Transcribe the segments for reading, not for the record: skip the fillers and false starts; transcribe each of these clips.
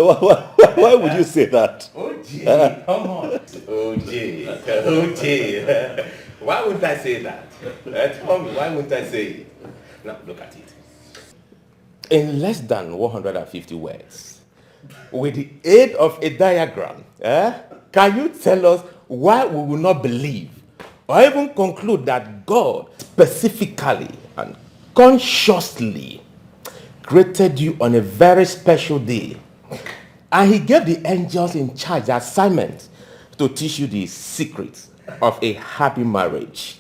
Why would you say that? OJ, come on. OJ. Why wouldn't I say that? Tell me, why wouldn't I say it? Now, look at it. In less than 150 words, with the aid of a diagram, can you tell us why we will not believe or even conclude that God specifically and consciously created you on a very special day, and he gave the angels in charge the assignment to teach you the secrets of a happy marriage,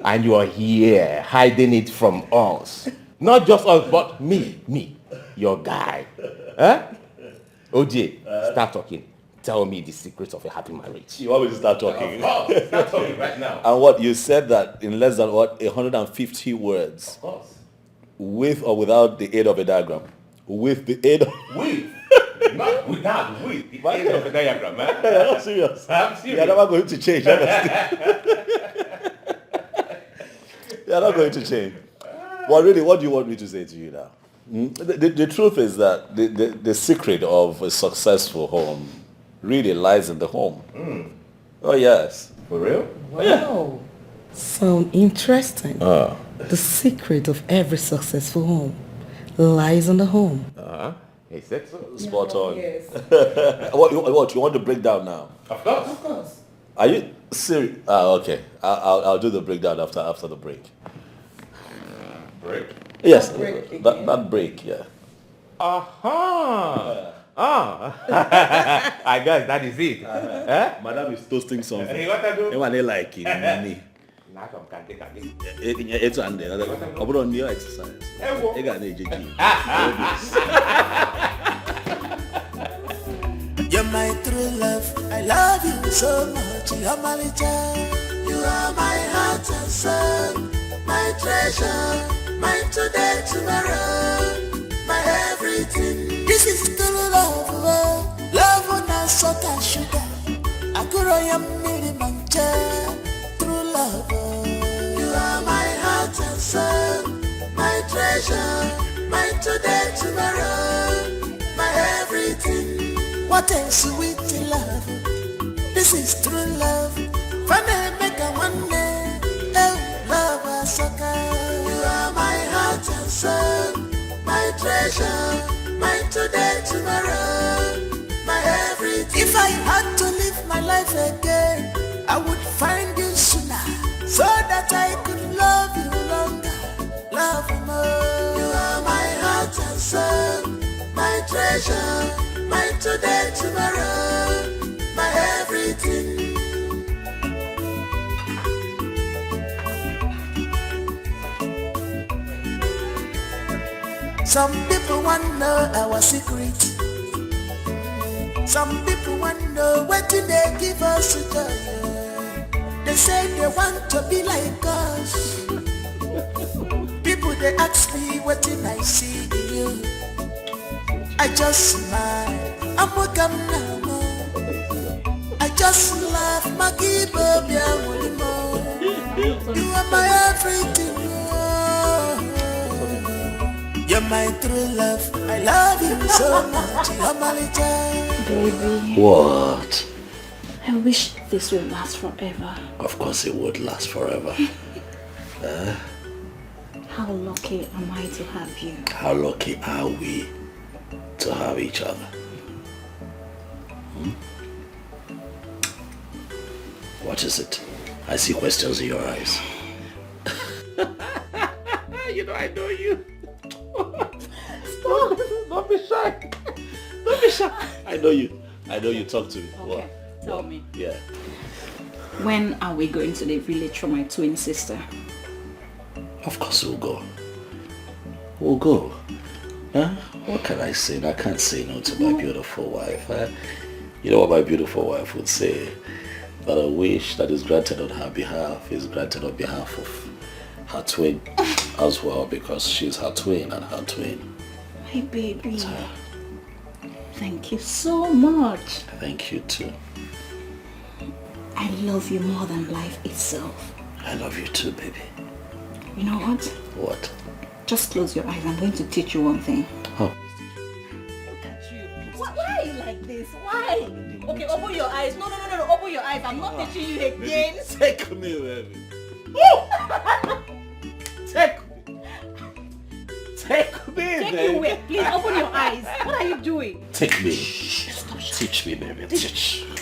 and you are here hiding it from us? Not just us, but me, your guy. OJ, start talking. Tell me the secrets of a happy marriage. You want me to start talking? Start talking right now. And what you said that in less than 150 words, Of course. with or without the aid of a diagram, with the aid of Not without, with the aid of a diagram, man. You're not serious. I'm serious. You're never going to change. You're not going to change. Well, really, what do you want me to say to you now? The truth is that the secret of a successful home really lies in the home. Oh, yes. For real? Wow. Sound interesting. The secret of every successful home lies in the home. He said so. Spot on. Yes. What you want to break down now? Of course. Of course. Are you serious? Okay. I'll do the breakdown after the break. Break? Yes. Break That break, yeah. I guess that is it. Madam is toasting something. Hey, what I do? Anyone they like it? Now come, can't take again. It's and then I put on new exercise. You got an AJG. You're my true love. I love you so much. You're my little. You are my heart and soul, my treasure, my today, tomorrow, my everything. This is true love. Love on a salt and sugar. I could am nearly mancha. True love. You are my heart and soul, my treasure, my today, tomorrow, my everything. What a sweet love. This is true love. Funny make a one day. Oh, love a sucker. You are my heart and soul, my treasure, my today, tomorrow, my everything. If I had to live my life again, I would find you sooner, so that I could love you longer, love you more. You are my heart and soul, my treasure, my today, tomorrow, my everything. Some people want to know our secret. Some people want to know what do they give us to do. They say they want to be like us. People they ask me what did I see in you. I just smile. I'm welcome now. I just laugh. My give up your You are my everything. You're my true love. I love you so much. You're my little. Baby. What? I wish this would last forever. Of course it would last forever. How lucky am I to have you? How lucky are we to have each other? What is it? I see questions in your eyes. You know I know you. Stop. Don't be shy. Don't be shy. I know you. Talk to me. Okay, tell me. Yeah. When are we going to the village for my twin sister? Of course we'll go. We'll go. Huh? What can I say? I can't say no to my beautiful wife. You know what my beautiful wife would say? That a wish that is granted on her behalf is granted on behalf of her twin as well, because she's her twin and her twin. My baby. Thank you so much. Thank you too. I love you more than life itself. I love you too, baby. You know what? What? Just close your eyes. I'm going to teach you one thing. Oh. Look at you. What are I'm not teaching you again. Take me, baby. Take me. Take me, Take baby. you where? Please open your eyes. What are you doing? Take me. Teach me, baby. Teach me.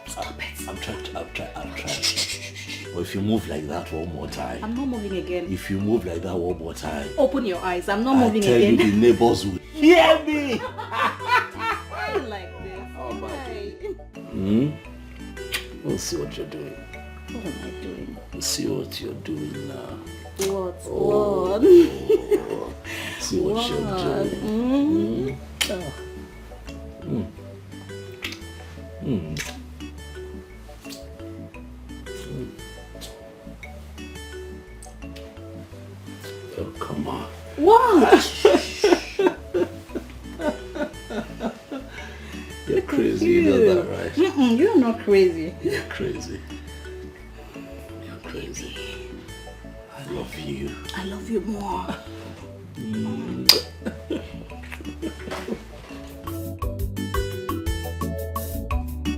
Stop it. I'm trying. But if you move like that one more time. I'm not moving again. If you move like that one more time. Open your eyes. I'm not moving I tell again. you, the neighbors will hear me. Why like this? Oh, Why? We'll see what you're doing. What am I doing? We'll see what you're doing now. What? Oh. What? See what you're doing. Oh, come on. What? You're crazy, you know that, right? You're not crazy. You're crazy. You're crazy. I love you. I love you more.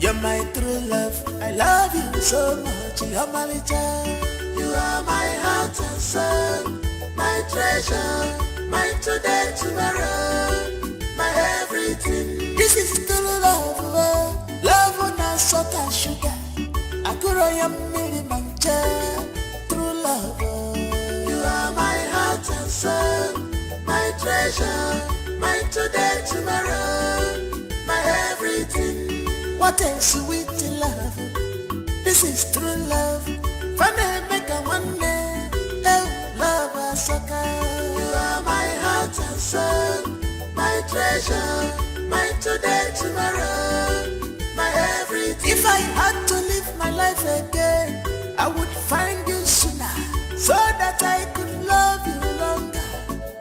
You're my true love. I love you so much. You're my child. You are my heart and soul, my treasure, my today, tomorrow, my everything. This is true love. Love on a salt and sugar. I could mancha. True love. You are my heart and soul, my treasure, my today, tomorrow, my everything. What a sweet love. This is true love. Funny make a one day. Oh, love a sucker. You are my heart and soul, my treasure, my today, tomorrow, my everything. If I had to live my life again, I would find you sooner, so that I could love you longer,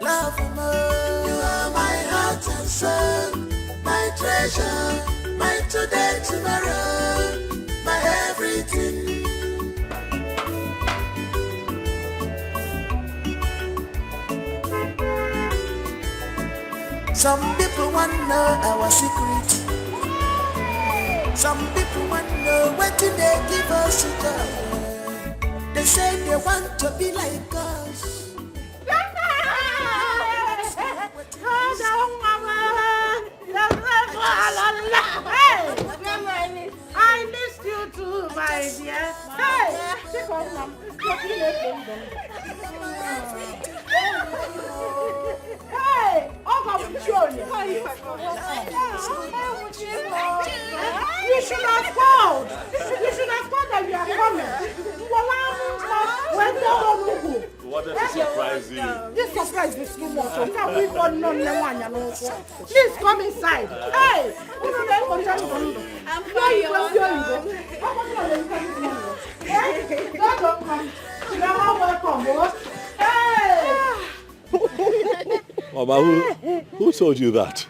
love you more. You are my heart and soul, my treasure, my today, tomorrow, my everything. Some people want to know our secret. Some people want to know what they give us joy. They say they want to be like us. I missed you too, my dear. Hey, take off, Mom. Hey, you should have called. You should have called that you are coming. What does it surprise you? This surprise is too much. Please come inside. Hey, I'm fine. Welcome. Hey. Mama, who told you that?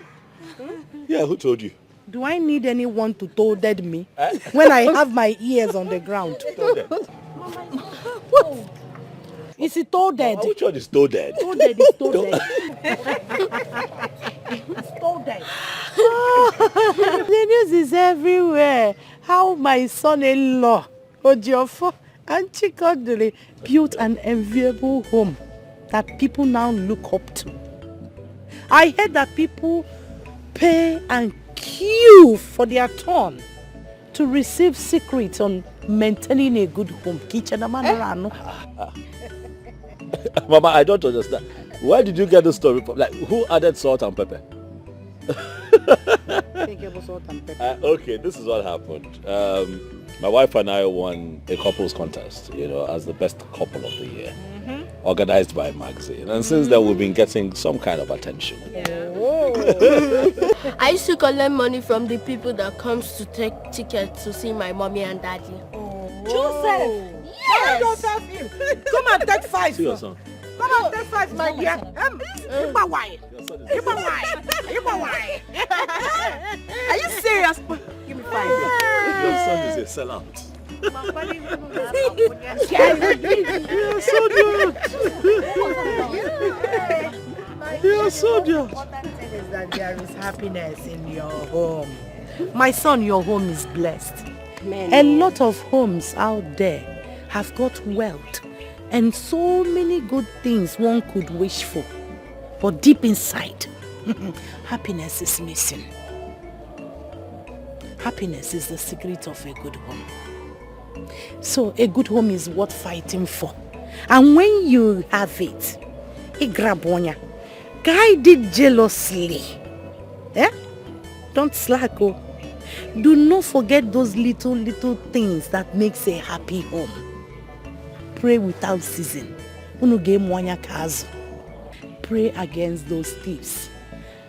Yeah, who told you? Do I need anyone to told me when I have my ears on the ground? What? Is it toaded? Which one is toaded? Toaded is toaded. It's toaded. The news is everywhere. How my son-in-law, Ojiofo and Chikodili, built an enviable home that people now look up to. I heard that people pay and queue for their turn to receive secrets on maintaining a good home. Mama, I don't understand. Where did you get the story from? Like, who added salt and pepper? Okay, this is what happened. My wife and I won a couples contest, as the best couple of the year, organized by a magazine. And since then, we've been getting some kind of attention. I used to collect money from the people that comes to take tickets to see my mommy and daddy. Joseph! Yes! Joseph him. Come and take 5. See your son. Come and take 5, my dear. Are you serious? Give me 5. Your son is a sellout. You're so good. You're so good. The important thing is that there is happiness in your home. My son, your home is blessed. Man. A lot of homes out there have got wealth and so many good things one could wish for. But deep inside, happiness is missing. Happiness is the secret of a good home. So a good home is worth fighting for. And when you have it, grab one, guide it jealously. Eh? Don't slack. Oh. Do not forget those little things that makes a happy home. Pray without ceasing. Pray against those thieves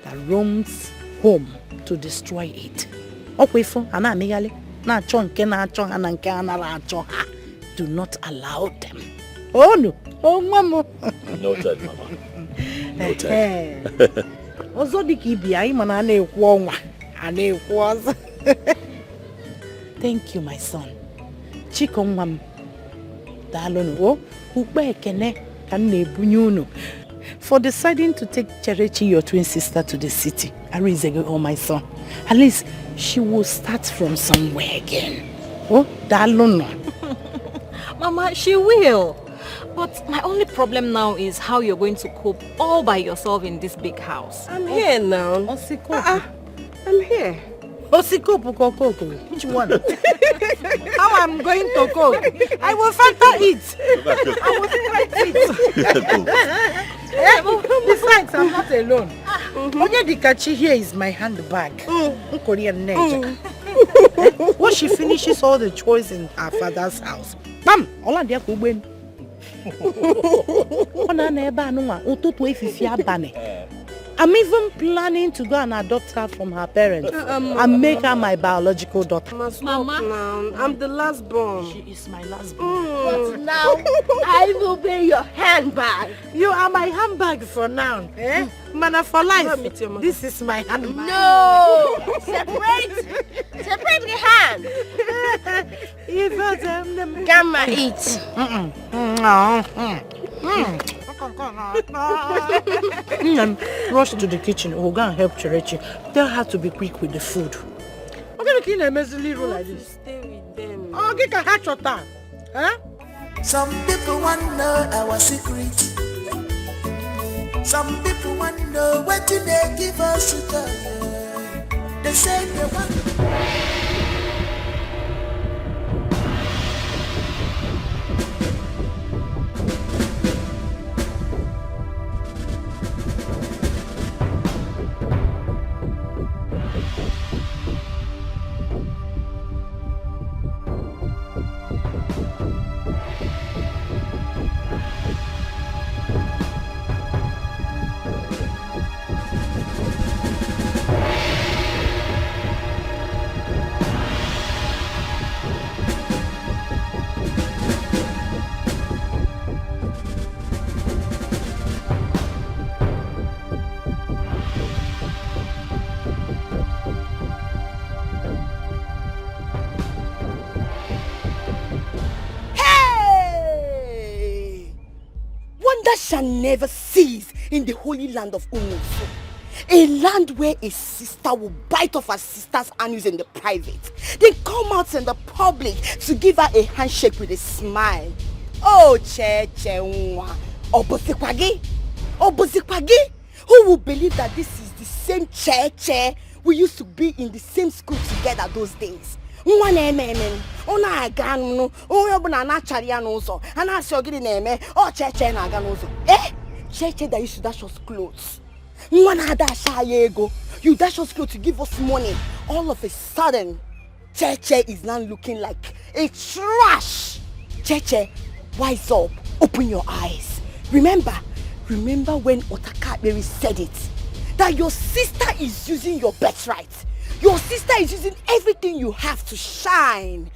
that roams home to destroy it. Do not allow them. Oh no. Oh mama. Noted, Mama. Noted. Thank you, my son. Chikomwam. Dalono. For deciding to take Cherechi, your twin sister, to the city. Oh, my son. At least she will start from somewhere again. Oh, Dalono. Mama, she will. But my only problem now is how you're going to cope all by yourself in this big house. I'm here now. I'm here. Which one? How I'm going to cook? I will factor it. I will factor it. Besides, I'm not alone. Only the kachi here is my handbag. Korean nature. Once she finishes all the chores in her father's house, bam! All of them go win. I'm even planning to go and adopt her from her parents and make her my biological daughter. Mama, I'm the last born. She is my last born. But now, I will be your handbag. You are my handbag for now. Eh? Mana for life. This is my handbag. No! Separate the hand. Gamma eat. Rush to the kitchen. We'll go and help Cherechi. Tell her to be quick with the food. I'm going to clean a messy room like this. Stay with them. Oh, get a hatch or time. Huh? Some people want to know our secret. Some people want to know what do they give us to tell. They say they want. Shall never cease in the holy land of Umufu. A land where a sister will bite off her sister's anus in the private, then come out in the public to give her a handshake with a smile. Oh, Che-Che-Nwa. Obozikwagi? Who will believe that this is the same Che-Che we used to be in the same school together those days? Cheche that used to dash us clothes. You dash us clothes to give us money. All of a sudden, Cheche is now looking like a trash. Cheche, wise up, open your eyes. Remember when Otakaberi said it, that your sister is using your birthright. Your sister is using everything you have to shine.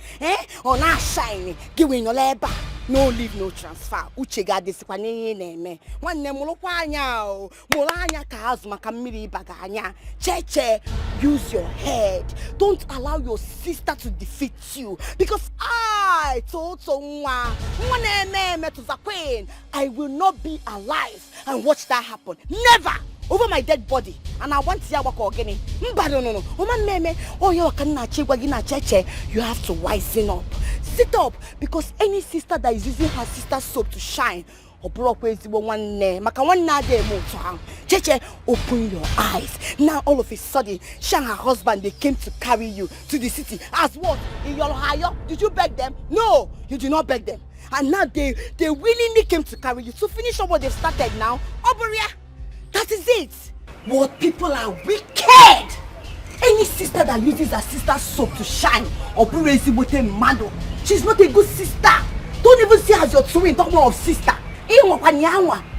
On our shine, giving your labor. No leave, no transfer. Uchega disikwaneye neme. Wanne mulokwanyo. Mulanya kaazuma kamiri baganya. Cheche, use your head. Don't allow your sister to defeat you. Because I, Tonto, I will not be alive and watch that happen. Never! over my dead body, and I want to hear what again. No. Woman meme, oh you have to wisen up. Sit up, because any sister that is using her sister's soap to shine, Cheche, open your eyes. Now all of a sudden, Shang her husband, they came to carry you to the city. As what? In your hire? Did you beg them? No, you did not beg them. And now they willingly came to carry you to finish up what they've started now. Oberia, that is it. What people are wicked. Any sister that uses her sister's soap to shine, she's not a good sister. Don't even see her as your twin, talk more of sister.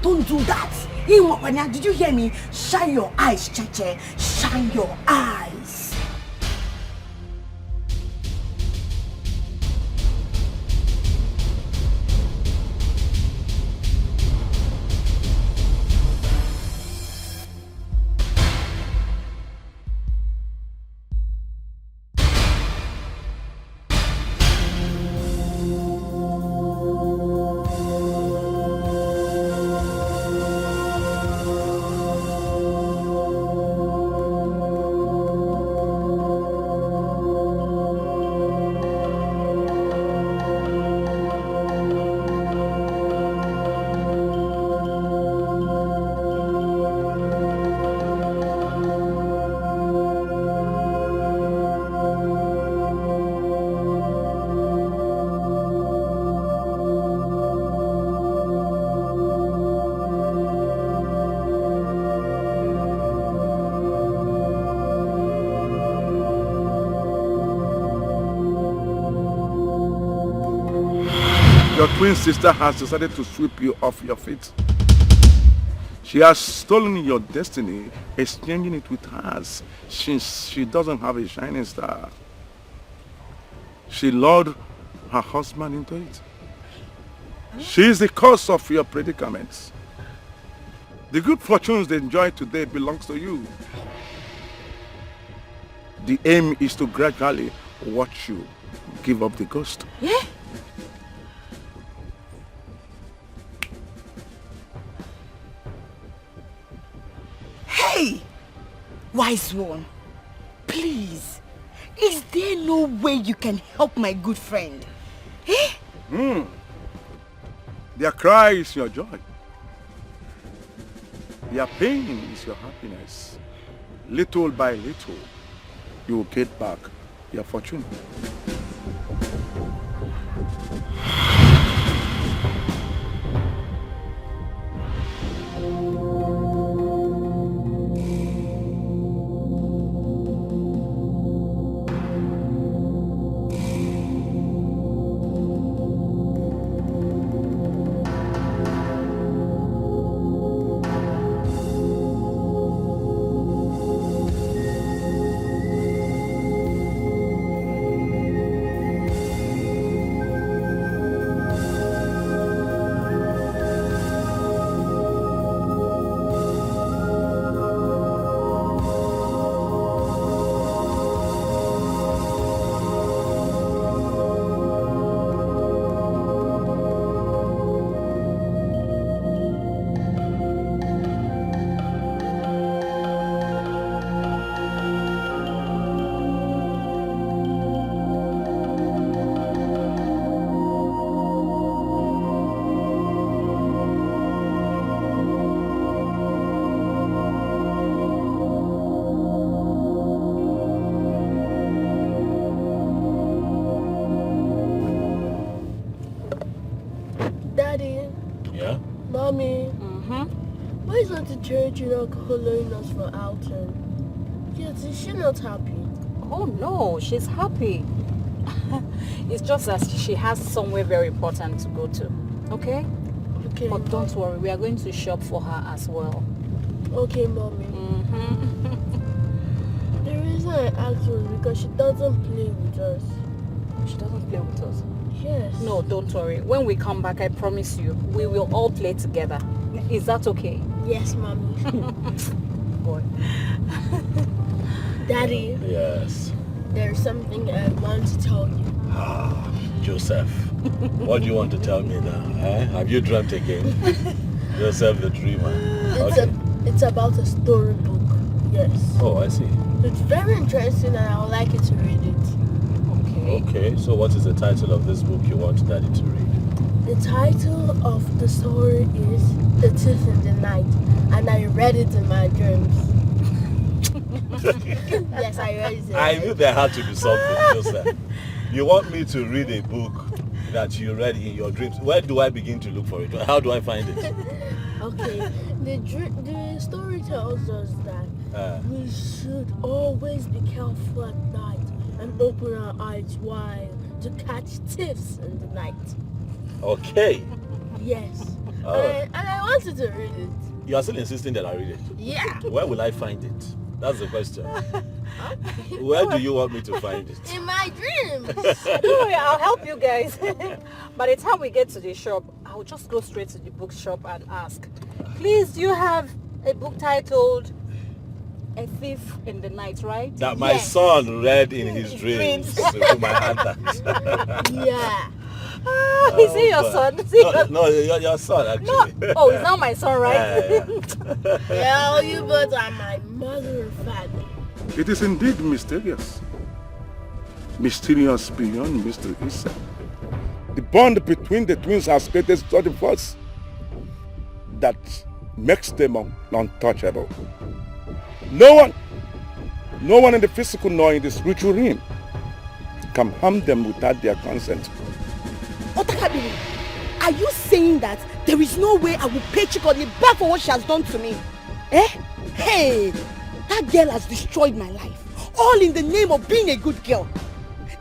Don't do that. Did you hear me? Shine your eyes, Cheche. Shine your eyes. Your twin sister has decided to sweep you off your feet. She has stolen your destiny, exchanging it with hers, since she doesn't have a shining star. She lured her husband into it. She is the cause of your predicaments. The good fortunes they enjoy today belongs to you. The aim is to gradually watch you give up the ghost. Yeah? Hey! Wise one, please, is there no way you can help my good friend? Eh? Their cry is your joy. Their pain is your happiness. Little by little, you will get back your fortune. Calling us for outing. Yes, is she not happy? Oh no, she's happy. It's just that she has somewhere very important to go to. Okay? Okay. But don't worry, we are going to shop for her as well. Okay, mommy. The reason I asked was because she doesn't play with us. She doesn't play with us? Yes. No, don't worry. When we come back, I promise you, we will all play together. Is that okay? Yes, mommy. Boy. Daddy. Yes. There's something I want to tell you. Ah, Joseph. What do you want to tell me now? Eh? Have you dreamt again? Joseph the dreamer. It's about a storybook, yes. Oh, I see. It's very interesting and I would like you to read it. Okay, so what is the title of this book you want Daddy to read? The title of the story is The Thief in the Night, and I read it in my dreams. Yes, I read it. I knew there had to be something, Joseph. You want me to read a book that you read in your dreams? Where do I begin to look for it? How do I find it? Okay, the story tells us that we should always be careful at night and open our eyes wide to catch thieves in the night. Okay. Yes. Right. And I wanted to read it. You are still insisting that I read it? Yeah. Where will I find it? That's the question. Where do you want me to find it? In my dreams. Don't worry, I'll help you guys. By the time we get to the shop, I'll just go straight to the bookshop and ask, please, do you have a book titled A Thief in the Night, right? That my son read in his dreams to my aunt. Yeah. Is he your son? Is he No, your son actually. No. Oh, he's not my son, right? Well, you both are my mother and father. It is indeed mysterious. Mysterious beyond mystery itself. The bond between the twins has created such a force that makes them untouchable. No one in the physical nor in the spiritual realm can harm them without their consent. Otakabiri, are you saying that there is no way I will pay Chikodi back for what she has done to me? Eh? Hey, that girl has destroyed my life, all in the name of being a good girl.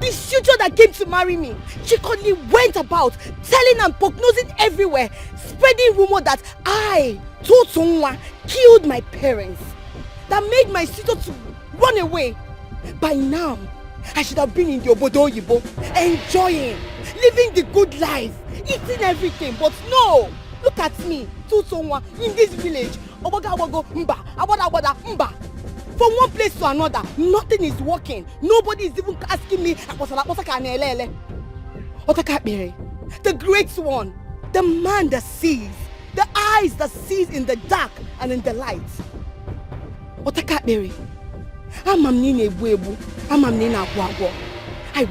The suitor that came to marry me, Chikodi went about telling and prognosing everywhere, spreading rumor that I, Totunwa, killed my parents, that made my suitor to run away. By now, I should have been in the Obodo Yibo, enjoying, living the good life, eating everything, but no! Look at me, Totunwa, in this village, Oboga Mba, Abada Mba. From one place to another, nothing is working. Nobody is even asking me, Otakabiri, the great one, the man that sees, the eyes that sees in the dark and in the light. Otakabiri, I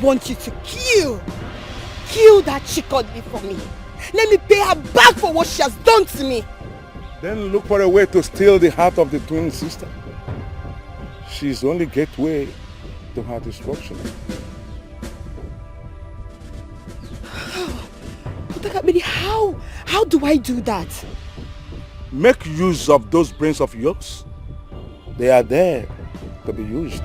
want you to kill that Chikodi for me. Let me pay her back for what she has done to me. Then look for a way to steal the heart of the twin sister. She's the only gateway to her destruction. Otakabiri, how do I do that? Make use of those brains of yours. They are there to be used.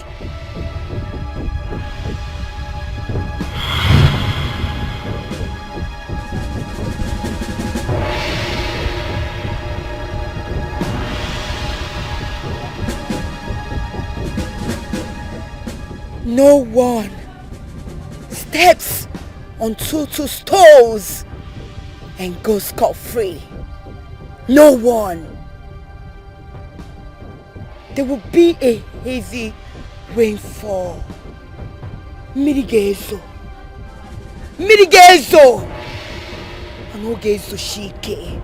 No one steps on Tutu's toes and goes scot-free. No one. There will be a heavy rainfall. Mirigezo. Anogezo shike.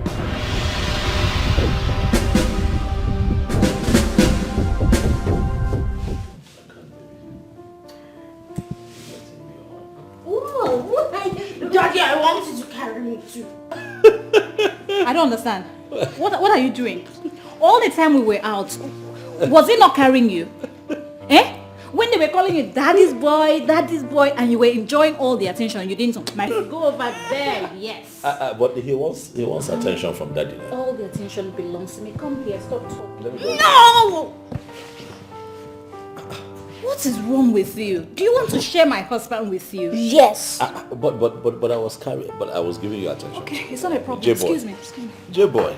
Daddy, I want you to carry me too. I don't understand. What are you doing? All the time we were out, was he not carrying you? Eh? When they were calling you daddy's boy, and you were enjoying all the attention, you didn't go over there, yes. But he wants attention from daddy now. All the attention belongs to me. Come here, stop talking. No! What is wrong with you? Do you want to share my husband with you? Yes. But I was giving you attention. Okay, it's not a problem. J-boy. Excuse me. J-boy.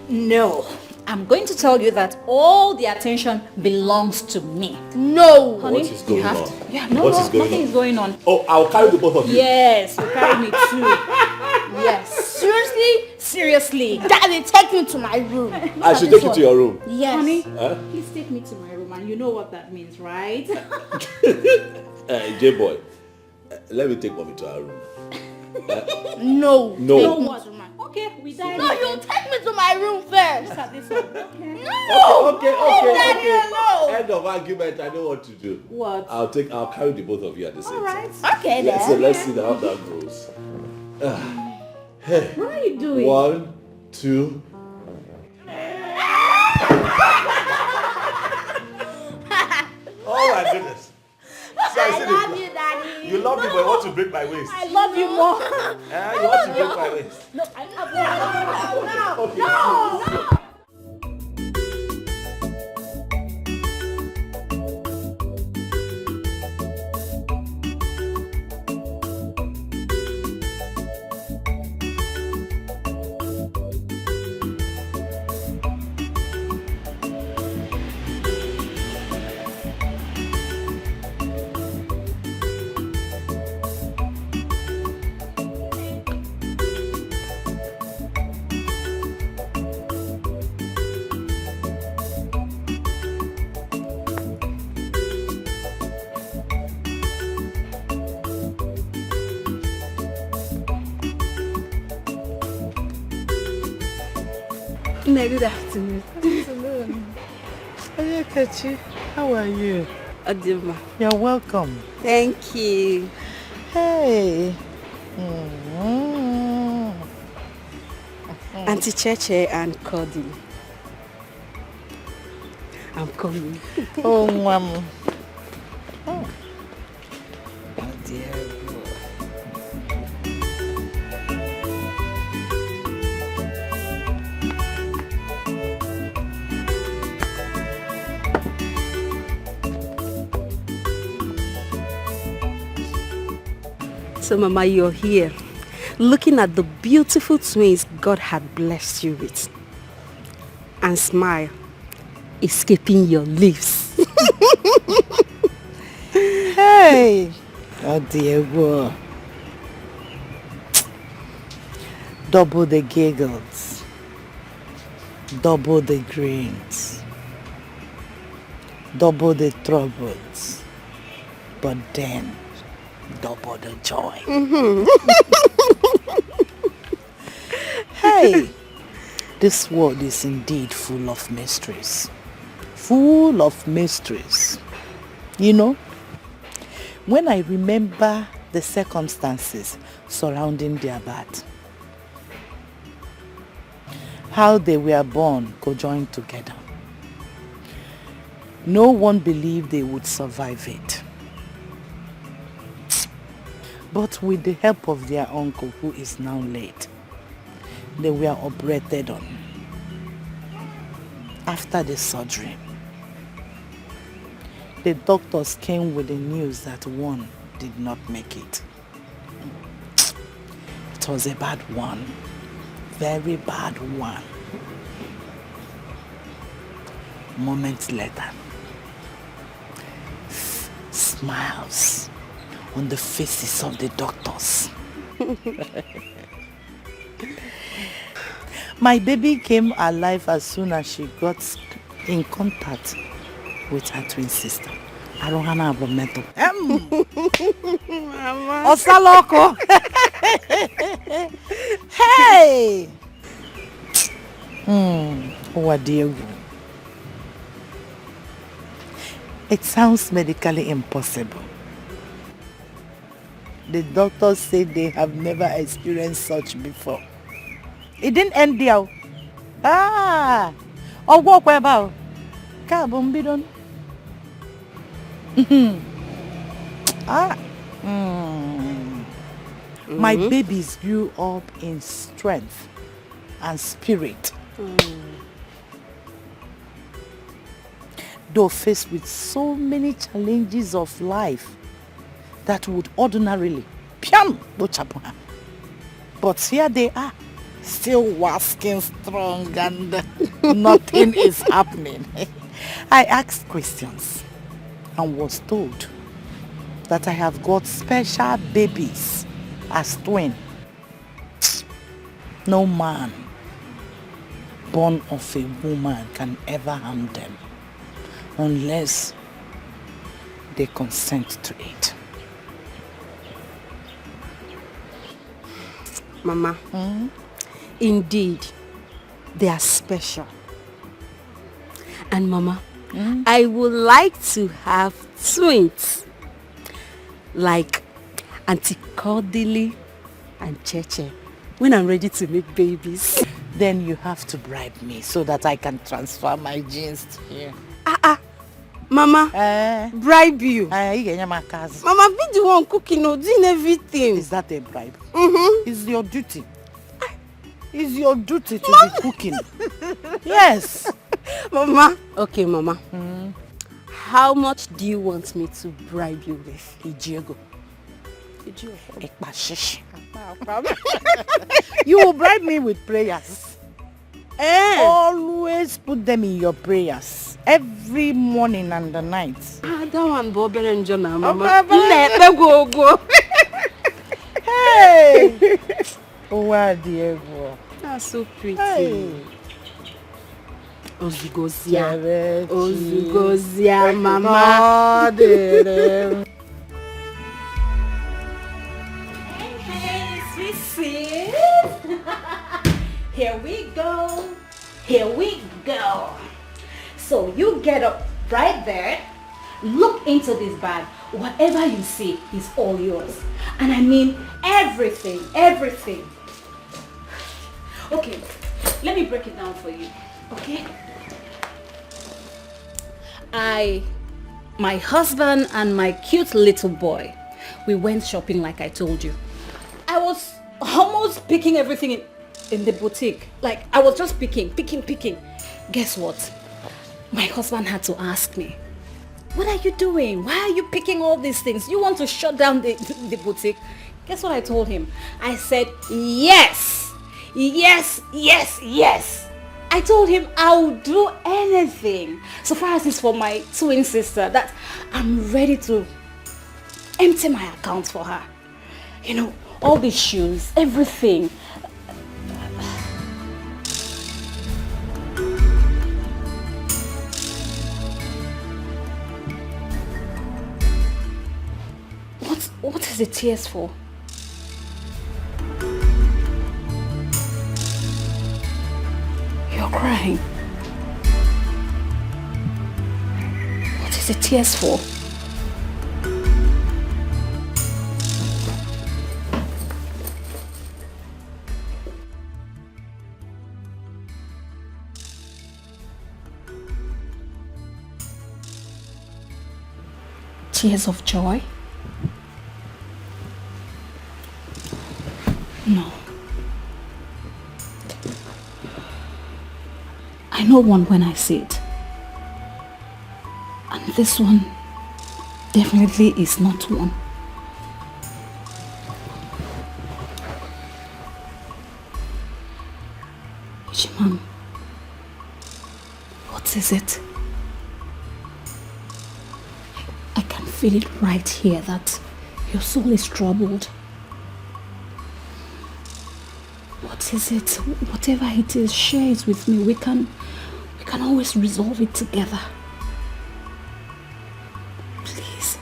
No. I'm going to tell you that all the attention belongs to me. No. Honey, what is going on? Yeah, no, nothing is going on. Oh, I'll carry the both of you. Yes, you carry me too. Yes. Seriously? Seriously. Daddy, take me to my room. I should take you to your room. Yes. Honey, Huh? please take me to my room, and you know what that means, right? J-boy, let me take mommy to our room. No. No. Take me to my- Okay, we die. No, you take me to my room first. Look at this one. Okay. No! Okay. Alone. End of argument. I know what to do. What? I'll carry the both of you at the same time. Okay then. So let's see how that goes. Hey. What are you doing? 1, 2. Oh my goodness. I love you, Daddy. You love me, but you want to break my waist. I love you more. You want to break my waist. No, I love you. No. Good afternoon. Hey, Kechi, how are you? Adima. You're welcome. Thank you. Hey. Auntie Cheche and Cody. I'm coming. Oh, Mom. Oh dear. So Mama, you're here, looking at the beautiful twins God had blessed you with. And smile, escaping your lips. Hey! Oh dear, boy. Double the giggles. Double the grins. Double the troubles. But then, double the joy. Hey, this world is indeed full of mysteries. Full of mysteries. You know, when I remember the circumstances surrounding their birth, how they were born conjoined together, no one believed they would survive it. But with the help of their uncle, who is now late, they were operated on. After the surgery, the doctors came with the news that one did not make it. It was a bad one, very bad one. Moments later, smiles on the faces of the doctors. My baby came alive as soon as she got in contact with her twin sister. Arohana Abometo. Osaloko. Hey! Diego. It sounds medically impossible. The doctors say they have never experienced such before. It didn't end there. Walk about. Kabumbidon. My babies grew up in strength and spirit. Though faced with so many challenges of life that would ordinarily but here they are, still wasking strong and nothing is happening. I asked questions and was told that I have got special babies as twin. No man born of a woman can ever harm them unless they consent to it. Mama, Indeed, they are special. And Mama, I would like to have twins. Like Auntie Cordelie and Cheche. When I'm ready to make babies. Then you have to bribe me so that I can transfer my genes to you. Mama, bribe you. Mama, be the one cooking or doing everything. Is that a bribe? Mm-hmm. It's your duty. It's your duty to be cooking. Yes. Mama. Okay, Mama. How much do you want me to bribe you with? Ijiego. You will bribe me with prayers. Always put them in your prayers. Every morning and the night. That one Bob and John, Mama. Go. Hey! Oh, Diego. That's so pretty. Hey. Ozugozia, Mama. Hey, sweet sis. Here we go. Here we go. So you get up right there. Look into this bag. Whatever you see is all yours. And I mean everything, everything. Okay, let me break it down for you. Okay? My husband and my cute little boy, we went shopping like I told you. I was almost picking everything in the boutique. Like I was just picking. Guess what? My husband had to ask me, what are you doing? Why are you picking all these things? You want to shut down the boutique? Guess what I told him? I said, yes. I told him I will do anything. So far as it's for my twin sister, that I'm ready to empty my account for her. You know, all these shoes, everything. What is the tears for? You're crying. What is the tears for? Tears of joy? No. I know one when I see it. And this one definitely is not one. Ichiman, what is it? I can feel it right here that your soul is troubled. What is it? Whatever it is, share it with me. We can always resolve it together. Please.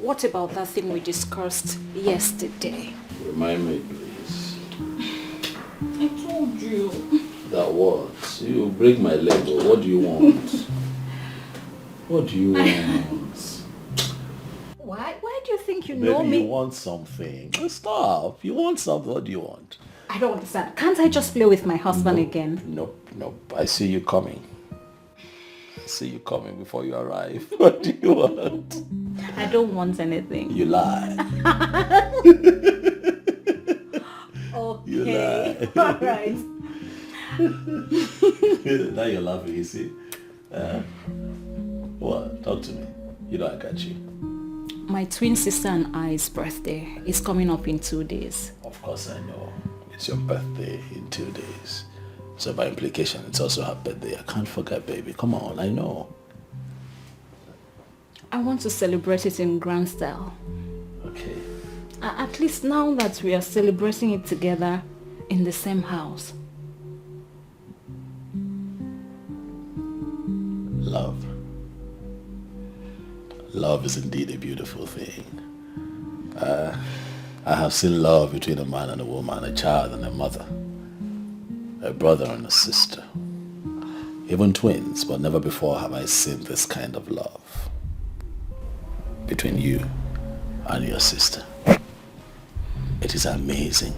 What about that thing we discussed yesterday? Remind me, please. I told you. That what? You break my leg, or what do you want? What do you want? Why do you think you Maybe know me? you want something. Stop. You want something. What do you want? I don't understand. Can't I just play with my husband again? Nope. I see you coming. See you coming before you arrive. What do you want? I don't want anything. You lie. Okay. You lie. All right. Now you're laughing, you see. What? Talk to me. You know I got you. My twin sister and I's birthday is coming up in 2 days. Of course I know. It's your birthday in 2 days. So by implication, it's also her birthday. I can't forget, baby. Come on, I know. I want to celebrate it in grand style. Okay. At least now that we are celebrating it together in the same house. Love. Love is indeed a beautiful thing. I have seen love between a man and a woman, a child and a mother, a brother and a sister, even twins, but never before have I seen this kind of love between you and your sister. It is amazing.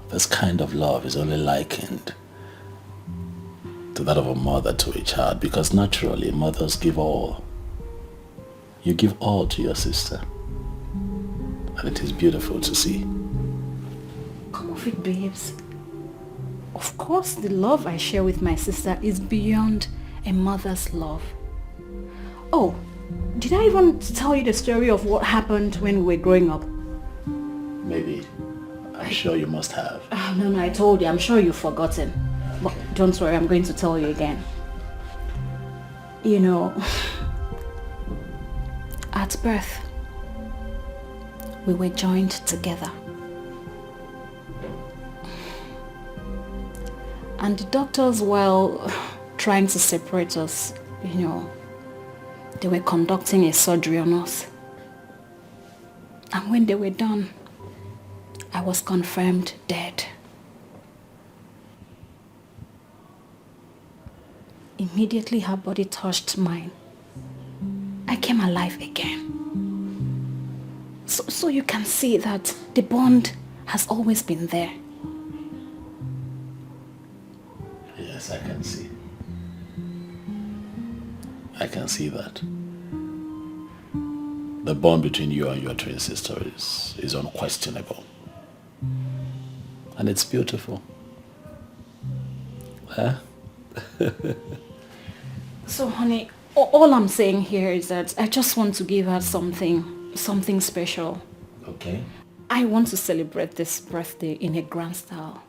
This kind of love is only likened to that of a mother to a child, because naturally mothers give all. You give all to your sister, and it is beautiful to see. Come off it, babes. Of course, the love I share with my sister is beyond a mother's love. Oh, did I even tell you the story of what happened when we were growing up? Maybe. I'm sure you must have. No, I told you. I'm sure you've forgotten. But don't worry, I'm going to tell you again. You know, at birth, we were joined together. And the doctors, while trying to separate us, you know, they were conducting a surgery on us. And when they were done, I was confirmed dead. Immediately her body touched mine. I came alive again. So you can see that the bond has always been there. Yes, I can see. I can see that. The bond between you and your twin sister is unquestionable. And it's beautiful. Huh? So honey, all I'm saying here is that I just want to give her something special. Okay. I want to celebrate this birthday in a grand style.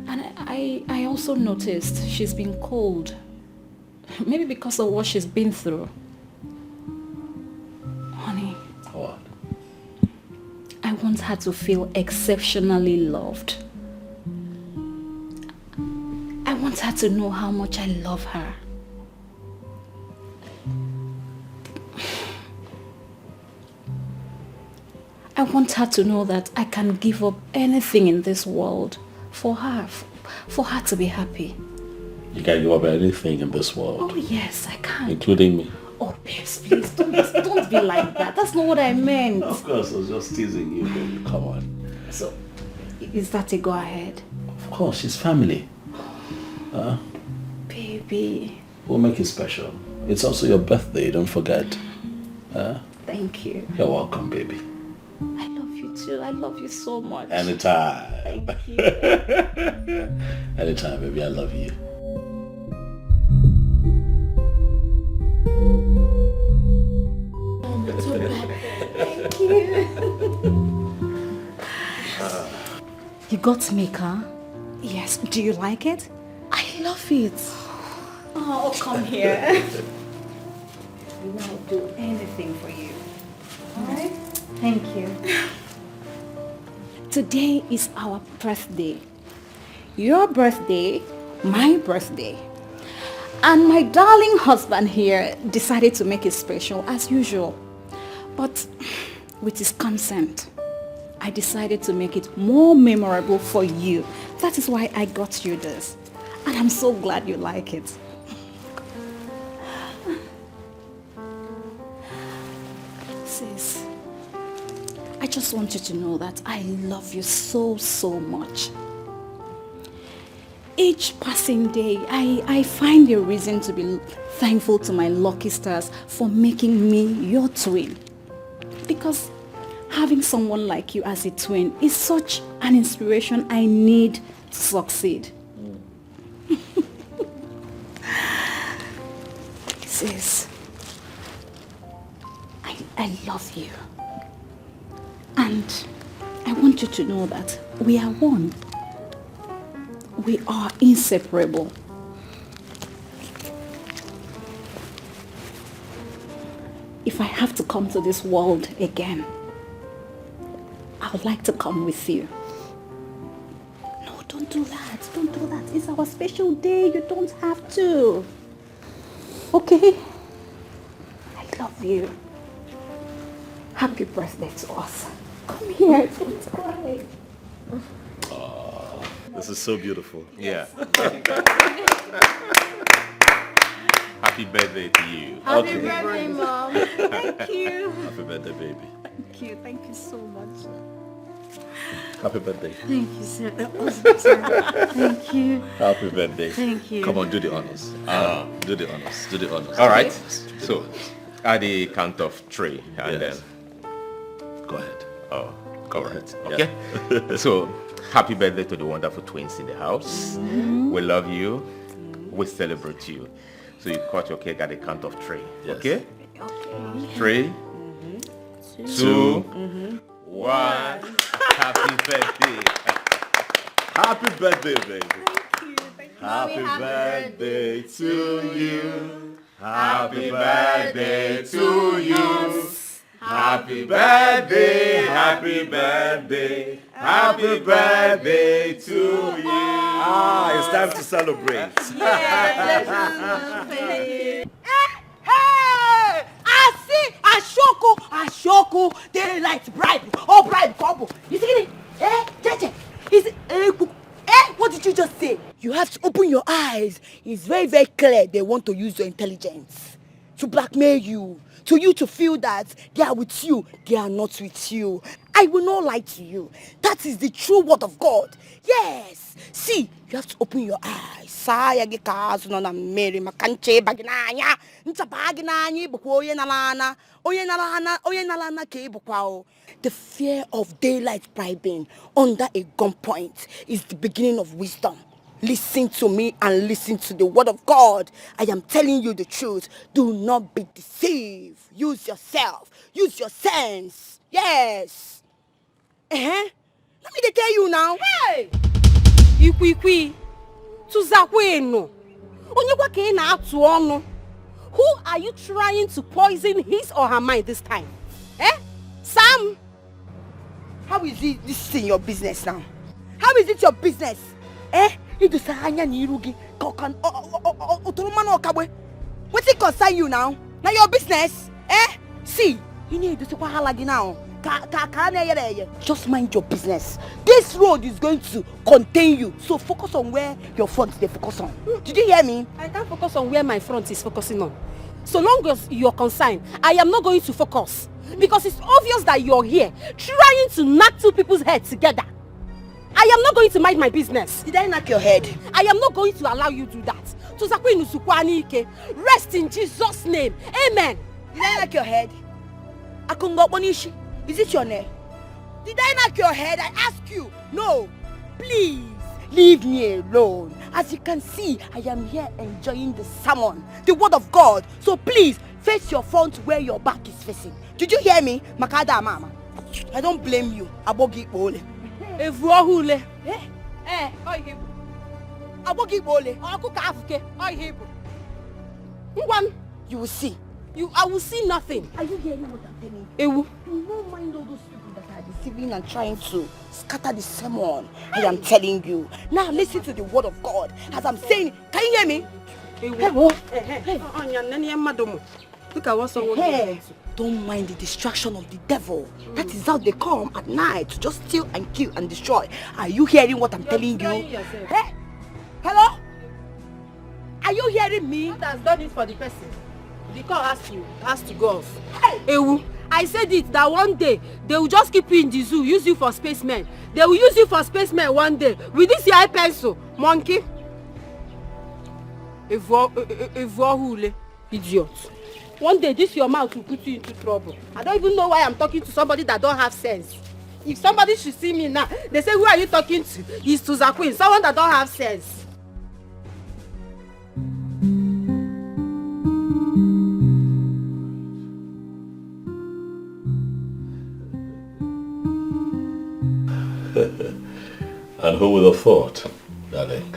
And I also noticed she's been cold. Maybe because of what she's been through. Honey. What? I want her to feel exceptionally loved. I want her to know how much I love her. I want her to know that I can give up anything in this world for her to be happy. You can give up anything in this world. Oh yes, I can. Including me. Oh, babes, please don't be like that. That's not what I meant. Of course, I was just teasing you, baby. Come on. So, is that a go ahead? Of course, she's family. Baby. We'll make it special. It's also your birthday, don't forget. Thank you. You're welcome, baby. I love you too. I love you so much. Anytime. Thank you. Anytime, baby. I love you. Thank you. You got me, huh? Yes. Do you like it? I love it. Oh, come here. I'll do anything for you. Alright? Thank you. Today is our birthday. Your birthday, my birthday. And my darling husband here decided to make it special as usual. But with his consent, I decided to make it more memorable for you. That is why I got you this. And I'm so glad you like it. Sis, I just want you to know that I love you so, so much. Each passing day, I find a reason to be thankful to my lucky stars for making me your twin. Because having someone like you as a twin is such an inspiration I need to succeed. Sis, I love you. And I want you to know that We are one. We are inseparable. If I have to come to this world again, I would like to come with you. No, don't do that. Don't do that. It's our special day. You don't have to. Okay? I love you. Happy birthday to us. Come here. Don't cry. This is so beautiful. Yeah. Happy birthday to you. Happy birthday, Mom. Thank you. Happy birthday, baby. Thank you. Thank you so much. Happy birthday. Thank you, sir. Thank you. Happy birthday. Thank you. Come on, do the honors. Do the honors. Do the honors. All right. So, at the count of 3, and Yes. then... Go ahead. Oh, Go all ahead. right. Okay. So, happy birthday to the wonderful twins in the house. We love you. We celebrate you. So you cut your cake at the count of 3. Yes. Okay? 3, 2, 1. Happy birthday. Happy birthday, baby. Happy birthday to you. Happy birthday to you. Happy birthday, happy birthday, happy birthday to you. It's time to celebrate. Hey! I see Ashoko, daylight bribe, all bribe couple. You see it? Jeje, is it? What did you just say? You have to open your eyes. It's very, very clear they want to use your intelligence to blackmail you, to you to feel that they are with you, they are not with you. I will not lie to you. That is the true word of God. Yes. See, you have to open your eyes. Saya gi kazu no na Mary makanche baginanya. Nta baginanya bukwo oye nalana. Oye nalana ke bukwa o. The fear of daylight bribing under a gunpoint is the beginning of wisdom. Listen to me and listen to the word of God. I am telling you the truth. Do not be deceived. Use yourself. Use your sense. Yes. Let me tell you now. Hey! Ikwi. Tuzakwenu. Onyekwa ke na atu onu. Who are you trying to poison his or her mind this time? Sam? How is it this in your business now? How is it your business? It is hanya nirugi kokan otoromano okabwe. What it concern you now? Now your business? See, you need to kwa halagi now. Just mind your business. This road is going to contain you. So focus on where your front they focus on. Did you hear me? I can't focus on where my front is focusing on. So long as you're concerned, I am not going to focus. Because it's obvious that you're here trying to knock two people's heads together. I am not going to mind my business. Did I knock your head? I am not going to allow you to do that. Rest in Jesus' name. Amen. Did I knock your head? Akungoponishi. Is it your name? Did I knock your head? I ask you. No. Please, leave me alone. As you can see, I am here enjoying the sermon, the word of God. So please, face your front where your back is facing. Did you hear me? Makada mama. I don't blame you. Abogi ole. Evuohule. Abogi ole. Akukafuke. Oihebu. Ngwan. You will see. I will see nothing. Are you hearing what I'm telling you? Ewu. You don't mind all those people that are deceiving and trying to scatter the sermon. I am telling you. Now listen to the word of God. As I'm saying, can you hear me? Look at what someone Hey, don't mind the distraction of the devil. That is how they come at night to just steal and kill and destroy. Are you hearing what I'm telling you? Hey, hello? Are you hearing me? God has done it for the person. The call has to go off. Hey, Ewu, I said it that one day they will just keep you in the zoo, use you for spacemen. They will use you for spacemen one day with this your eye pencil, monkey. Evuohule, idiot. One day this your mouth will put you into trouble. I don't even know why I'm talking to somebody that don't have sense. If somebody should see me now, they say, who are you talking to? It's to Zakwin, someone that don't have sense. And who would have thought, darling?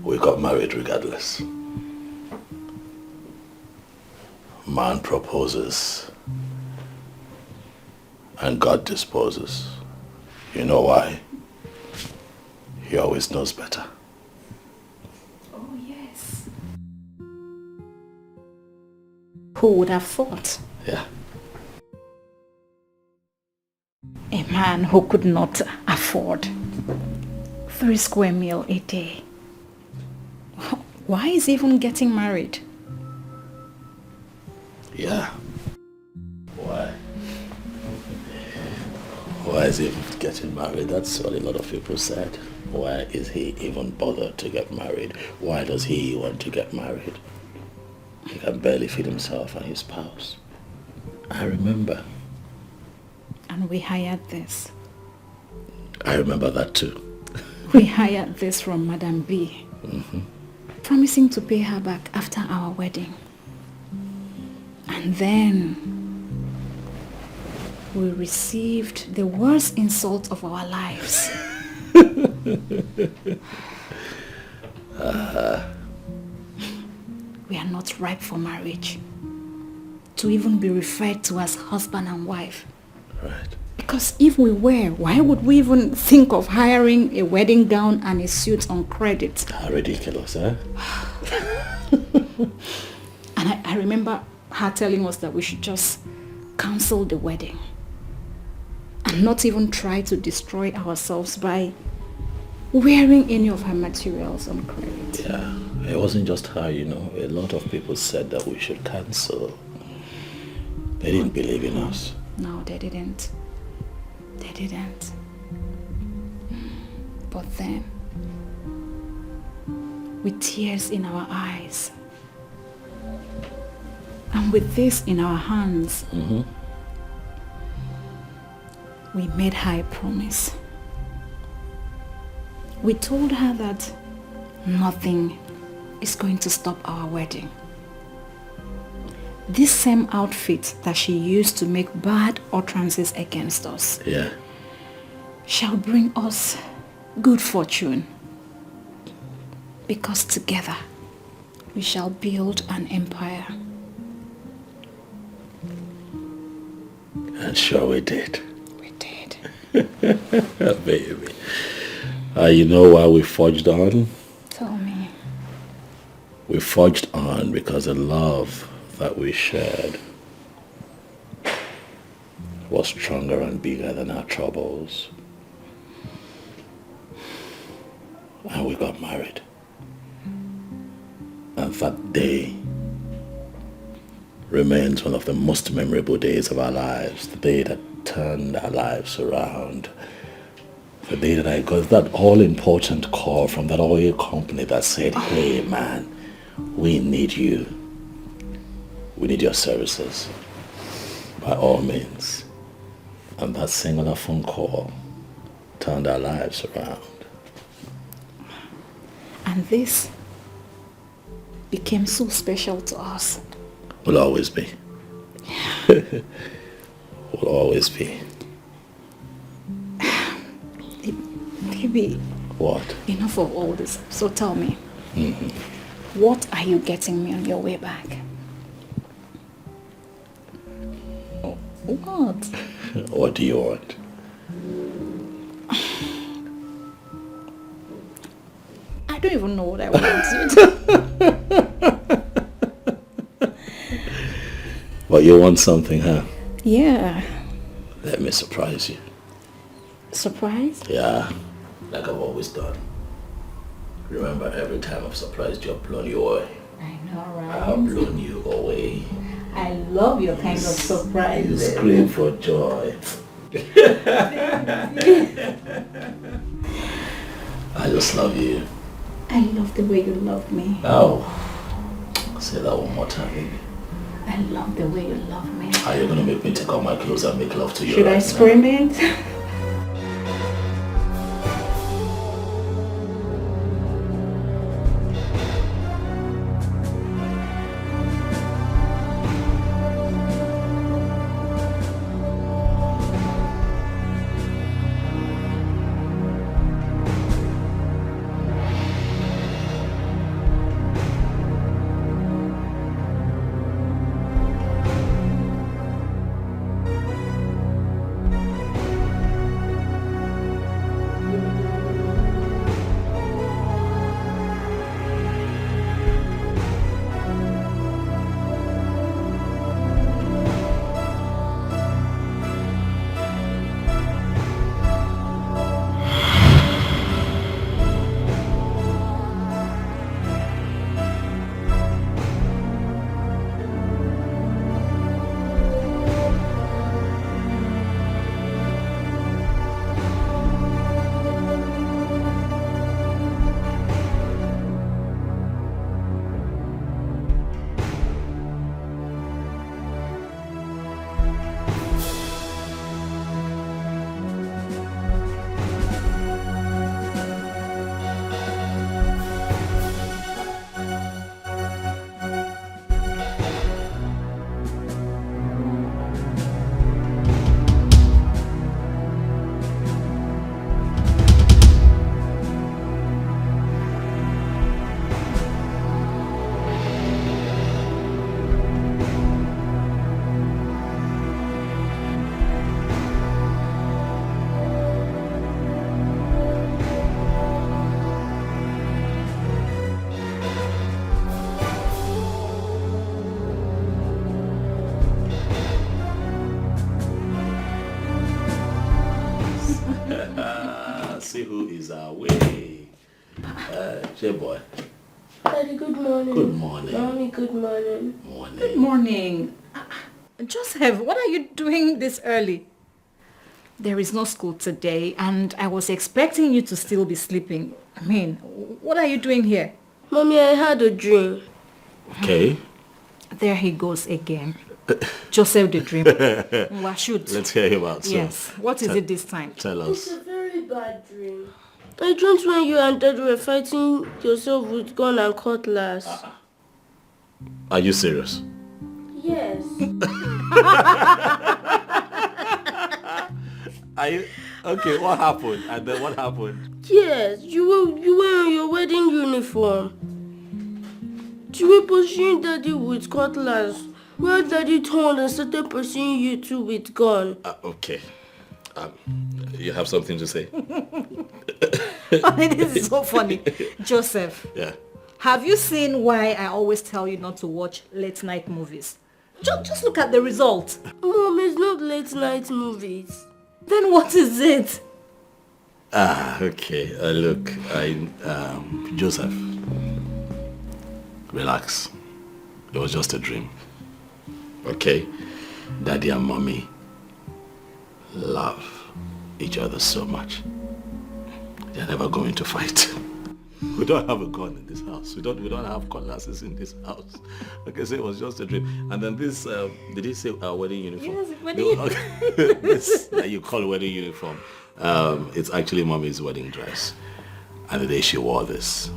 We got married regardless. Man proposes and God disposes. You know why? He always knows better. Oh, yes. Who would have thought? Yeah. A man who could not afford 3 square meal a day. Why is he even getting married? Yeah. Why? Why is he even getting married? That's what a lot of people said. Why is he even bothered to get married? Why does he want to get married? He can barely feed himself and his spouse. I remember. And we hired this. I remember that too. We hired this from Madam B. Promising to pay her back after our wedding. And then we received the worst insult of our lives. We are not ripe for marriage. To even be referred to as husband and wife. Right. Because if we were, why would we even think of hiring a wedding gown and a suit on credit? How ridiculous, eh? And I remember her telling us that we should just cancel the wedding and not even try to destroy ourselves by wearing any of her materials on credit. Yeah, it wasn't just her, you know. A lot of people said that we should cancel. They didn't believe in us. No, they didn't. They didn't. But then, with tears in our eyes, and with this in our hands, we made her a promise. We told her that nothing is going to stop our wedding. This same outfit that she used to make bad utterances against us shall bring us good fortune, because together we shall build an empire. And sure we did. We did. Baby. You know why we forged on? Tell me. We forged on because the love that we shared was stronger and bigger than our troubles. And we got married. And that day remains one of the most memorable days of our lives. The day that turned our lives around. The day that I got that all-important call from that oil company that said, hey man, we need you. We need your services. By all means. And that singular phone call turned our lives around. And this became so special to us. Will always be. Will always be. Baby. What? Enough of all this. So tell me, what are you getting me on your way back? What? What do you want? I don't even know what I want. But you want something, huh? Yeah. Let me surprise you. Surprise? Yeah, like I've always done. Remember, every time I've surprised you, I've blown you away. I know, right? I've blown you away. I love your kind of surprise. You scream for joy. I just love you. I love the way you love me. Oh, say that one more time, baby. I love the way you love me. Are you gonna make me take off my clothes and make love to you? Should I scream it? see who is away. J-boy. Daddy, good morning. Good morning. Mommy, good morning. Morning. Good morning. Joseph, what are you doing this early? There is no school today, and I was expecting you to still be sleeping. I mean, what are you doing here? Mommy, I had a dream. Okay. There he goes again. Joseph the dreamer. What should? Let's hear him out. So yes. What is it this time? Tell It's us. a very bad dream. I dreamt when you and Dad were fighting yourself with gun and cutlass. Are you serious? Yes. Are you okay? What happened? And then what happened? Yes, you were in your wedding uniform. You were pursuing Daddy with cutlass, while Daddy turned and started pursuing you two with gun. Okay. You have something to say? This is so funny. Joseph. Yeah. Have you seen why I always tell you not to watch late night movies? Just look at the result. Mom, it's not late night movies. Then what is it? Okay. Look, Joseph, relax. It was just a dream. Okay? Daddy and Mommy love each other so much. They're never going to fight. We don't have a gun in this house. We don't have cutlasses in this house. Okay, so it was just a dream. And then this, did he say wedding uniform? Yes, wedding uniform. This that you call wedding uniform. It's actually Mommy's wedding dress. And the day she wore this,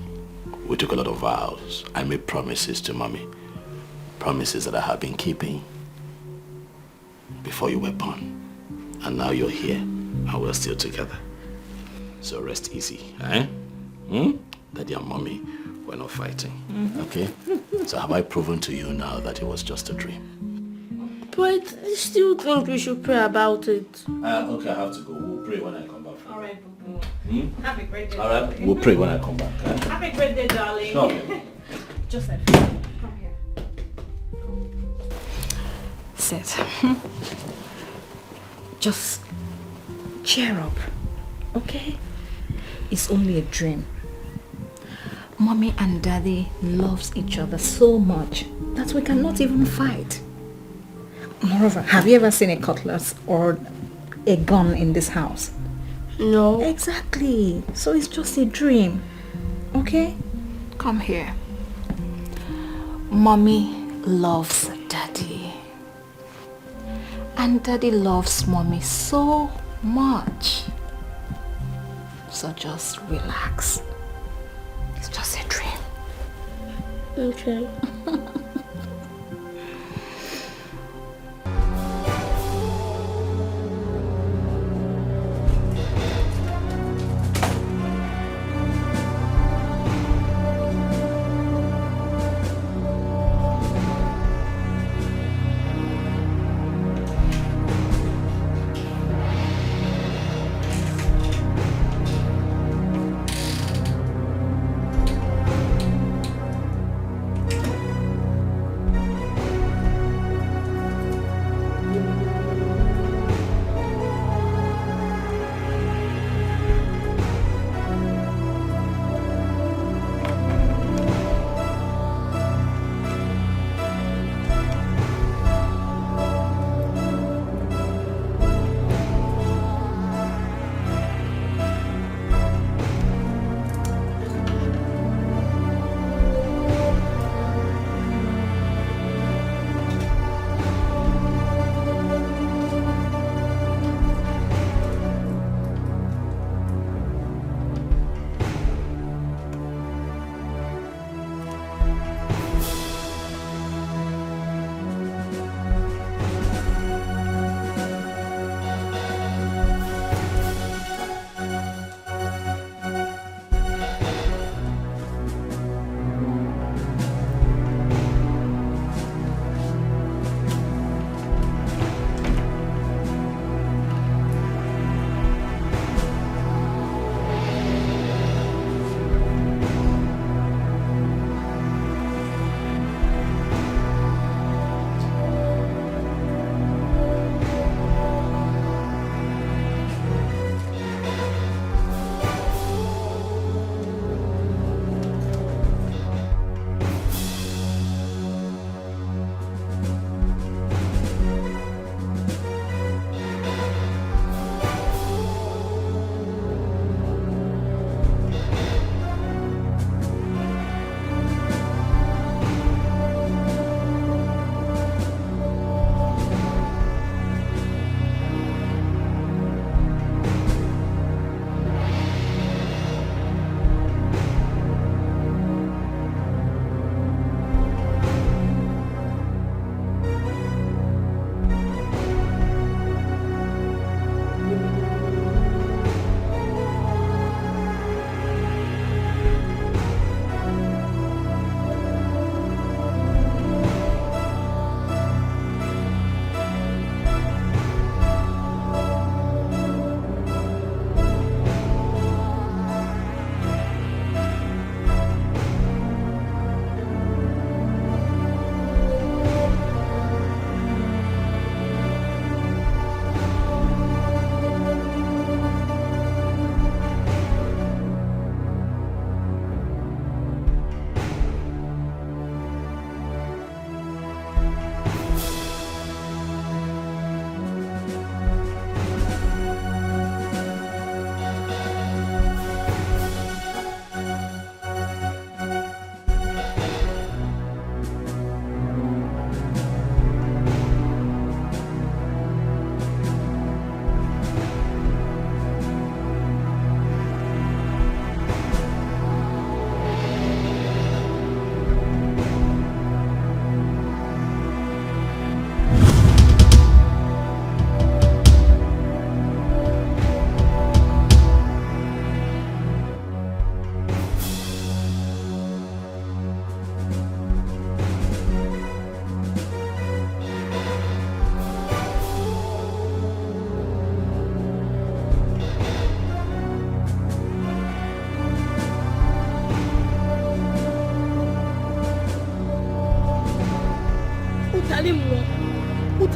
we took a lot of vows. I made promises to Mommy. Promises that I have been keeping before you were born. And now you're here and we're still together. So rest easy, eh? Daddy and Mommy were not fighting, okay? So have I proven to you now that it was just a dream? But I still think we should pray about it. Okay, I have to go. We'll pray when I come back. All right, boo-boo. Have a great day. All right, we'll pray when I come back. Eh? Have a great day, darling. Sure. Joseph, come here. Sit. Just cheer up, okay? It's only a dream. Mommy and Daddy loves each other so much that we cannot even fight. Moreover, have you ever seen a cutlass or a gun in this house? No. Exactly. So it's just a dream. Okay? Come here. Mommy loves Daddy. And Daddy loves Mommy so much. So just relax. It's just a dream. Okay.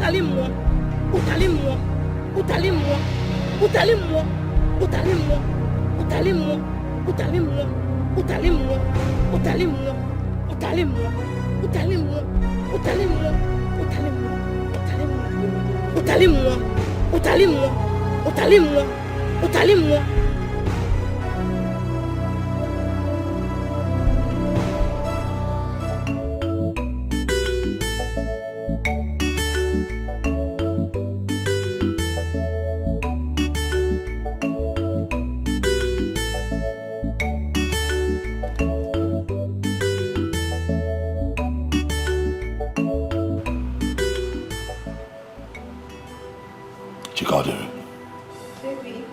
Utalimwa, utalimwa, utalimwa, utalimwa, utalimwa, utalimwa, utalimwa, utalimwa, utalimwa, utalimwa, utalimwa, utalimwa, utalimwa, utalimwa, utalimwa, utalimwa, utalimwa. Chikadere. Baby,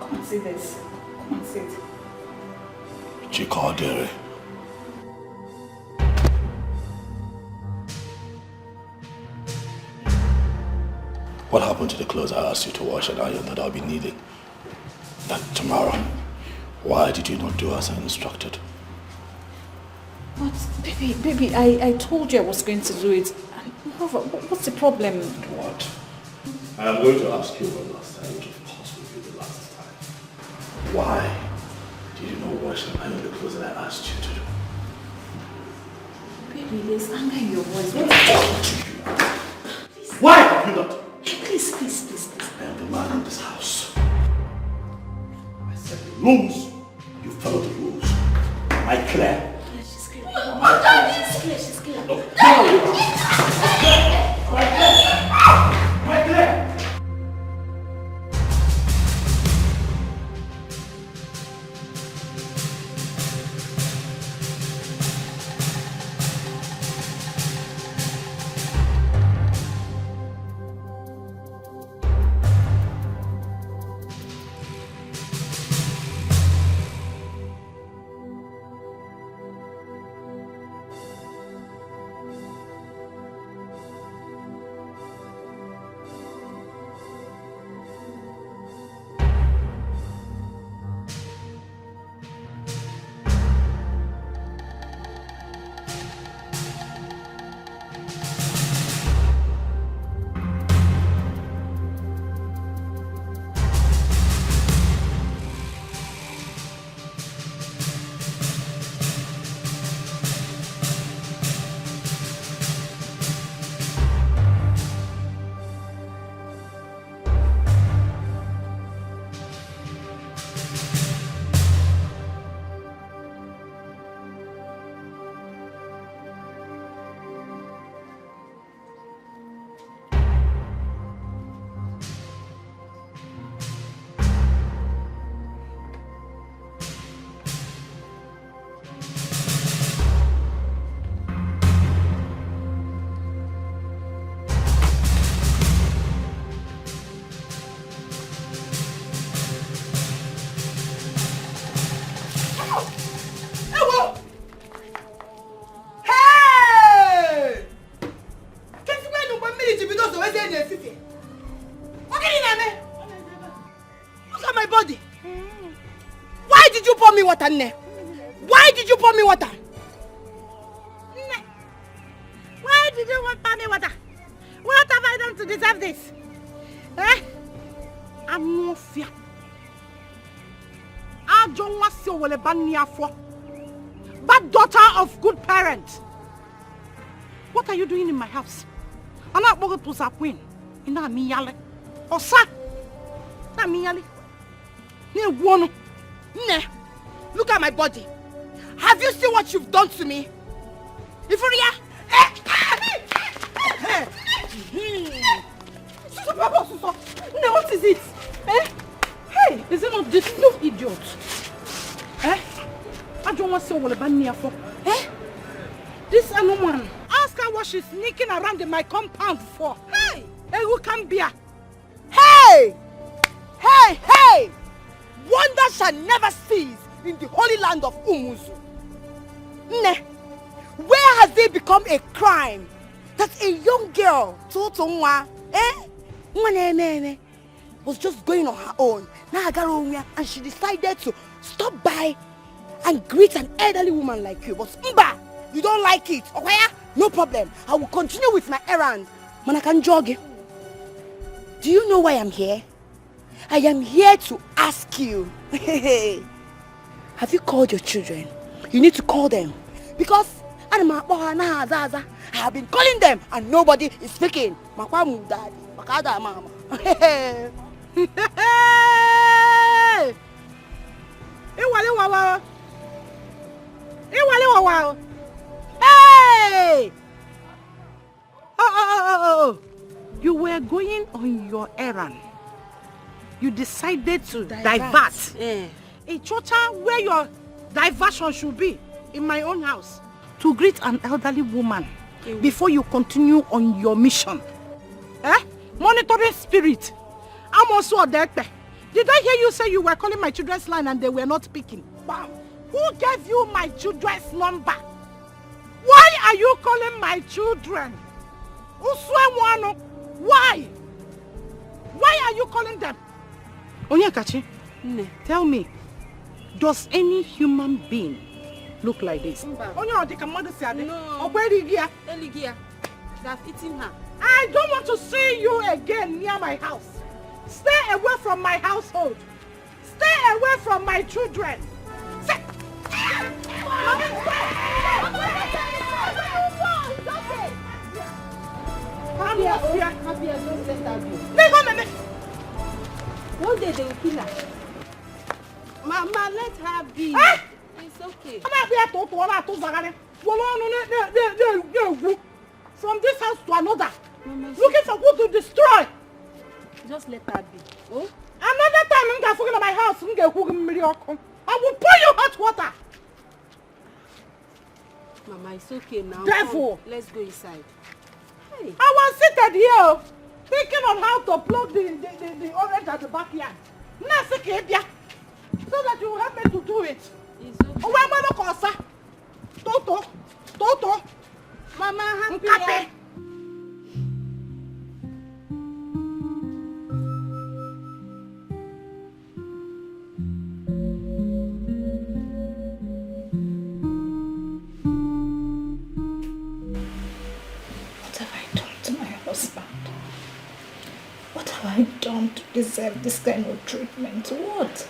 come and see this. Come and see it. Chikadere. What happened to the clothes I asked you to wash and iron that I'll be needing that tomorrow? Why did you not do as I instructed? But baby, I told you I was going to do it. And what's the problem? What? I am going to ask you one last time, which of course will be the last time. Why did you not wash and iron the clothes that I asked you to do? Baby, there's anger in your voice. Why have you not? Please. I am the man in this house. I set the rules. You follow the rules. Am I clear? She's clear. She's clear. No. Am I clear? Why did you pour me water? Why did you pour me water? What have I done to deserve this? Eh? I'm no fear. I don't want to see bad daughter of good parents. What are you doing in my house? I'm not going to say queen. Ina miyale. Osa. Na miyale. Ne wono. Ne. Look at my body. Have you seen what you've done to me? Ifuria. Suso. Ne, what is it? Eh? Hey, is it not this no idiot? Eh? I don't want to see what I'm for. Eh? This woman. Ask her what she's sneaking around in my compound for. Hey! Hey, who can be? Hey! Hey! Wonder shall never cease in the holy land of Umuzu. Ne, where has it become a crime that a young girl, Tonto, was just going on her own, and she decided to stop by and greet an elderly woman like you? But Mba, you don't like it, okay? No problem. I will continue with my errand. Manakan jogging. Do you know why I'm here? I am here to ask you. Have you called your children? You need to call them. Because I have been calling them and nobody is speaking. Hey! Oh. You were going on your errand. You decided to divert. Yeah. A chota where your diversion should be in my own house to greet an elderly woman before you continue on your mission. Monitoring spirit. I'm also a dead. Did I hear you say you were calling my children's line and they were not picking? Bam. Who gave you my children's number? Why are you calling my children? Why? Why are you calling them? Onyekachi, tell me, does any human being look like this? No. They've eaten her. I don't want to see you again near my house. Stay away from my household. Stay away from my children. Stay. One day they will kill her. Mama, let her be. It's okay. From this house to another. Mama, looking for who to destroy. Just let her be. Oh? Another time I'm going to my house. I will pour you hot water. Mama, it's okay now. Devil. Come, let's go inside. Hey. I was seated here thinking on how to plug the orange at the backyard. So that you will help me to do it. It's okay. Tonto. Mama, happy. What have I done to my husband? What have I done to deserve this kind of treatment? What?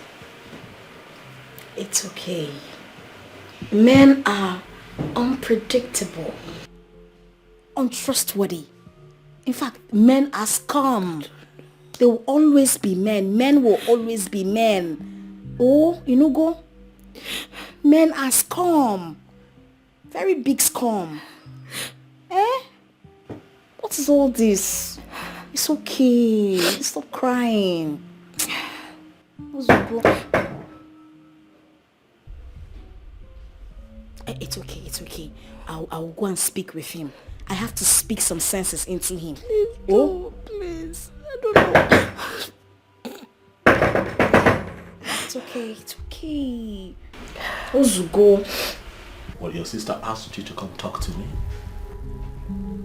It's okay. Men are unpredictable, untrustworthy. In fact, men are scum. They will always be men. Men will always be men. Oh, go. Men are scum. Very big scum. What is all this? It's okay. Stop crying. It's okay. I'll go and speak with him. I have to speak some senses into him. Please, please. I don't know. It's okay. Ozugo. Well, your sister asked you to come talk to me.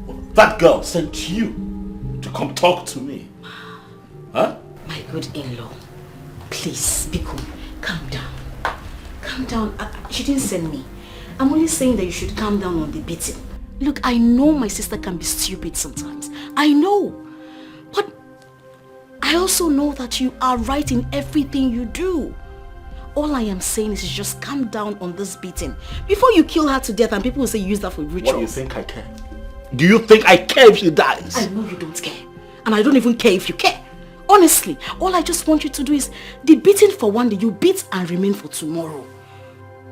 Well, that girl sent you to come talk to me. Huh? My good in-law. Please, Biko, calm down. Calm down. She didn't send me. I'm only saying that you should calm down on the beating. Look, I know my sister can be stupid sometimes. I know. But I also know that you are right in everything you do. All I am saying is just calm down on this beating before you kill her to death and people will say you use that for rituals. What do you think I care? Do you think I care if she dies? I know you don't care. And I don't even care if you care. Honestly, all I just want you to do is the beating for one day, you beat and remain for tomorrow.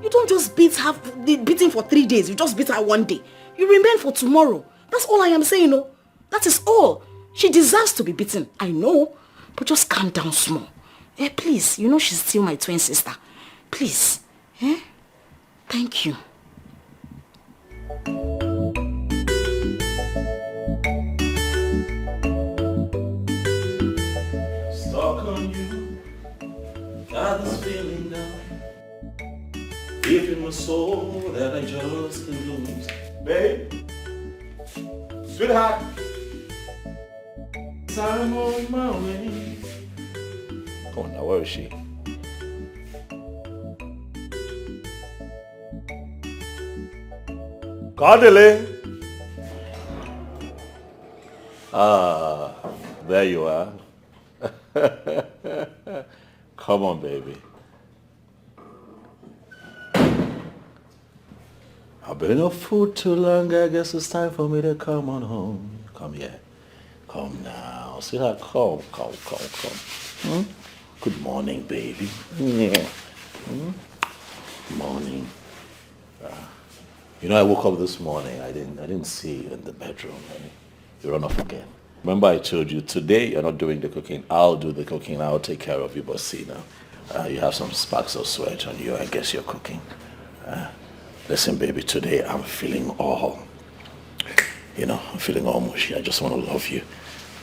You don't just have the beating for 3 days. You just beat her one day. You remain for tomorrow. That's all I am saying, no? That is all. She deserves to be beaten. I know. But just calm down small. Please. You know she's still my twin sister. Please. Thank you. Stuck on you. Got this feeling now. Deep in my soul that I just can't lose. Babe, sweetheart, I'm on my way. Come on now, where is she? Cardele. Ah, there you are. Come on, baby. I've been off food too long. I guess it's time for me to come on home. Come here. Come now. Sweetheart, come. Hmm? Good morning, baby. Yeah. Morning. You know, I woke up this morning. I didn't see you in the bedroom. You run off again. Remember I told you today you're not doing the cooking. I'll do the cooking. I'll take care of you. But see now, you have some sparks of sweat on you. I guess you're cooking. Listen, baby, today I'm feeling all mushy. I just want to love you.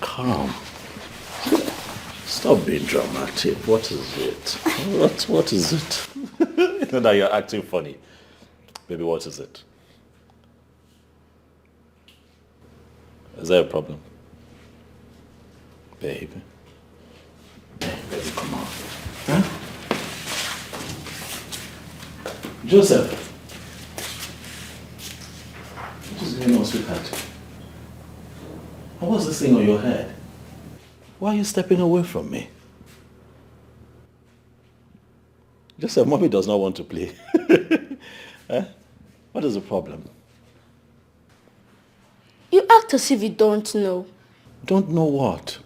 Come. Stop being dramatic. What is it? What is it? You know that you're acting funny. Baby, what is it? Is there a problem? Baby, come on. Huh? Joseph. What is going on, sweetheart? And what's this thing on your head? Why are you stepping away from me? Joseph, mommy does not want to play. Huh? What is the problem? You act as if you don't know. Don't know what?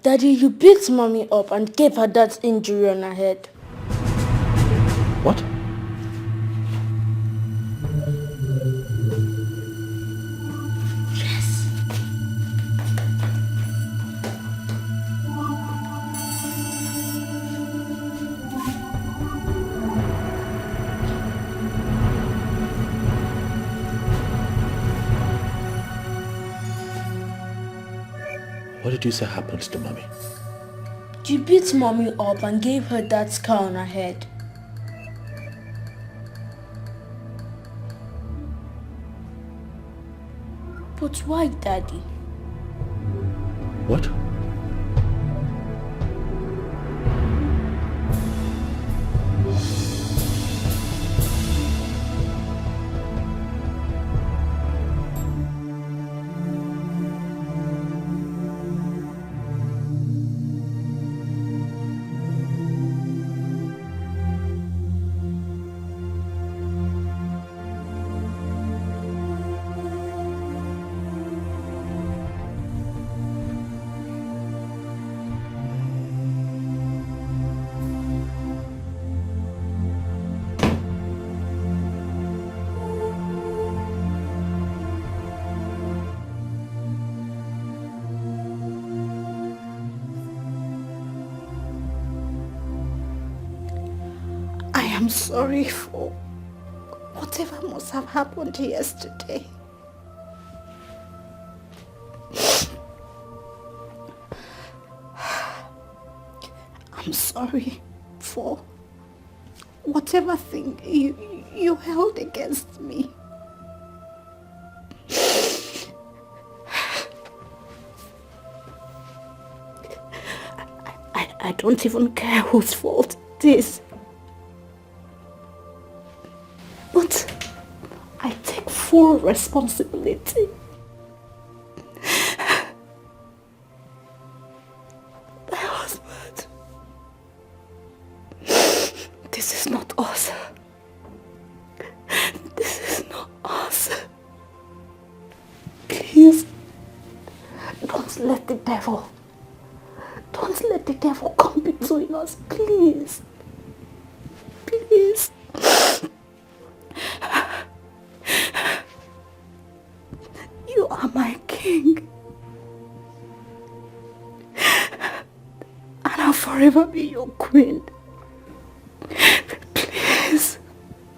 Daddy, you beat mommy up and gave her that injury on her head. What? Yes. What did you say happened to mommy? You beat mommy up and gave her that scar on her head. But why, Daddy? What? I'm sorry for whatever must have happened yesterday. I'm sorry for whatever thing you held against me. I don't even care whose fault it is. But I take full responsibility. My husband. This is not us. This is not us. Please, don't let the devil come between us, please. Please. You are my king. And I'll forever be your queen. Please.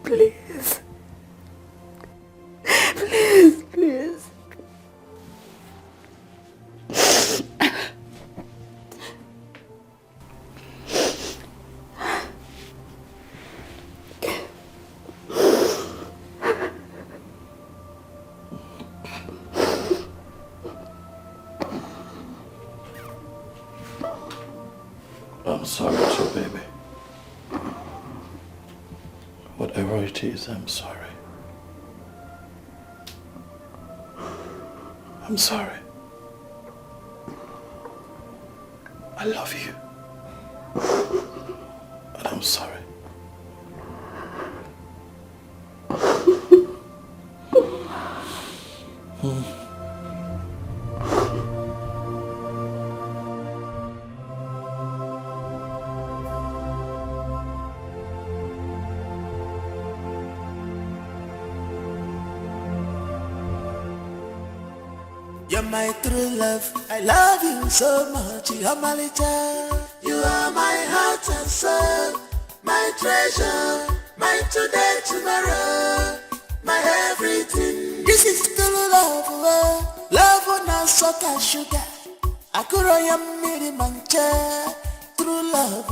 Please. Please, please. I'm sorry too, baby. Whatever it is, I'm sorry. I'm sorry. I love you. And I'm sorry. You're my true love, I love you so much, you're my little. You are my heart and soul, my treasure, my today, tomorrow, my everything. This is true love, love on a salt and sugar. Akuroya miri mancha, true love.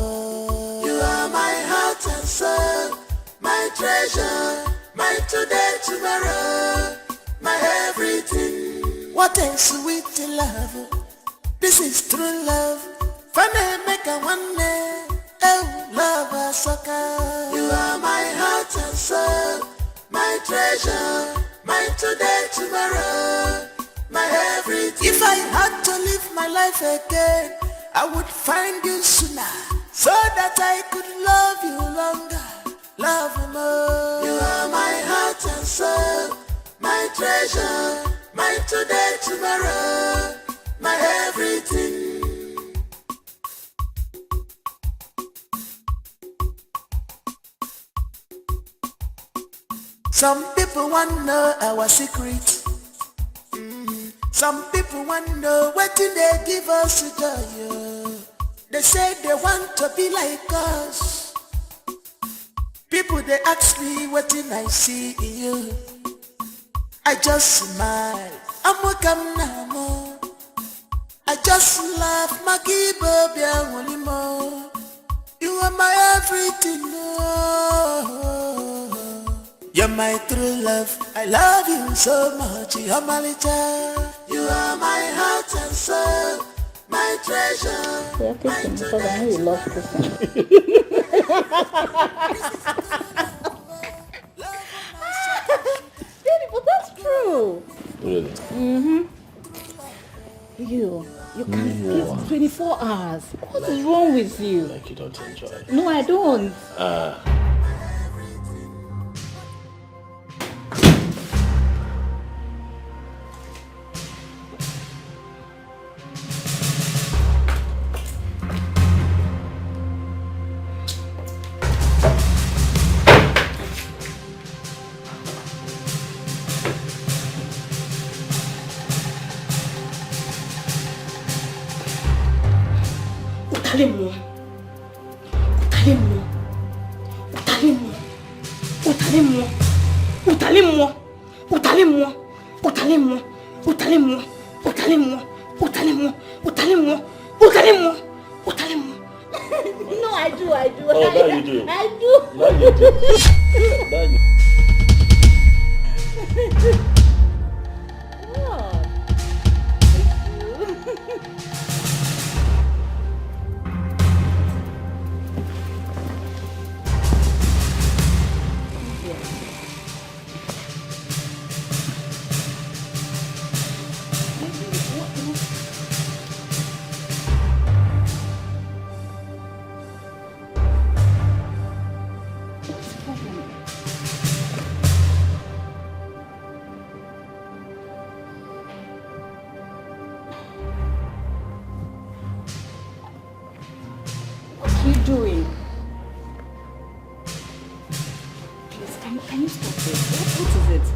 You are my heart and soul, my treasure, my today, tomorrow, my everything. What a sweet love, this is true love. Funny make a one day, oh love a sucker. You are my heart and soul, my treasure, my today, tomorrow, my everything. If I had to live my life again, I would find you sooner, so that I could love you longer, love you more. You are my heart and soul, my treasure, my today, tomorrow, my everything. Some people want to know our secret. Some people want to know what do they give us to joy. They say they want to be like us. People they ask me what did I see in you. I just smile, I'm welcome now. I just laugh, Maggie Bobby and more. You are my everything, you're my true love, I love you so much, you're my little. You are my heart and soul, my treasure. Yeah, kissing because I know you love kissing. But that's true. Really? Mm-hmm. You can kiss 24 hours. What is wrong with you? Like you don't enjoy it. No, I don't. No, I do. Oh, now you do. I do. Now you do. Now you do. Doing? Please, can you stop this? What is it?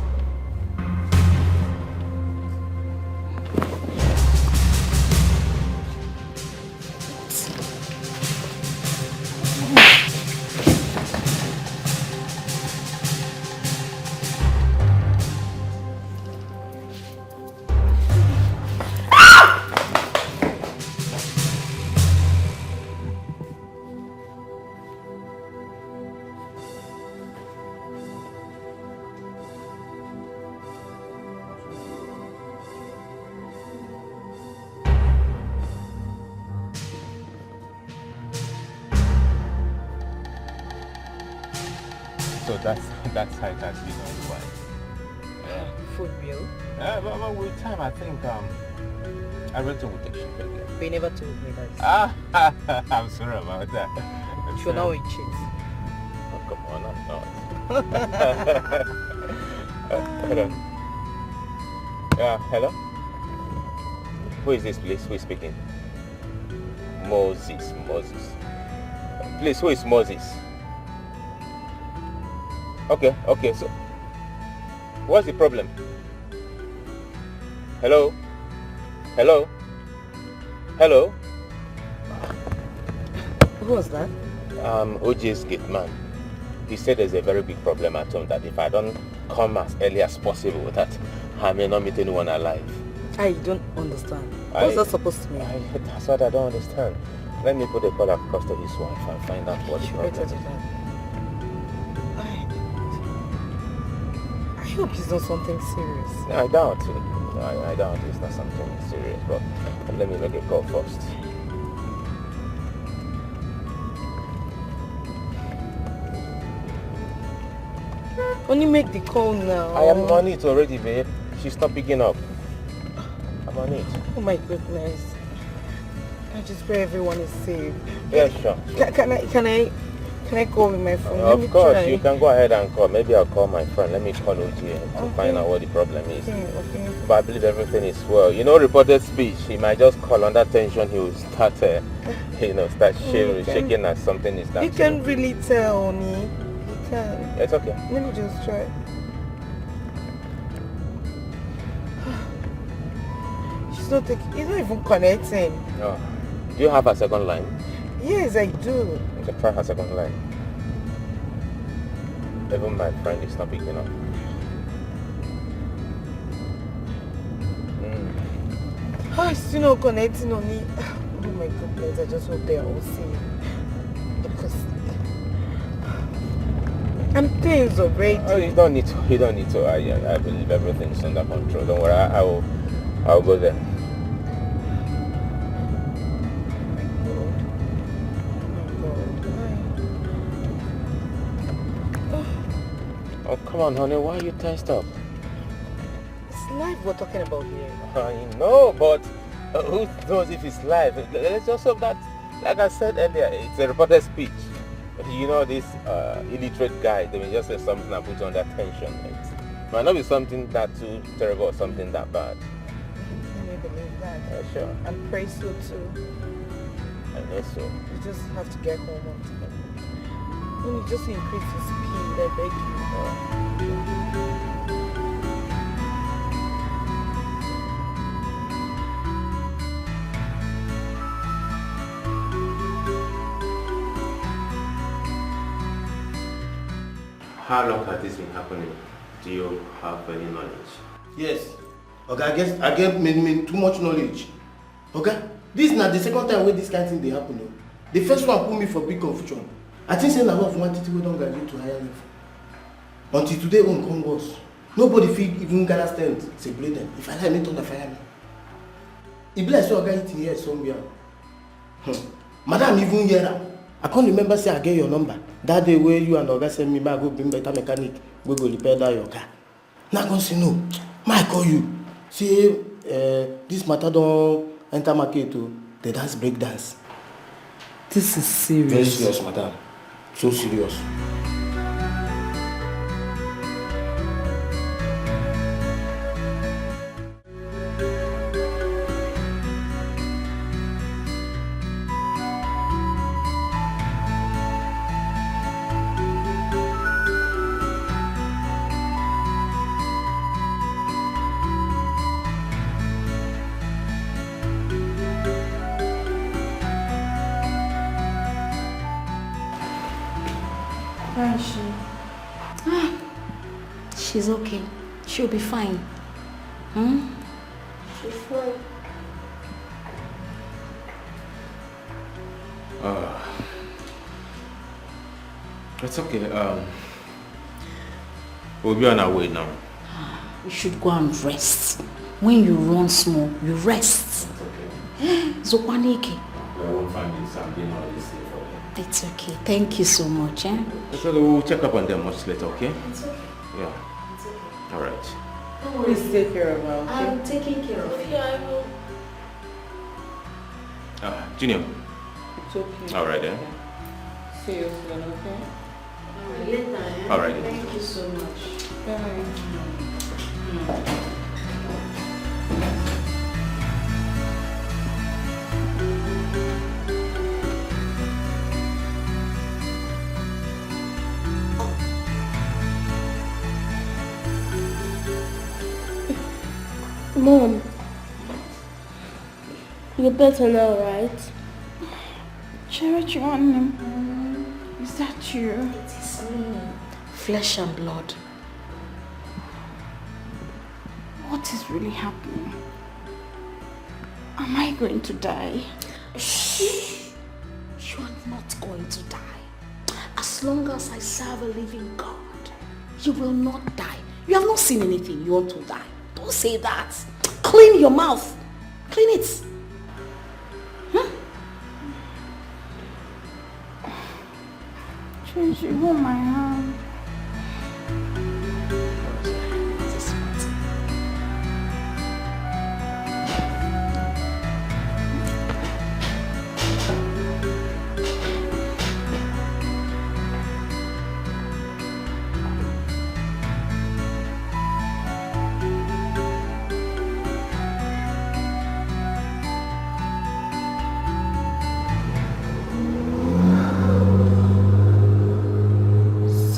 So that's how it has been all the while. For real? But with time, I think Everything will take shape again. But you never told me that. I'm sorry about that. You're now a cheat. Oh, come on, I'm not. Hello. Yeah, hello? Who is this, please? Who is speaking? Moses. Please, who is Moses? Okay, so what's the problem? Hello? Who was that? OJ's gate man. He said there's a very big problem at home, that if I don't come as early as possible, that I may not meet anyone alive. I don't understand. What's that supposed to mean? That's what I don't understand. Let me put a call across to his wife and find out what the problem is. I hope it's not something serious. I doubt it. I doubt it's not something serious, but let me make a call first. Only make the call now. I am on it already, babe. She's not picking up. I'm on it. Oh my goodness. I just pray everyone is safe. Yeah, sure. Can I call with my phone? Of course, you can go ahead and call. Maybe I'll call my friend. Let me call OG to find out what the problem is. Okay. But I believe everything is well. You know, reported speech, he might just call under tension. He will start, shaking as something is that. You can really tell, Oni. You can. It's okay. Let me just try. It's not even connecting. No. Do you have a second line? Yes, I do. Okay, try her second line. Even my friend is not picking up. It's still not connecting on me. Oh my goodness, I just hope they are all safe. Because I'm tense already. Oh, you don't need to. I believe everything's under control. Don't worry, I'll go there. Oh, come on, honey. Why are you tensed up? It's life we're talking about here. I know, but who knows if it's live? Let's just hope that, like I said earlier, it's a reported speech. You know, this illiterate guy, they may just say something and put you under tension. It might not be something that too terrible or something that bad. Can you believe that? Yeah, sure. And pray so too. I know so. You just have to get home on time. When you just increase your speed, I beg you. How long has this been happening? Do you have any knowledge? Yes. Okay, I get too much knowledge. Okay? This is not the second time where this kind of thing they happen. No? The first one put me for big confusion. I think saying a lot of quantity we don't graduate to higher level. Until today on come worse. Nobody feel even gather stand, separate them. If I like me, don't fire me. It bless you, I got it here somewhere. Madam even here. I can't remember say I get your number. That day where you and Oga send me back go bring better mechanic, we go repair that your car. Now I go say no. I call you. Say this matter don't enter market to the dance break dance. This is serious. Very serious, madam. So serious. Where is she? She's okay. She'll be fine. She's fine. It's okay. We'll be on our way now. You should go and rest. When you run small, you rest. It's okay. Zokwaneke. I won't find something all this for you. It's okay. Thank you so much. So we'll check up on them much later, okay? It's okay. Yeah. It's okay. All right. Please take care of her, okay? I'm taking care of you. I will. Junior. It's okay. All right then. See you soon, okay? Later, eh? All right. Thank you so much. Bye. Mom, you're better now, right? Cherry on him. Is that you? It is me. Flesh and blood. What is really happening? Am I going to die? Shh. You are not going to die. As long as I serve a living God, you will not die. You have not seen anything. You want to die. Don't say that. Clean your mouth. Clean it. Change you hold my hand.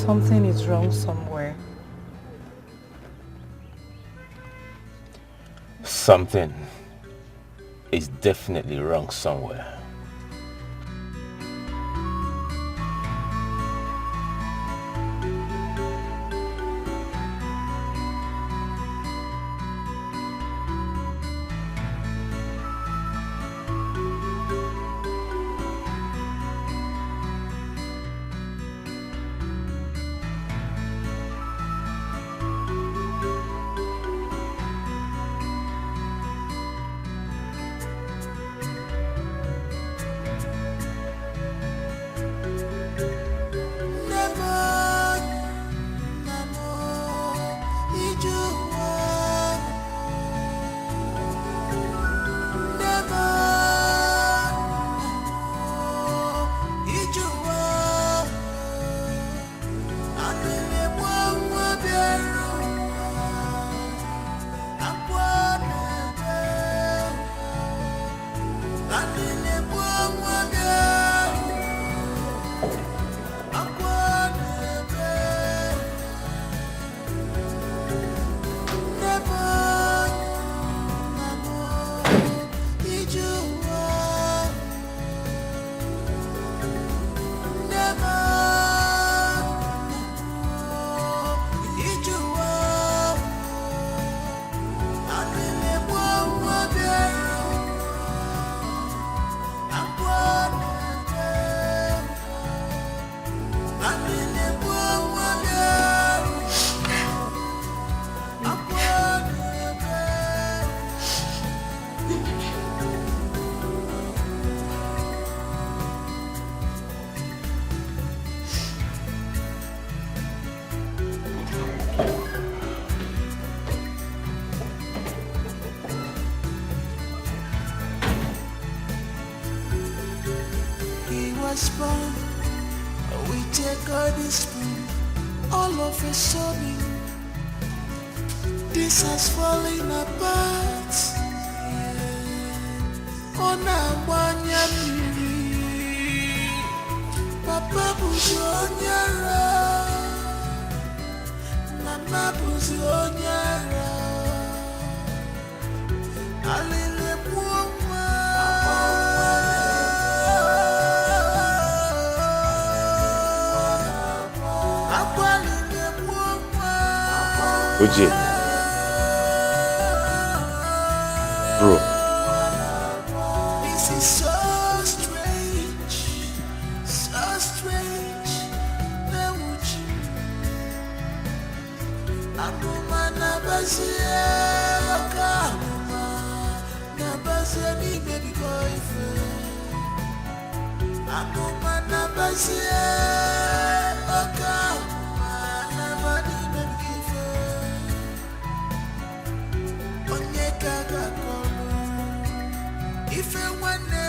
Something is wrong somewhere. Something is definitely wrong somewhere. Spoon, we take all the spoon, all of a sudden, this has fallen apart. On a one-year Papa buzi onyara, Mama buzi onyara, Alile buoma. Oje. Bro. This is so strange, so strange. Akuma nabasia, akuma nabasia ni baby boyfriend. Akuma nabasia, akuma nabani baby girlfriend. Onye kaga kono, ife wane.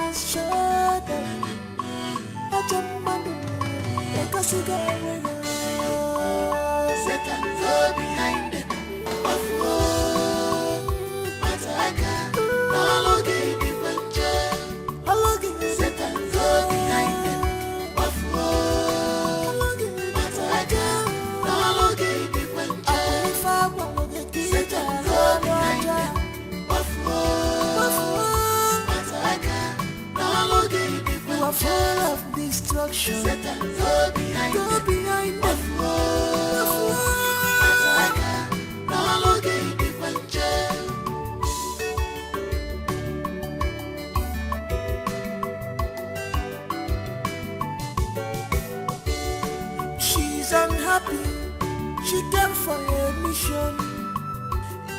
just shut up. I jump on the like a cigarette. Satan go behind them. Of war, Mataka, all okay, different jail. All okay, Satan go behind them. Of war, Mataka, all okay, different jail. Satan go behind them. Of war, Mataka, all okay, different jail. You are full of destruction. Satan go behind them. Go behind them. Of war, Mataka, all okay, different jail. She's unhappy, she came for a mission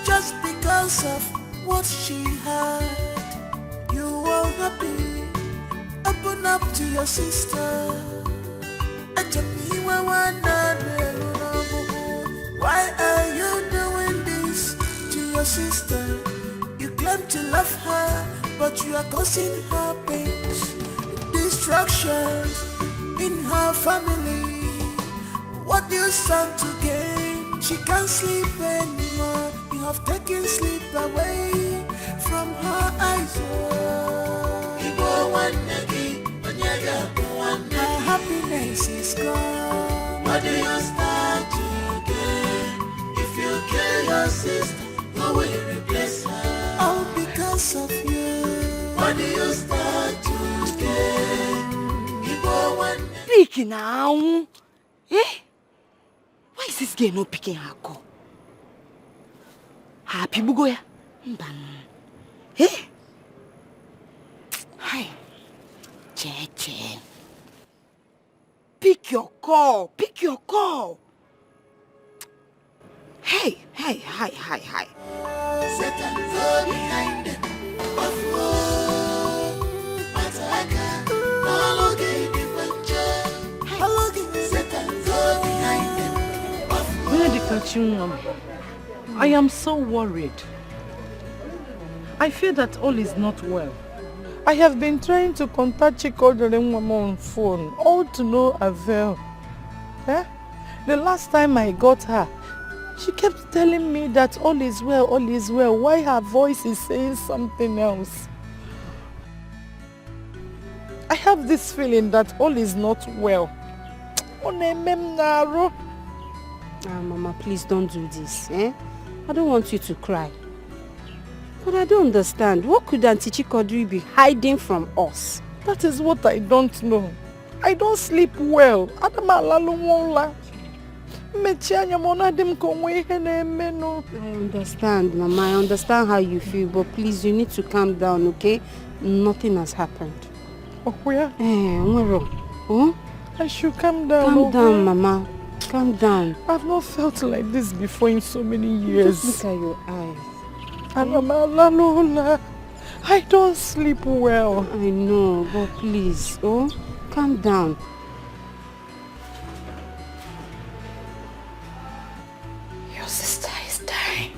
just because of what she had. You are happy, open up to your sister. Why are you doing this to your sister? You claim to love her, but you are causing her pains, destructions in her family. What do you stand to gain? She can't sleep anymore. You have taken sleep away from her eyes. Her happiness is gone. What do you stand to gain? If you kill your sister, who will you replace her? All because of you. What do you stand to gain? Speak now. Eh? Why is this girl not picking her call? Happy Bugoya. Eh? Hi. Che. Pick your call. Pick your call. Hey. Satan go behind them. Of war, Mataka, all okay, different jail. All okay, Satan go behind them. Of war. Where the catching woman? I am so worried. I fear that all is not well. I have been trying to contact Chikodere on phone, all to no avail. Eh? The last time I got her, she kept telling me that all is well, all is well. Why her voice is saying something else? I have this feeling that all is not well. Mama, please don't do this. Eh? I don't want you to cry. But I don't understand. What could Auntie Chikodri be hiding from us? That is what I don't know. I don't sleep well. I understand, Mama. I understand how you feel. But please, you need to calm down, okay? Nothing has happened. Oh, where? Huh? I should calm down. Calm down, Mama. Calm down. I've not felt like this before in so many years. Just look at your eyes. I don't sleep well. I know, but please, calm down. Your sister is dying.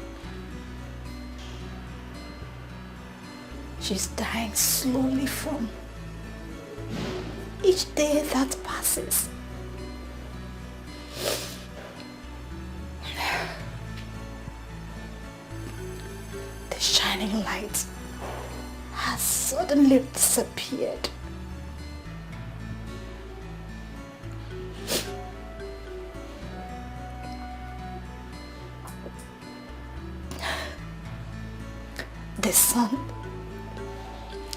She's dying slowly from each day that passes. The shining light has suddenly disappeared. The sun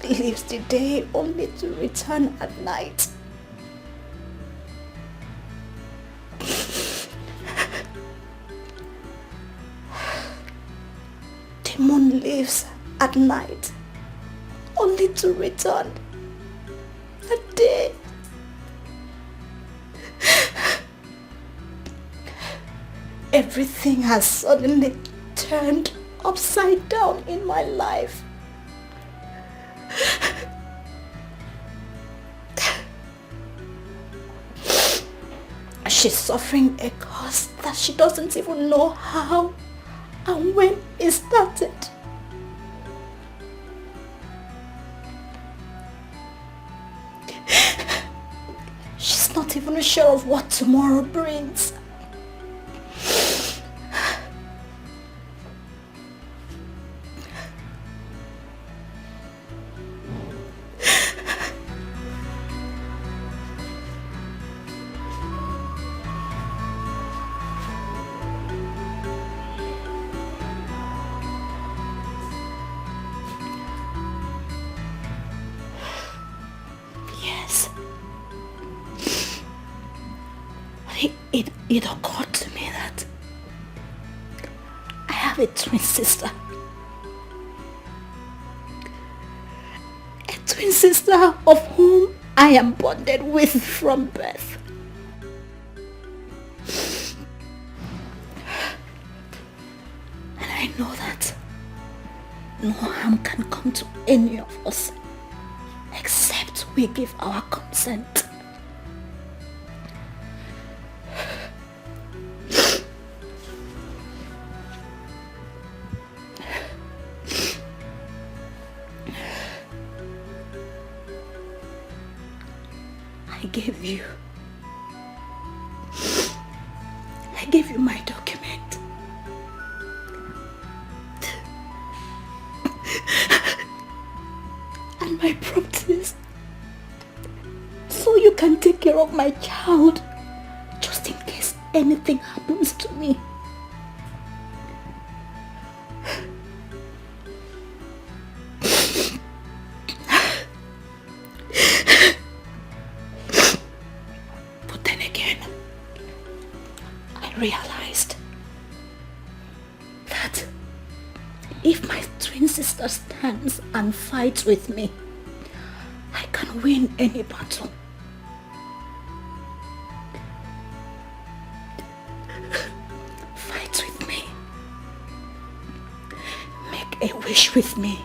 leaves the day only to return at night. The moon leaves at night only to return at day. Everything has suddenly turned upside down in my life. She's suffering a cause that she doesn't even know how and when it started. not even sure of what tomorrow brings. It occurred to me that I have a twin sister. A twin sister of whom I am bonded with from birth. And I know that no harm can come to any of us except we give our consent. I gave you my document. And my properties. So you can take care of my child. Just in case anything happens to me. Realized that if my twin sister stands and fights with me, I can win any battle. Fight with me. Make a wish with me,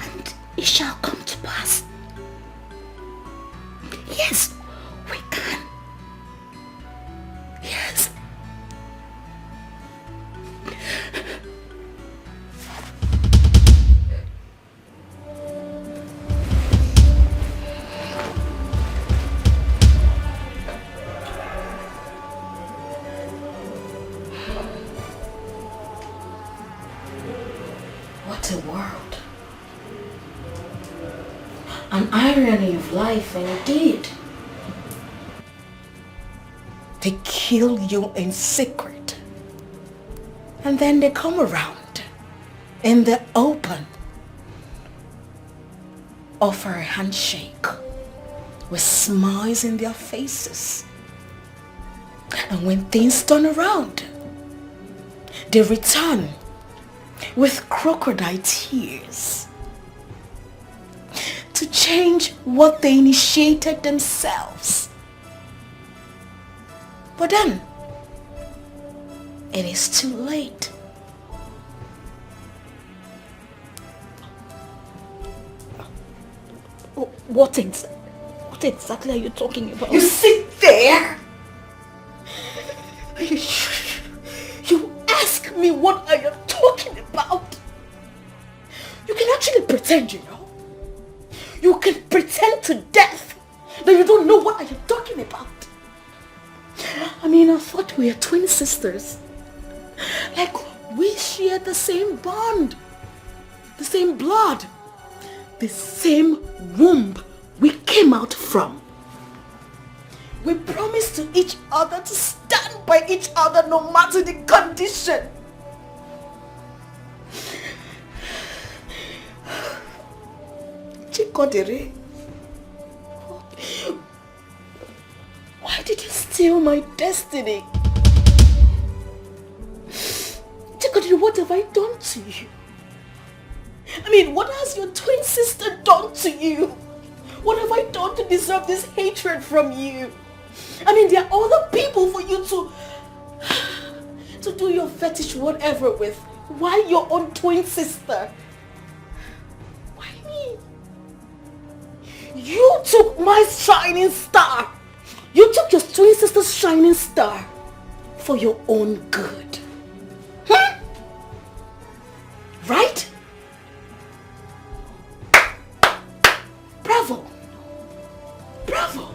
and it shall come to pass. Yes, we can. Yes. What a world. An irony of life indeed. They kill you in secret. And then they come around in the open. Offer a handshake with smiles in their faces. And when things turn around, they return with crocodile tears to change what they initiated themselves. But then, it is too late. What exactly are you talking about? You sit there. You ask me what I am talking about. You can actually pretend, you know. You can pretend to death that you don't know what I am talking about. I mean, I thought we were twin sisters. Like, we share the same bond, the same blood, the same womb we came out from. We promised to each other to stand by each other no matter the condition. Chikodere, why did you steal my destiny? Chikodere, what have I done to you? I mean, what has your twin sister done to you? What have I done to deserve this hatred from you? I mean, there are other people for you to do your fetish whatever with. Why your own twin sister? Why me? You took my shining star. You took your twin sister's shining star for your own good. Right? Bravo. Bravo.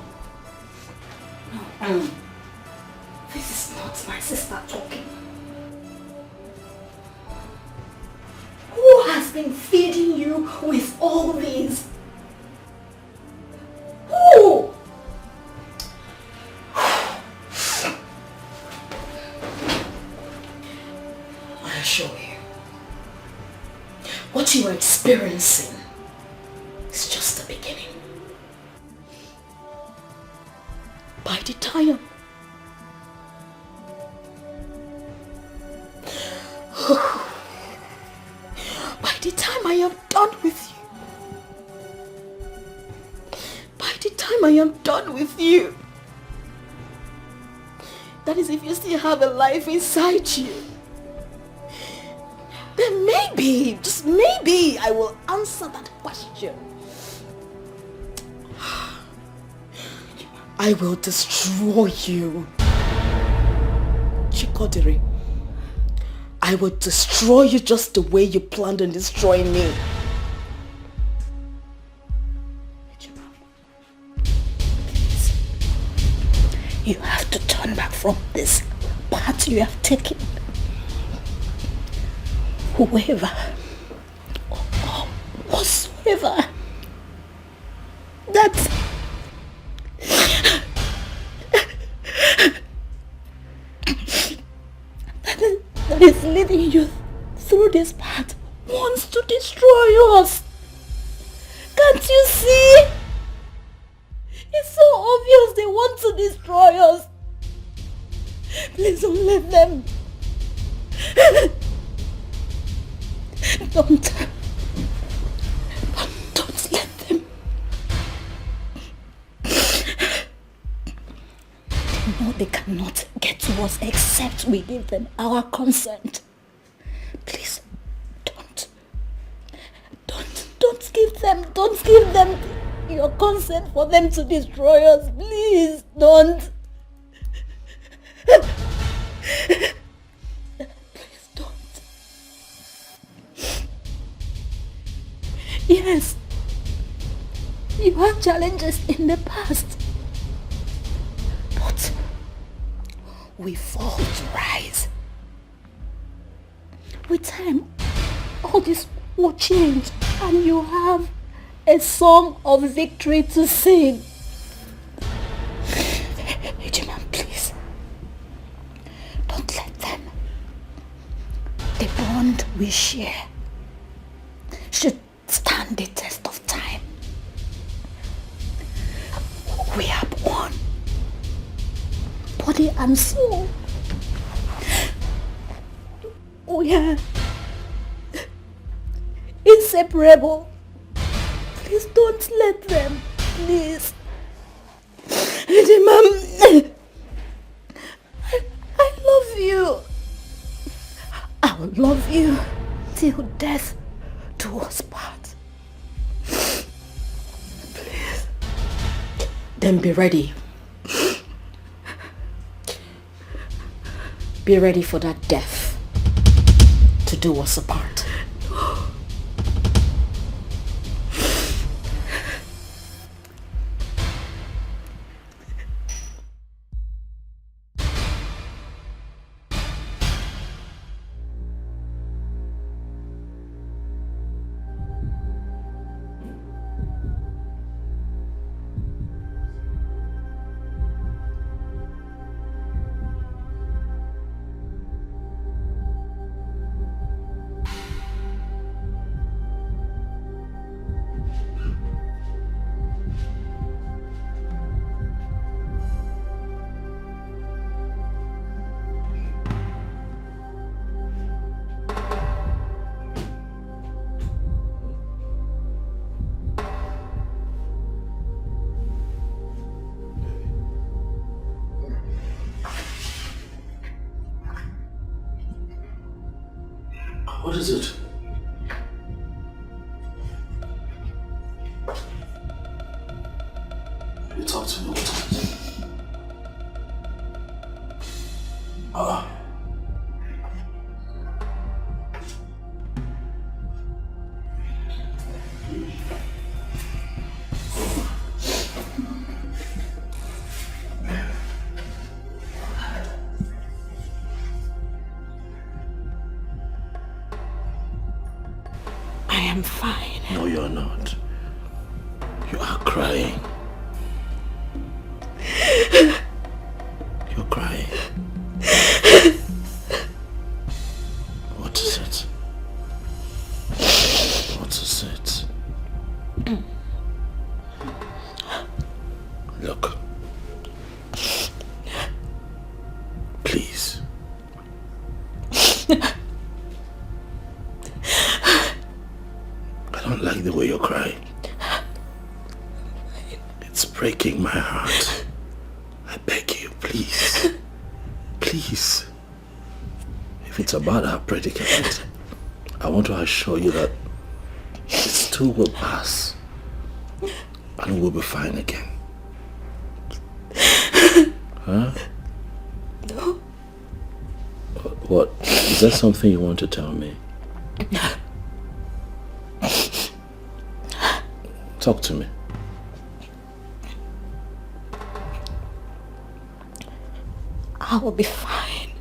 This is not my sister talking. Who has been feeding you with all this? Who? I assure you, what you are experiencing is just the beginning. By the time I am done with you, that is if you still have a life inside you, then maybe, just maybe, I will answer that question. I will destroy you. Chikodiri. I will destroy you just the way you planned on destroying me. Please. You have to turn back from this path you have taken. Whoever or whatsoever that is leading you through this path wants to destroy us. Can't you see? It's so obvious they want to destroy us. Please don't let them. Don't let them. No, they cannot get to us except we give them our consent. Please, don't give them your consent for them to destroy us. Please, don't. Please don't. Yes, you had challenges in the past, but we fall to rise. With time, all this will change and you have a song of victory to sing. Ejiman, please, don't let them. The bond we share should stand the test of time. We are one, body and soul. We are inseparable. Please don't let them. Please. Mom, I love you. I will love you till death do us part. Please. Then be ready. Be ready for that death to do us apart. What is it? You talk to me, what is it? fine. No, you're not. You are crying. You're crying. What is it? What is it? Look. Please. I don't like the way you're crying. It's breaking my heart. I beg you, please. Please. If it's about our predicament, I want to assure you that this too will pass. And we'll be fine again. Huh? No. What? Is that something you want to tell me? Talk to me. I will be fine.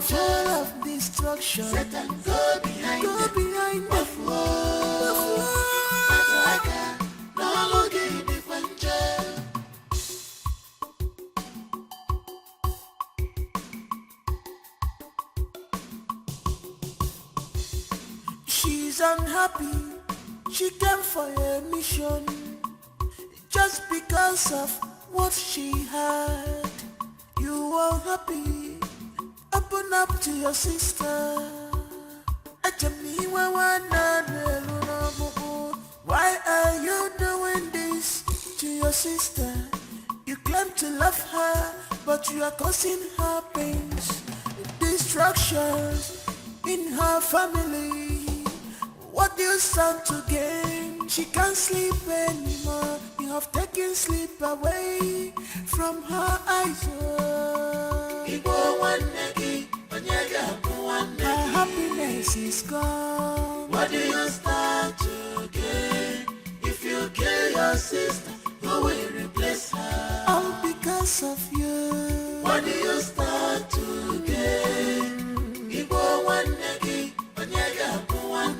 full of destruction. Satan, go behind them. She's unhappy. She came for a mission just because of what she had. You are happy. Open up to your sister. Why are you doing this to your sister? You claim to love her, but you are causing her pains, destructions in her family. What do you stand to gain? She can't sleep anymore. You have taken sleep away from her eyes. Her happiness is gone. What do you stand to gain? If you kill your sister, who will replace her? All because of you. What do you stand to gain?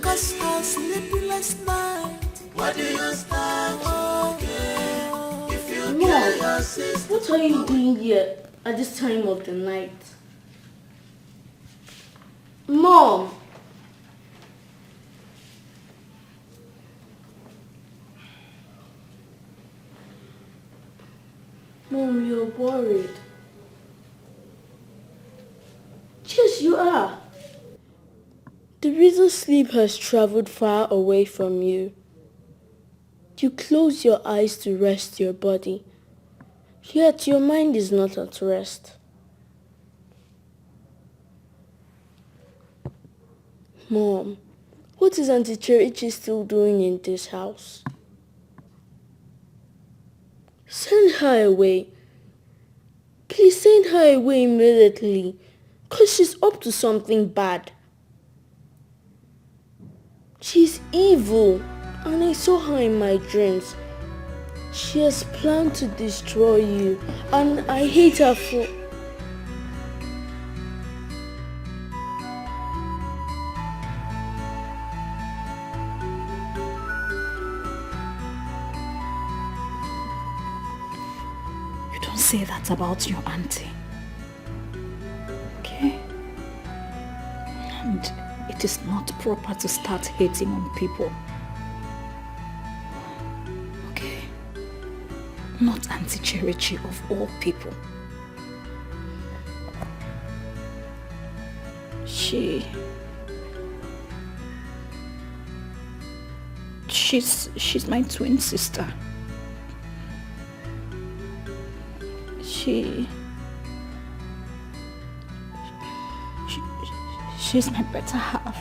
Cause her sleepless night. What do you stand to gain? If you kill your sister. What are you doing here at this time of the night? Mom! Mom, you're worried. Yes, you are. The reason sleep has traveled far away from you. You close your eyes to rest your body, yet your mind is not at rest. Mom, what is Auntie Cherichi still doing in this house? Send her away. Please send her away immediately, because she's up to something bad. She's evil, and I saw her in my dreams. She has planned to destroy you, and I hate her for... You don't say that about your auntie. Okay? And it is not proper to start hating on people. Okay? Not Auntie Cherichi of all people. She's my twin sister. She's my better half.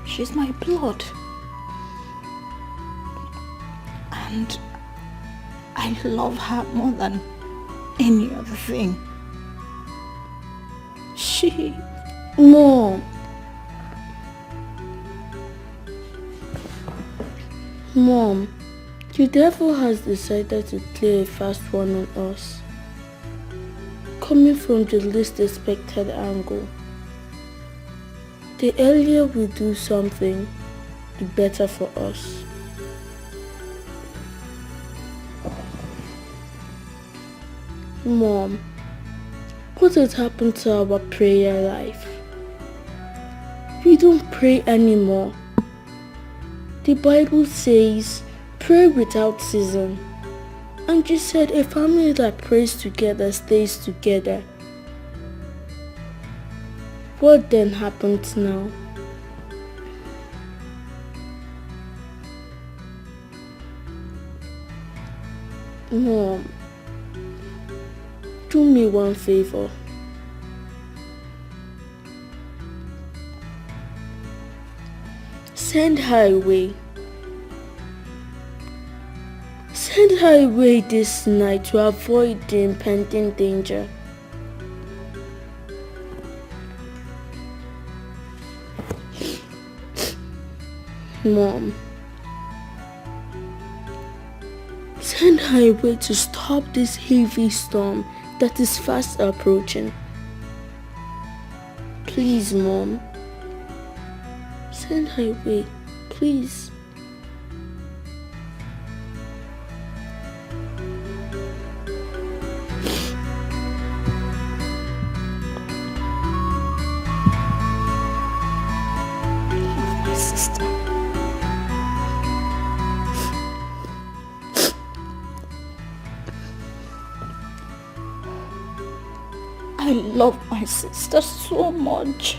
She's my blood. And I love her more than any other thing. Mom. Mom, the devil has decided to play a fast one on us. Coming from the least expected angle. The earlier we do something, the better for us. Mom, what has happened to our prayer life? We don't pray anymore. The Bible says, pray without ceasing. And you said a family that prays together stays together. What then happens now? Mom, do me one favor. Send her away. Send her away this night to avoid the impending danger. Mom, send her away to stop this heavy storm that is fast approaching. Please, Mom. Send her away, please. My sister. I love my sister so much.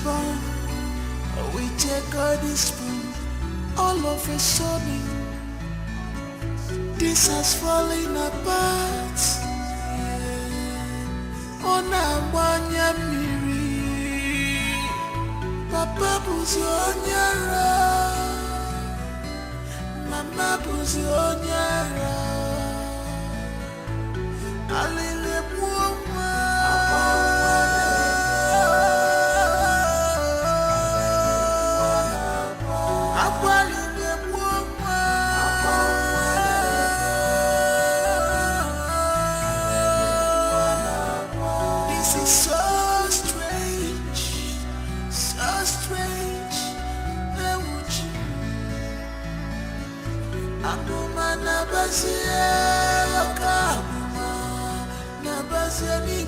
Born, we take all this spoon, all of a sudden, this has fallen apart. On a wanya miri, Papa buzi onyara, Mama buzi onyara, Alile buoma.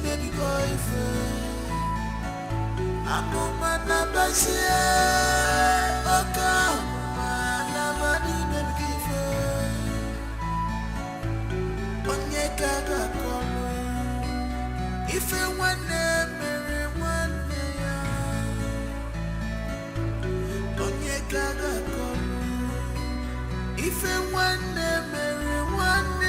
Baby boyfriend, I'm on my nabasia, Okama, Namadi baby girlfriend. Onyeka gakolo, if you want marry one day, Onyeka gakolo, if you want marry one day.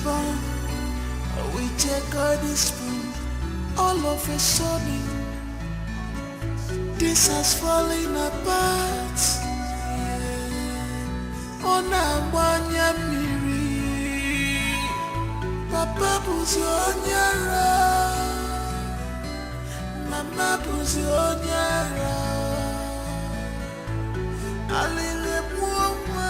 Born, we take all this spoon, all of a sudden, this has fallen apart. On a wanya miri, Papa buzi onyara, Mama buzi onyara, Alile buoma.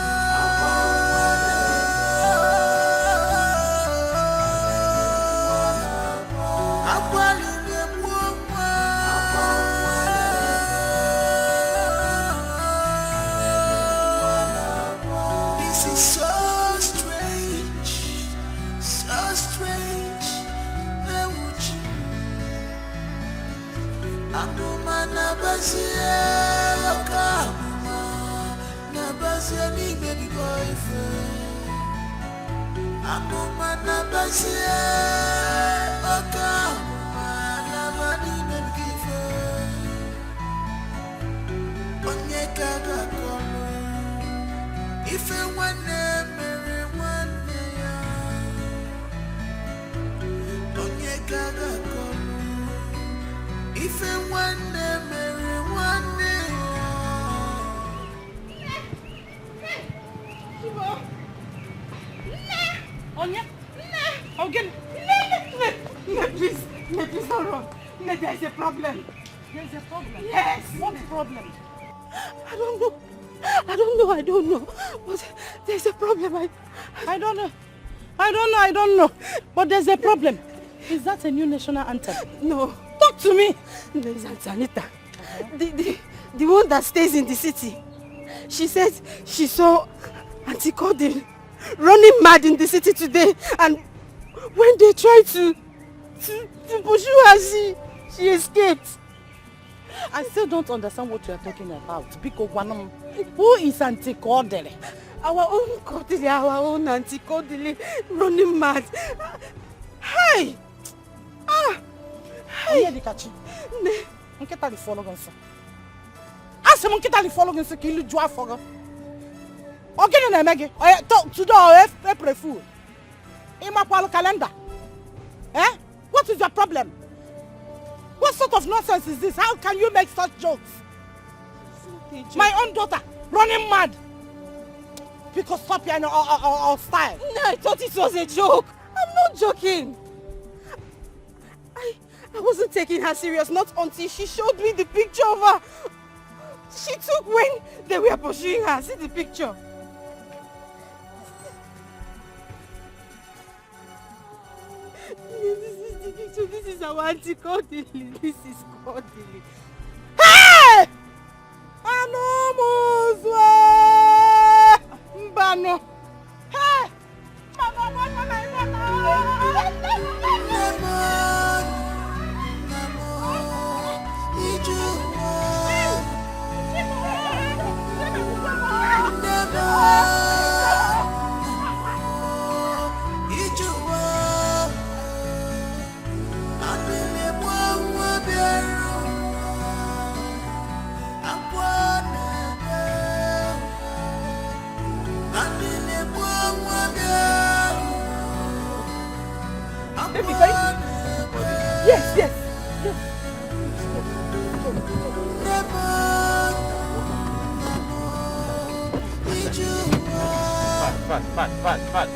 Amuma nabasie oka nabasie ni baby boyfriend. Amuma nabasie oka nabani baby boyfriend. Onye kaga kono ife wane mere wane ya. Onye kaga kono ife wane mere wane ya. Onya? Again? Please, don't run. There's a problem. There's a problem. Yes. What problem? I don't know. But there's a problem. I don't know. But there's a problem. Is that a new national anthem? No. Talk to me. There's Anita. The one that stays in the city. She says she saw Auntie Cordin running mad in the city today, and when they tried to pursue her, she escaped. I still don't understand what you are talking about. Because who is Auntie Cordin? Our own Cordin, our own Auntie Cordin running mad. Hey! Hey, Dikeh. Nketa li follow gonso. Ase mo nketa li follow gonso ki lu jwa fogo. Ogene na emege. Today April Fool. Ima kwalo calendar. Eh? What is your problem? What sort of nonsense is this? How can you make such jokes? My own daughter running mad. Because stop your style. No, I thought it was a joke. I'm not joking. I wasn't taking her serious, not until she showed me the picture of her. She took when they were pursuing her. See the picture. This is the picture. This is our Auntie Cordili. This is Cordili. Hey! Anomozwe! Mbano! Hey! Yes. Fast.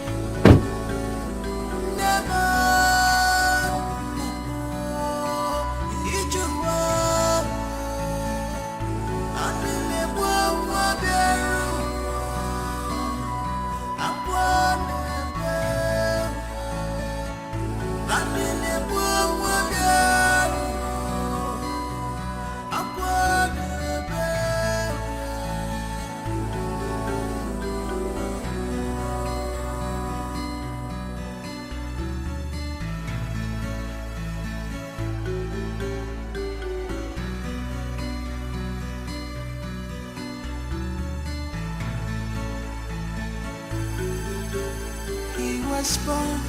Born,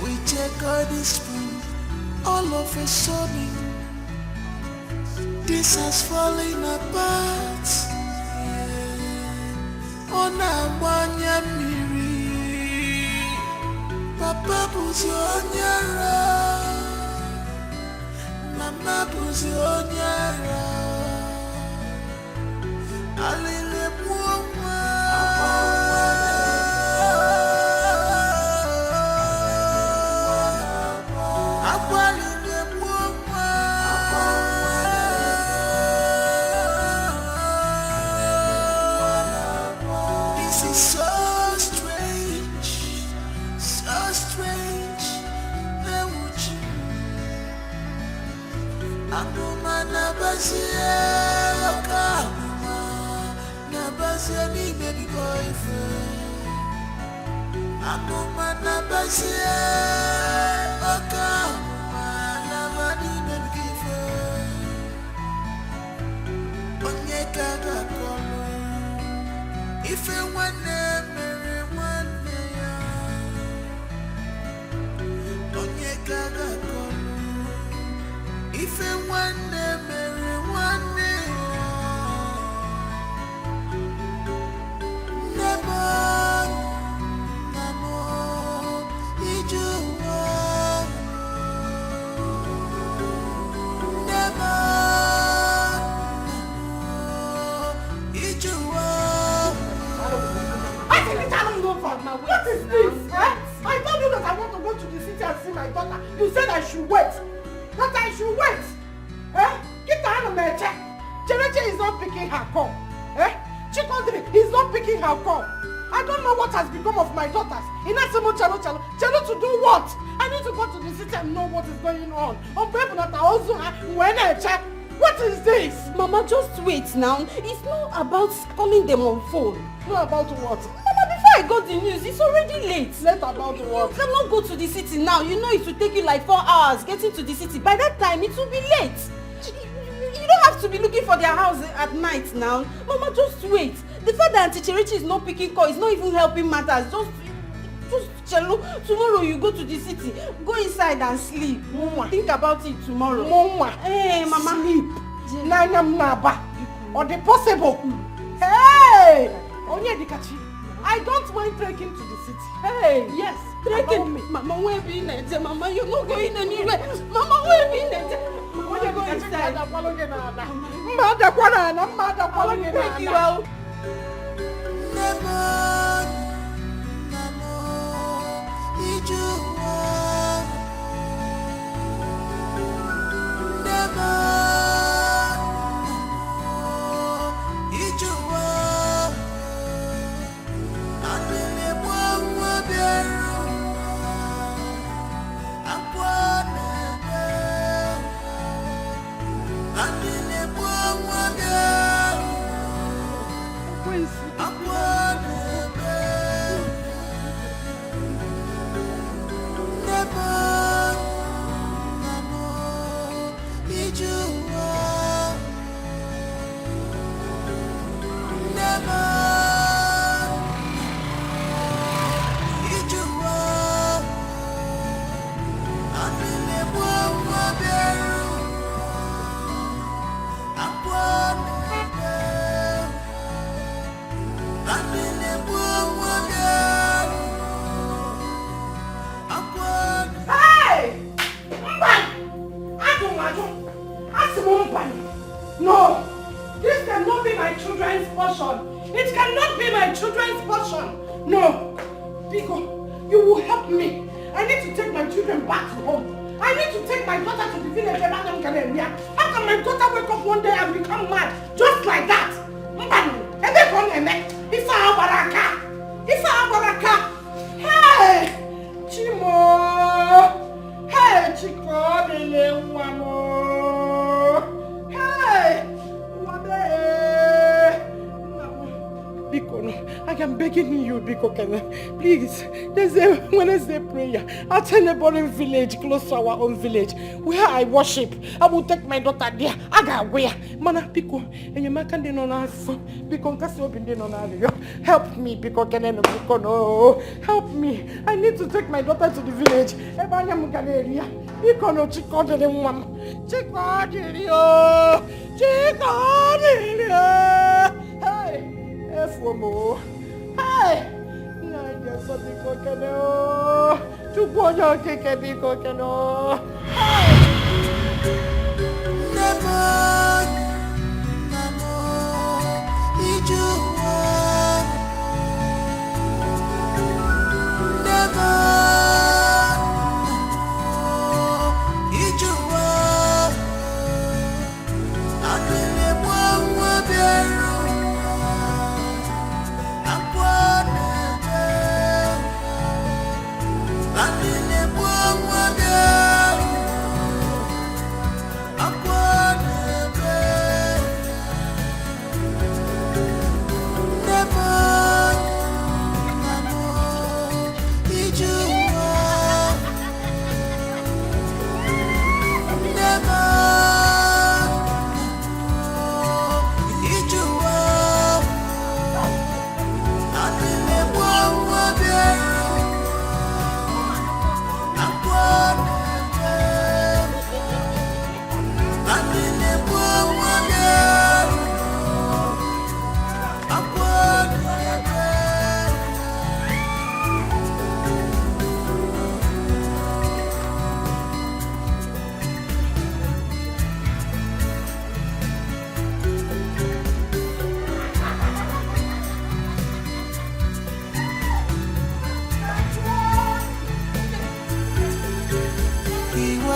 we take all this spoon. All of a sudden, this has fallen apart. On a one-year miri, Papa buzi onyara, Mama buzi onyara, Alile buoma. Nabasie ni baby boyfriend. Amuma nabasie oka nabani baby boyfriend. What is this? I told you that I want to go to the city and see my daughter. You said I should wait. That I should wait. Get the hand of check. Chereche is not picking her call. Chikondri is not picking her call. I don't know what has become of my daughters. Inasimo Chalo to do what? I need to go to the city and know what is going on. What is this? Mama, just wait now. It's not about calling them on phone. Not about what? Mama, before I got the news, it's already late. Late about what? You cannot go to the city now. You know it will take you like 4 hours getting to the city. By that time, it will be late. You don't have to be looking for their house at night now. Mama, just wait. The fact that Auntie Cherechi is not picking call is not even helping matters. Just Chelo, tomorrow you go to the city. Go inside and sleep. Mama. Think about it tomorrow. Mama. Hey, Mama. Sleep. Nanyam naba. Or the possible. Hey! Onye Dikachi. I don't mind trekking to the city. Hey! Yes. Trekking. Mama, where be in Mama, you're not going anywhere. Mama, where be in Onye go inside. Mada kwala. Take you out. No! This cannot be my children's portion! It cannot be my children's portion! No! Biko, you will help me. I need to take my children back to home. I need to take my daughter to the village. How can my daughter wake up one day and become mad? Just like that! Hey! Chimo! Hey, Chico! Biko, no. I am begging you, Biko, please. There's a Wednesday prayer at a neighboring village close to our own village where I worship. I will take my daughter there. I got where. Mana, Biko, and you make no Biko, help me, Biko, no. Help me. I need to take my daughter to the village. Biko, no, Chico, the woman. Hey! Efomo. Hey! Naija so biko keno. Chuponya keke biko keno.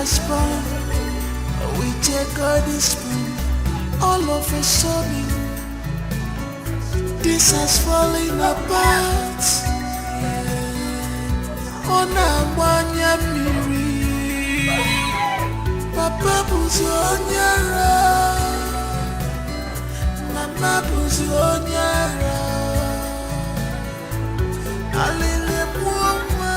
husband with a golden spoon. All of a sudden, this has fallen apart. On a manya miri, Papa Buzonyara, Mama Buzonyara, Alile Mwama.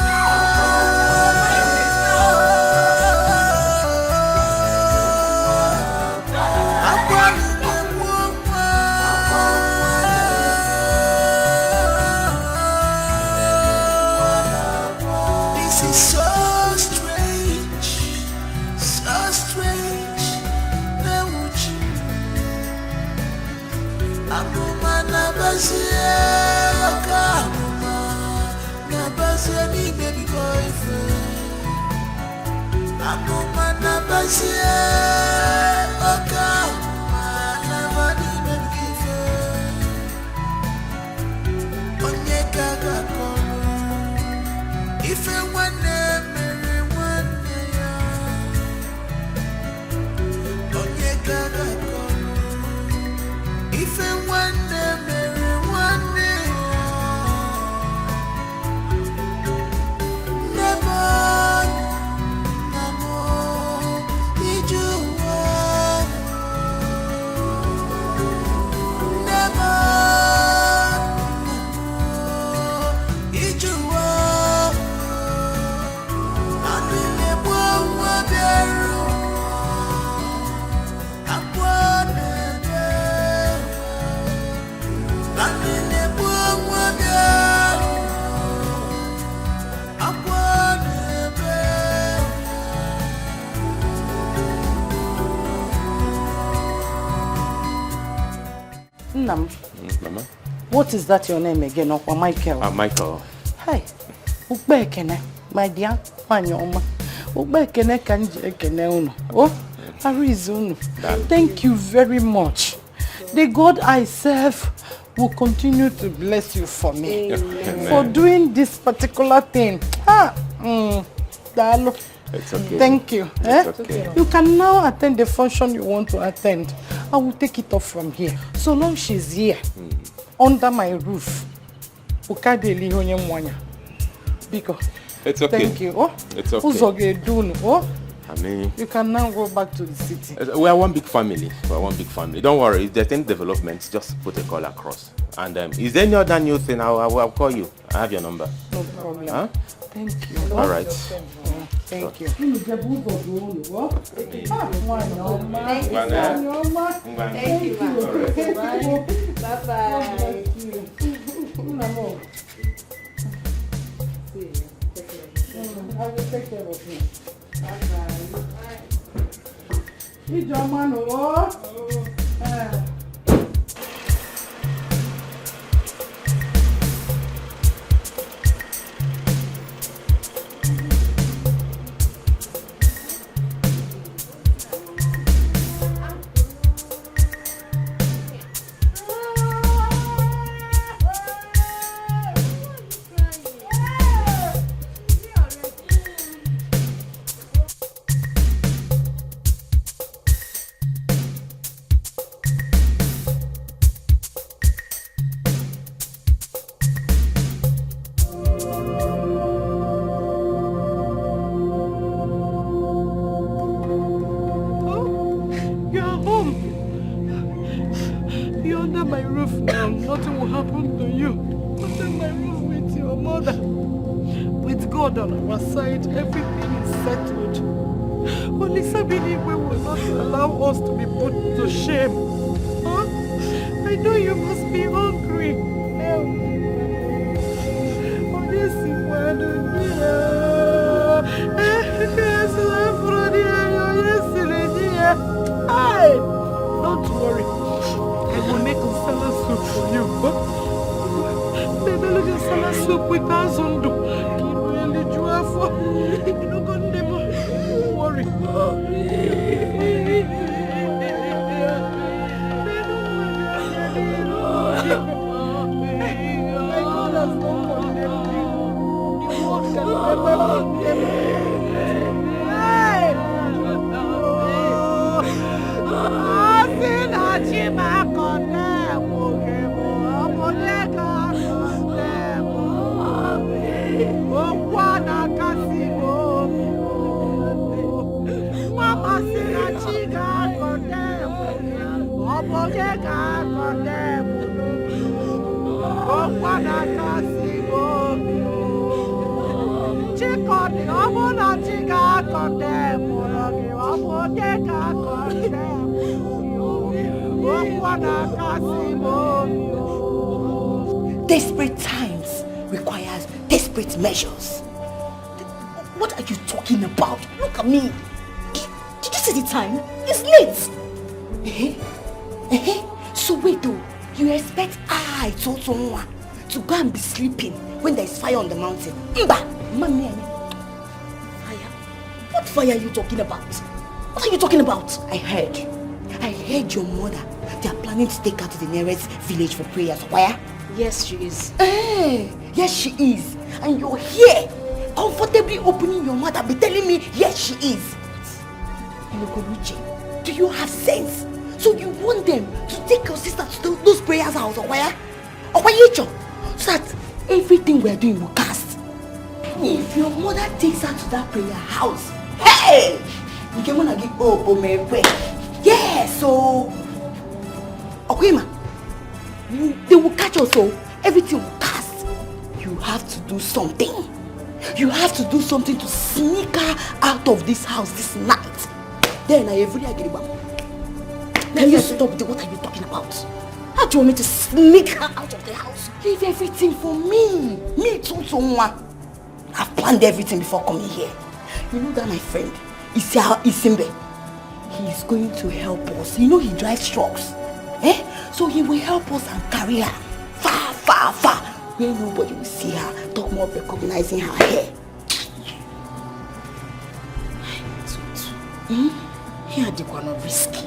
Mama. What is that your name again? Okwa Michael. Michael. Hi. Ukbe ekene, my dear. Wanyoma. Ukbe ekene kanji ekene uno. Oh, Arizuno. Thank you very much. The God I serve will continue to bless you for me. Amen. For doing this particular thing. It's okay. Thank you. It's okay. You can now attend the function you want to attend. I will take it off from here. So long she's here, under my roof. Because it's okay. Thank you. Oh, it's okay. Oh, I mean, you can now go back to the city. We are one big family. We are one big family. Don't worry. If there's any developments, just put a call across. And is there any other new thing? I'll call you. I have your number. No problem. Huh? Thank you. All right. Thank you. Thank you. Bye-bye. I will take care of you. Bye-bye. It's your man, Okwana kasimo. Mama sina chiga condemn. Oboge ga condemn. Okwana kasimo. Chikoni obona chiga condemn. Oboge ga condemn. Okwana kasimo. Desperate times requires desperate measures. What are you talking about? Look at me. Did you see the time? It's late. So wait though, you expect I, Tonto, to go and be sleeping when there is fire on the mountain? Mba! Mami, fire? What fire are you talking about? What are you talking about? I heard your mother. They are planning to take her to the nearest village for prayers. Why? Yes, she is. Yes, she is. And you're here, comfortably opening your mouth and be telling me, yes, she is. Lokoruche, do you have sense? So you want them to take your sister to those prayers out, or why? So that everything we're doing will cast. If your mother takes her to that prayer house, hey! You can wanna give yeah, so Okwema, they will catch us, so everything will cast. You have to do something. You have to do something to sneak her out of this house this night. Then I every agree. Can you stop? What are you talking about? How do you want me to sneak her out of the house? Leave everything for me. Me too, someone. I've planned everything before coming here. You know that my friend, Isimbe, he is going to help us. You know he drives trucks. So he will help us and carry her far, far, far, where nobody will see her, talk more of recognizing her hair. Here they are not risky.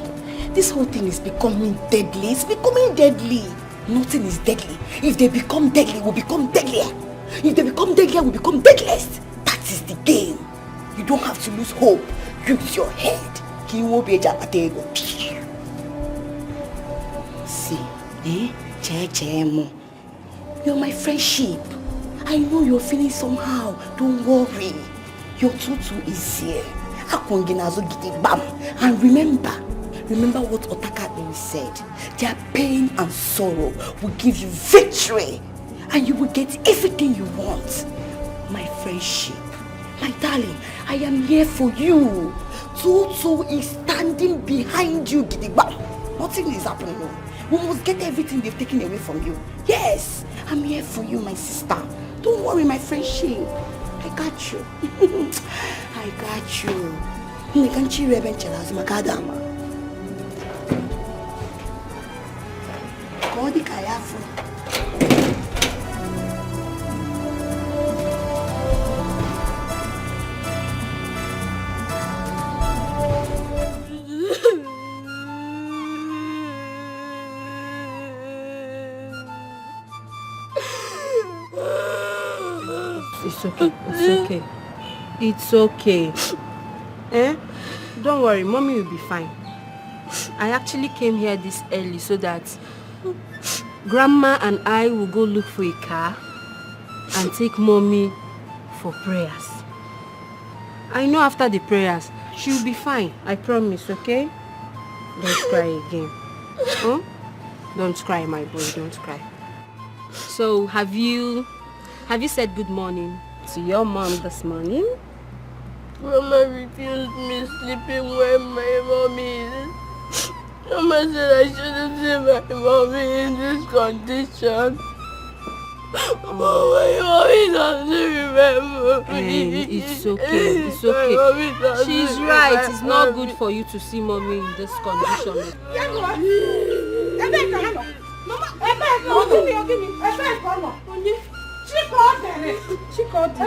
This whole thing is becoming deadly. It's becoming deadly. Nothing is deadly. If they become deadly, we'll become deadlier. If they become deadlier, we'll become deadliest. That is the game. You don't have to lose hope. Use your head. He won't be a japatego. See, you're my friendship. I know you're feeling somehow. Don't worry. Your tutu is here. And remember what Otaka said. Their pain and sorrow will give you victory. And you will get everything you want. My friendship. My darling, I am here for you. Tutu is standing behind you, Gidigba. Nothing is happening. We must get everything they've taken away from you. Yes, I'm here for you, my sister. Don't worry, my friendship. I got you. I got you. It's okay. It's okay. It's okay. Don't worry, mommy will be fine. I actually came here this early so that grandma and I will go look for a car and take mommy for prayers. I know after the prayers, she'll be fine. I promise, okay? Don't cry again. Huh? Don't cry, my boy. Don't cry. So, have you said good morning to your mom this morning? Mama refused me sleeping where my mommy is. Mama said I shouldn't see my mommy in this condition. Oh, my mommy doesn't remember me. It's okay. It's okay. She's right. It's not good for you to see mommy in this condition. She called it.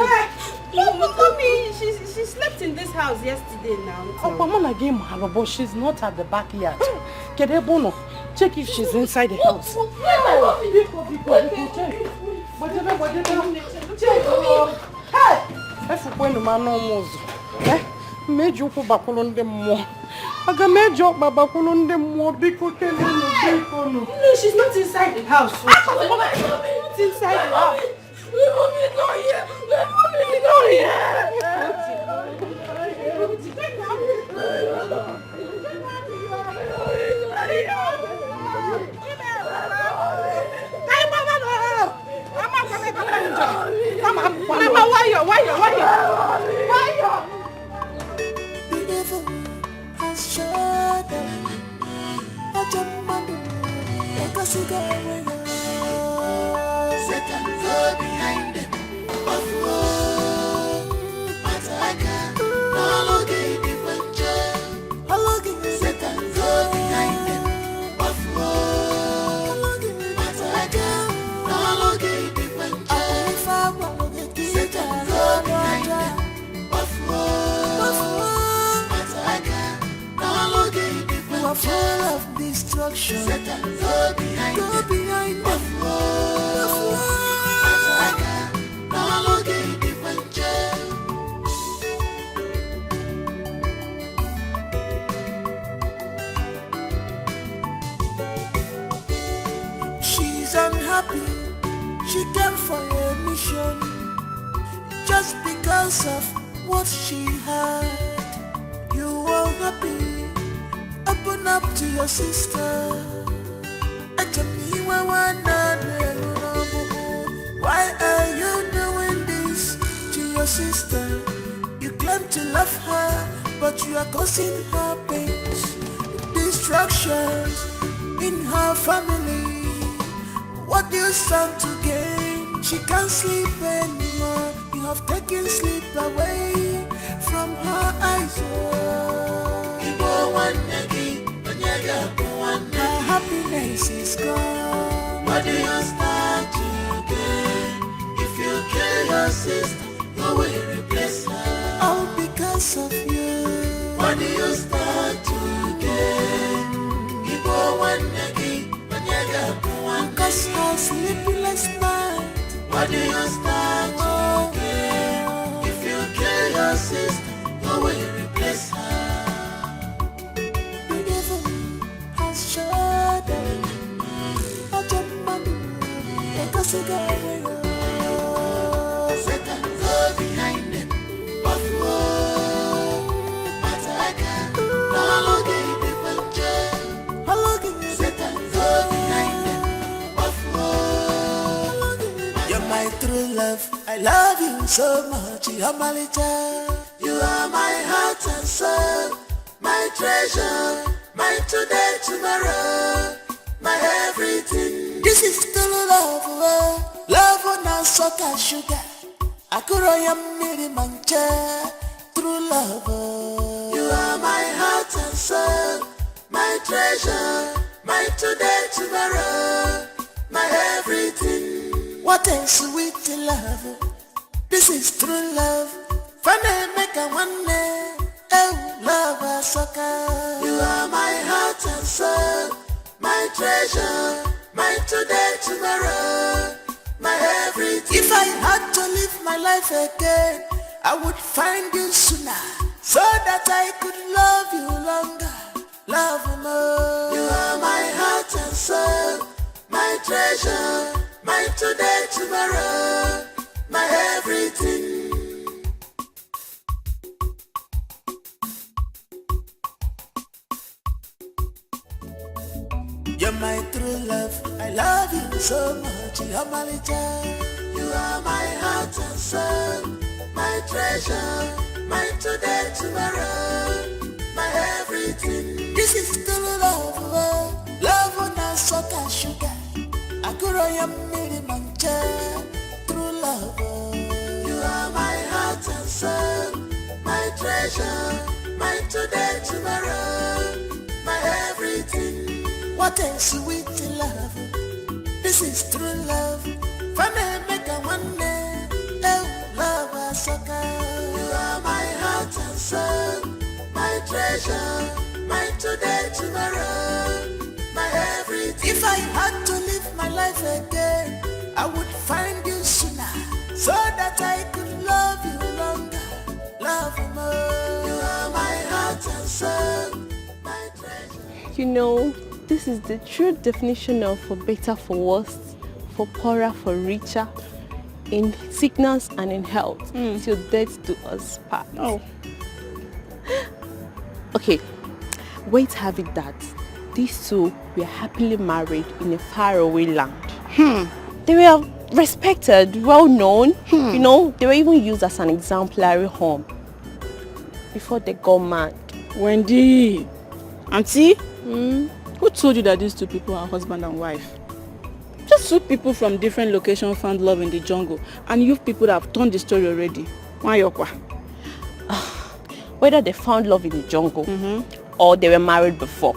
Mommy, she slept in this house yesterday now. Mama gave her, but she's not at the backyard. Check if she's inside the house. No, she's not inside the house. Not inside the house. My mom is not here. My mom is destruction. Satan, go behind them. Buffalo. Mataka, no longer different jail. She's unhappy. She came for a mission just because of what she had. You are happy. Open up to your sister. Why are you doing this to your sister? You claim to love her, but you are causing her pains, destructions in her family. What do you stand to gain? She can't sleep anymore. You have taken sleep away from her eyes. Her happiness is gone. What do you stand to gain? If you kill your sister, who will replace her? All because of you. What do you stand to gain? Because her sleepless night. What do you stand to gain? If you kill your sister, who will replace her? The devil has shut down. Satan, go behind them. Buffalo. Mataka, no longer different jail. Satan, go behind them. Buffalo. You're my true love. I love you so much. You're my little. You are my heart and soul. My treasure. My today, tomorrow. My everything. This is true love. Love on a soccer sugar. I could am nearly mancha. True love. You are my heart and soul. My treasure. My today, tomorrow. My everything. What a sweet love. This is true love. Funny make a one day. Oh, love a soccer. You are my heart and soul. My treasure, my today, tomorrow, my everything. If I had to live my life again, I would find you sooner, so that I could love you longer, love you more. You are my heart and soul, my treasure, my today, tomorrow, my everything. You're my true love. I love you so much. You're my little. You are my heart and soul. My treasure. My today, tomorrow. My everything. This is true love. Love on a soccer sugar. I could am nearly mancha. True love. You are my heart and soul. My treasure. My today, tomorrow. My everything. What a sweet love. This is true love. Funny make a one day. Oh, love a sucker. You are my heart and soul. My treasure. My today, tomorrow. My everything. If I had to live my life again, I would find you sooner, so that I could love you longer, love you more. You are my heart and soul. My treasure. You know, this is the true definition of for better, for worse, for poorer, for richer, in sickness and in health, till death do us part. Oh. Okay, wait, have it that these two were happily married in a faraway land. They were respected, well known, you know, they were even used as an exemplary home before they got mad. Wendy, Auntie, who told you that these two people are husband and wife? Just two people from different locations found love in the jungle, and you people that have turned the story already. Wanyokwa. Whether they found love in the jungle or they were married before,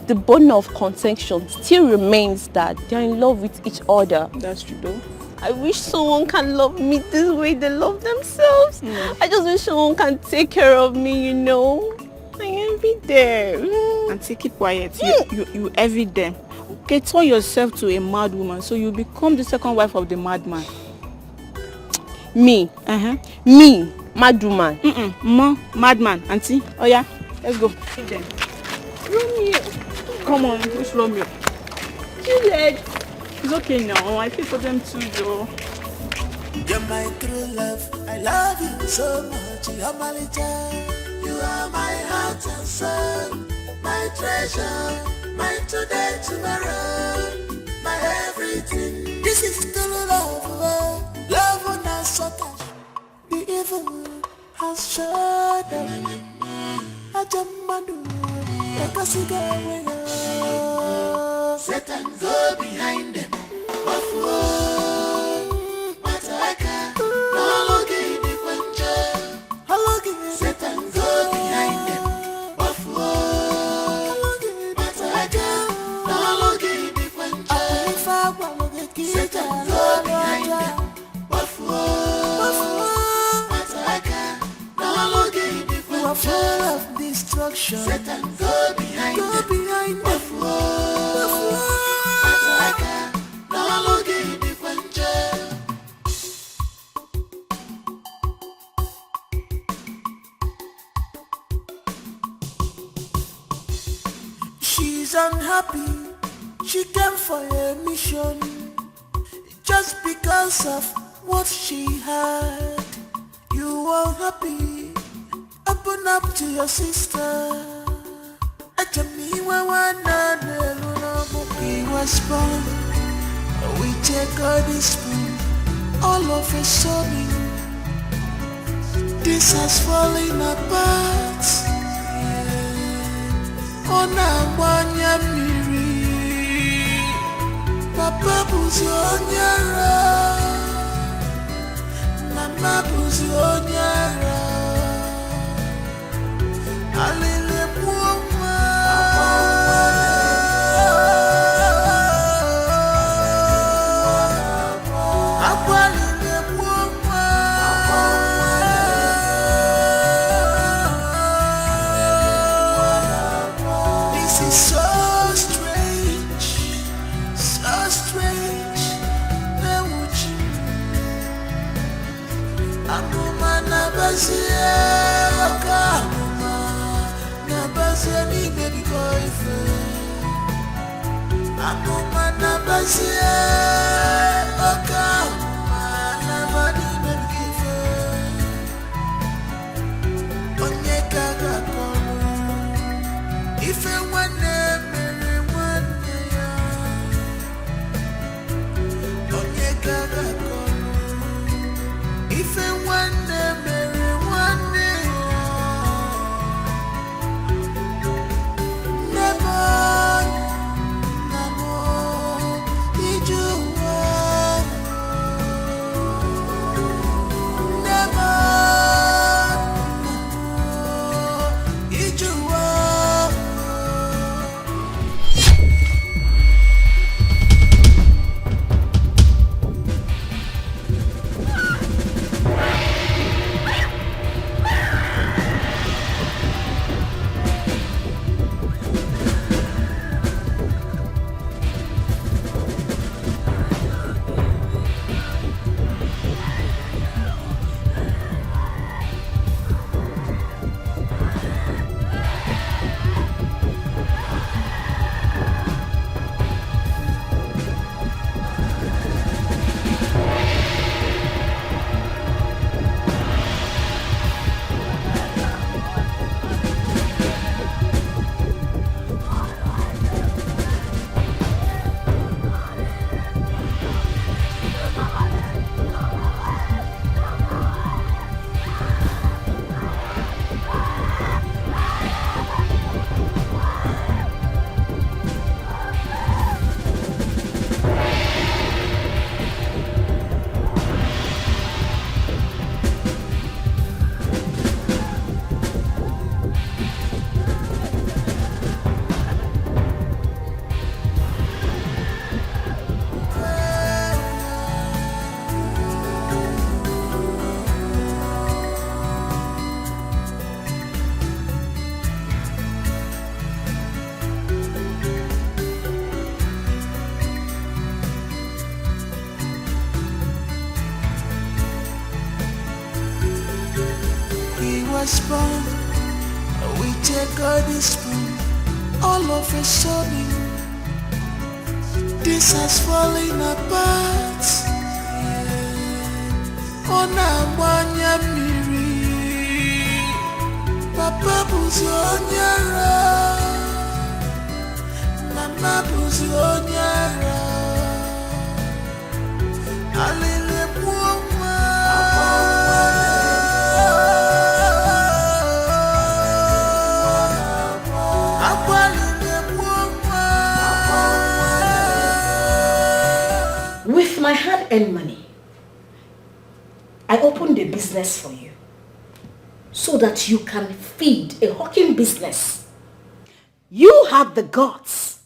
the bone of contention still remains that they're in love with each other. That's true though. I wish someone can love me this way they love themselves. I just wish someone can take care of me, you know. I envy them. Auntie, keep quiet. You envy them. Okay, turn yourself to a mad woman so you become the second wife of the madman. Me? Me? Mad woman? Madman. Auntie, oh yeah, let's go. Feed them. Romeo. Come on, push Romeo. Juliet. It's okay now. I feel for them too, though. You're my true love. I love you so much. You're my little. You are my heart and soul. My treasure. My today, tomorrow. My everything. This is true love. Love on us so touch. The evil has shut up. I jump like a cigar. Satan go behind them. Satan go behind them. Satan go behind them. You are full of destruction. Satan go behind them. She's unhappy. She came for a mission just because of what she had. You are happy. Open up to your sister. He was born. We take all this spoon. All of a sudden, this has fallen apart. Onabanya miri, Papa buzi onyara, Mama buzi onyara. Alele muoma, Akwalele muoma. This is so strange, so strange. Newuchi, Anuma nabazie, Anuma nabazie ni baby boyfriend. Anuma nabazie, Anuma nabani baby boyfriend. Onyeka gakono. If you want mere one ya, onye gaga kono. If you want mere one ya, never, iju wa. was born with a golden spoon. All of a sudden, this has fallen apart. On a wanya miri, Papa buzi onyara, Mama buzi onyara. Alele muoma, Akwalele muoma. With my hard-earned money, I opened a business for you so that you can feed a hawking business. You had the guts,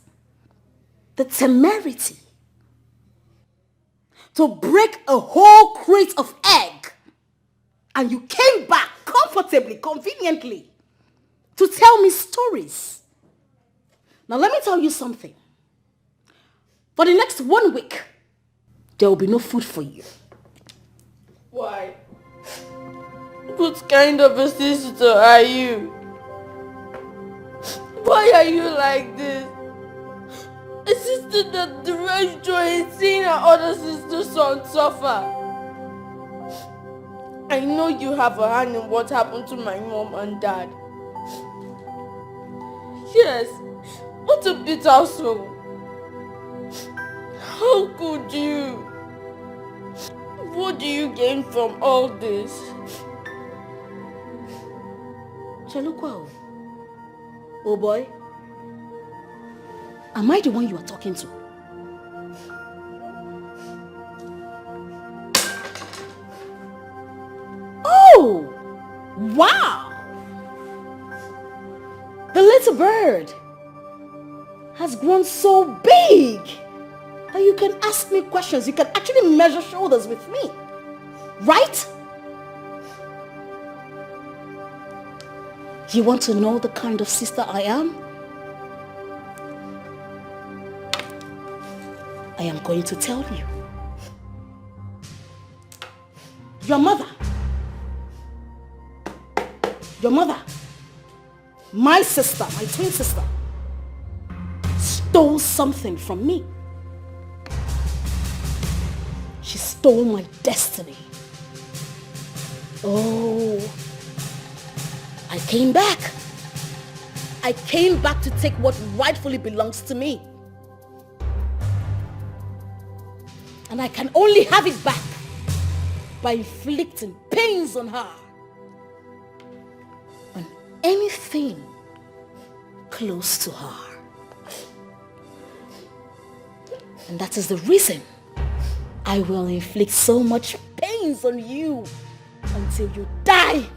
the temerity to break a whole crate of egg, and you came back comfortably, conveniently to tell me stories. Now let me tell you something. For the next 1 week, there will be no food for you. Why? What kind of a sister are you? Why are you like this? A sister that derives joy in seeing her other sister's son suffer. I know you have a hand in what happened to my mom and dad. Yes, what a bitter soul. How could you? What do you gain from all this? Chalukwa, oh boy, am I the one you are talking to? Oh, wow! The little bird has grown so big that you can ask me questions. You can actually measure shoulders with me, right? You want to know the kind of sister I am? I am going to tell you. Your mother, my sister, my twin sister, stole something from me. She stole my destiny. Oh, I came back. I came back to take what rightfully belongs to me. And I can only have it back by inflicting pains on her. On anything close to her. And that is the reason I will inflict so much pains on you until you die.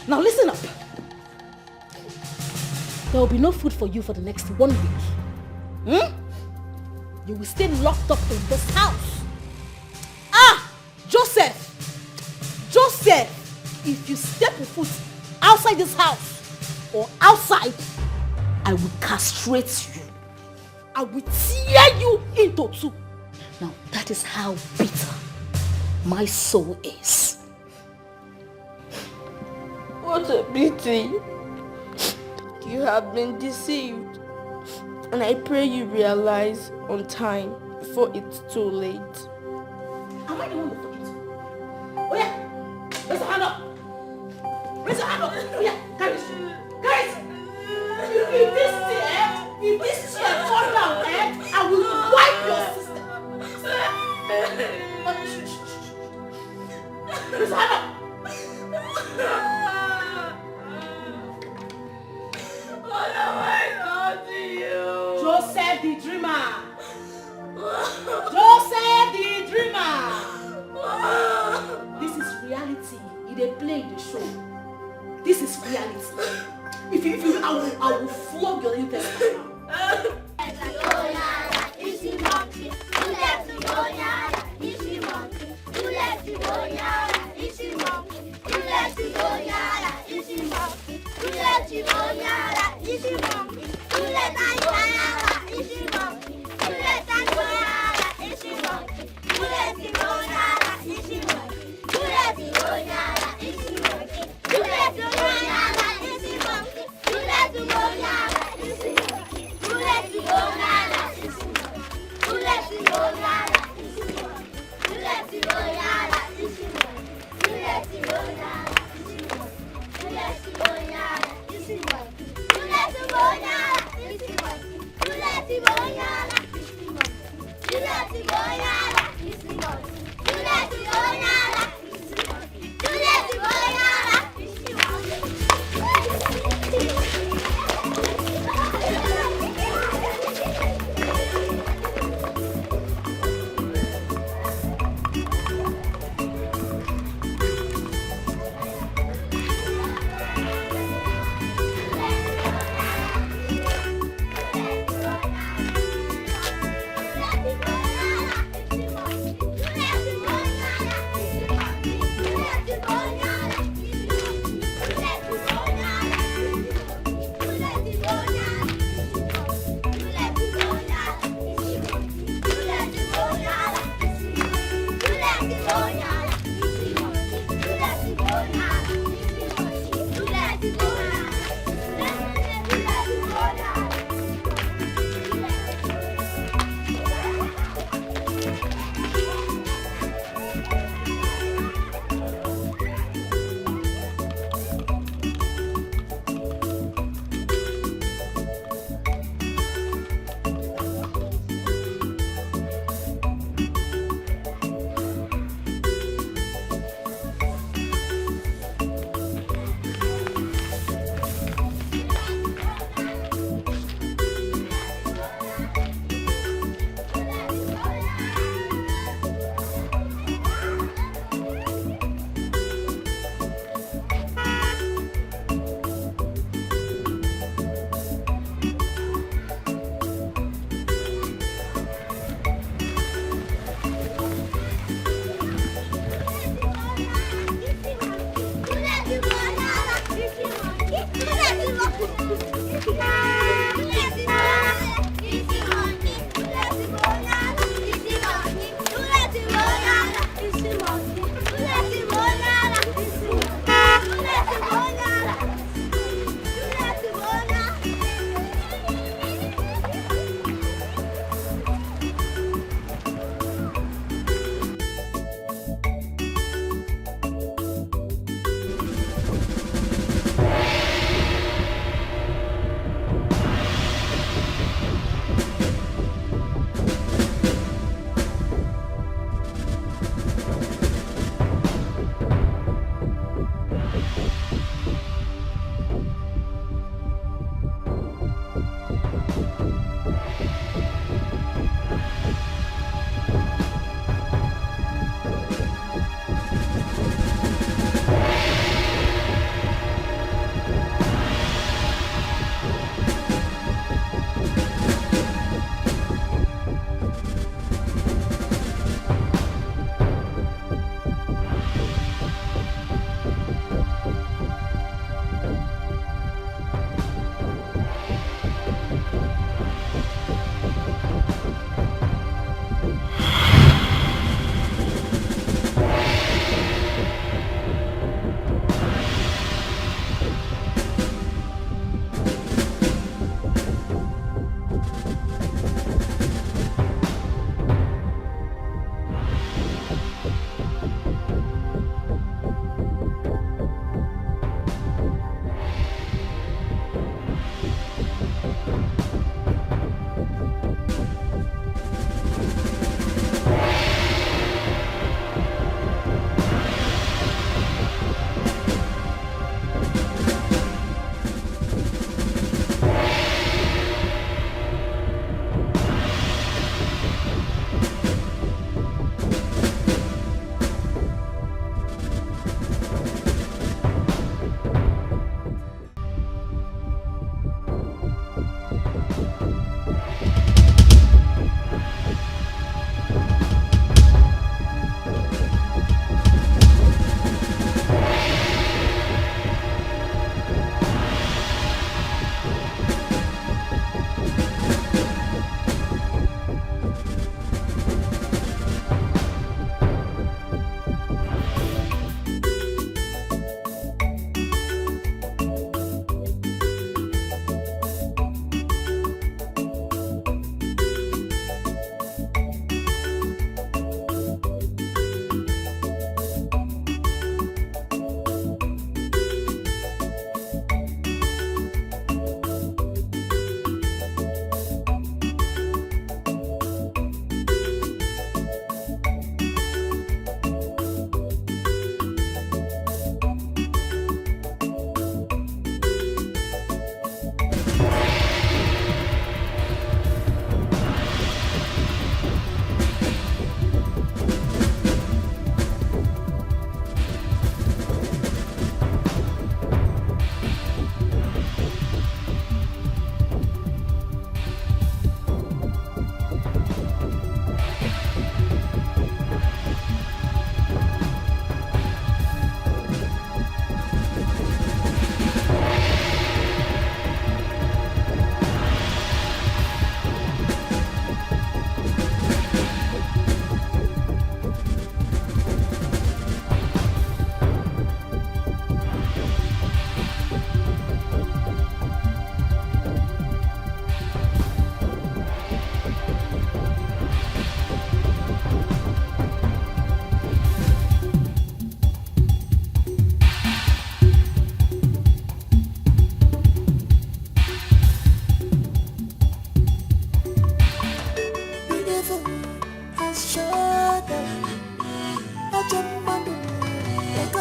Now listen up. There will be no food for you for the next 1 week. You will stay locked up in this house. Ah! Joseph, if you step a foot outside this house or outside, I will castrate you. I will tear you into two. Now that is how bitter my soul is. What a pity. You have been deceived. And I pray you realize on time before it's too late. Am I the one you're talking to? Oh yeah! Raise your hand up! Raise your hand up! Oh yeah! Guys! If this chair fall down, I will wipe your sister! Raise your hand up! What am I done to you? Joseph the dreamer! Joseph the dreamer! This is reality. They play the show. This is reality. If you I will flog your intestine.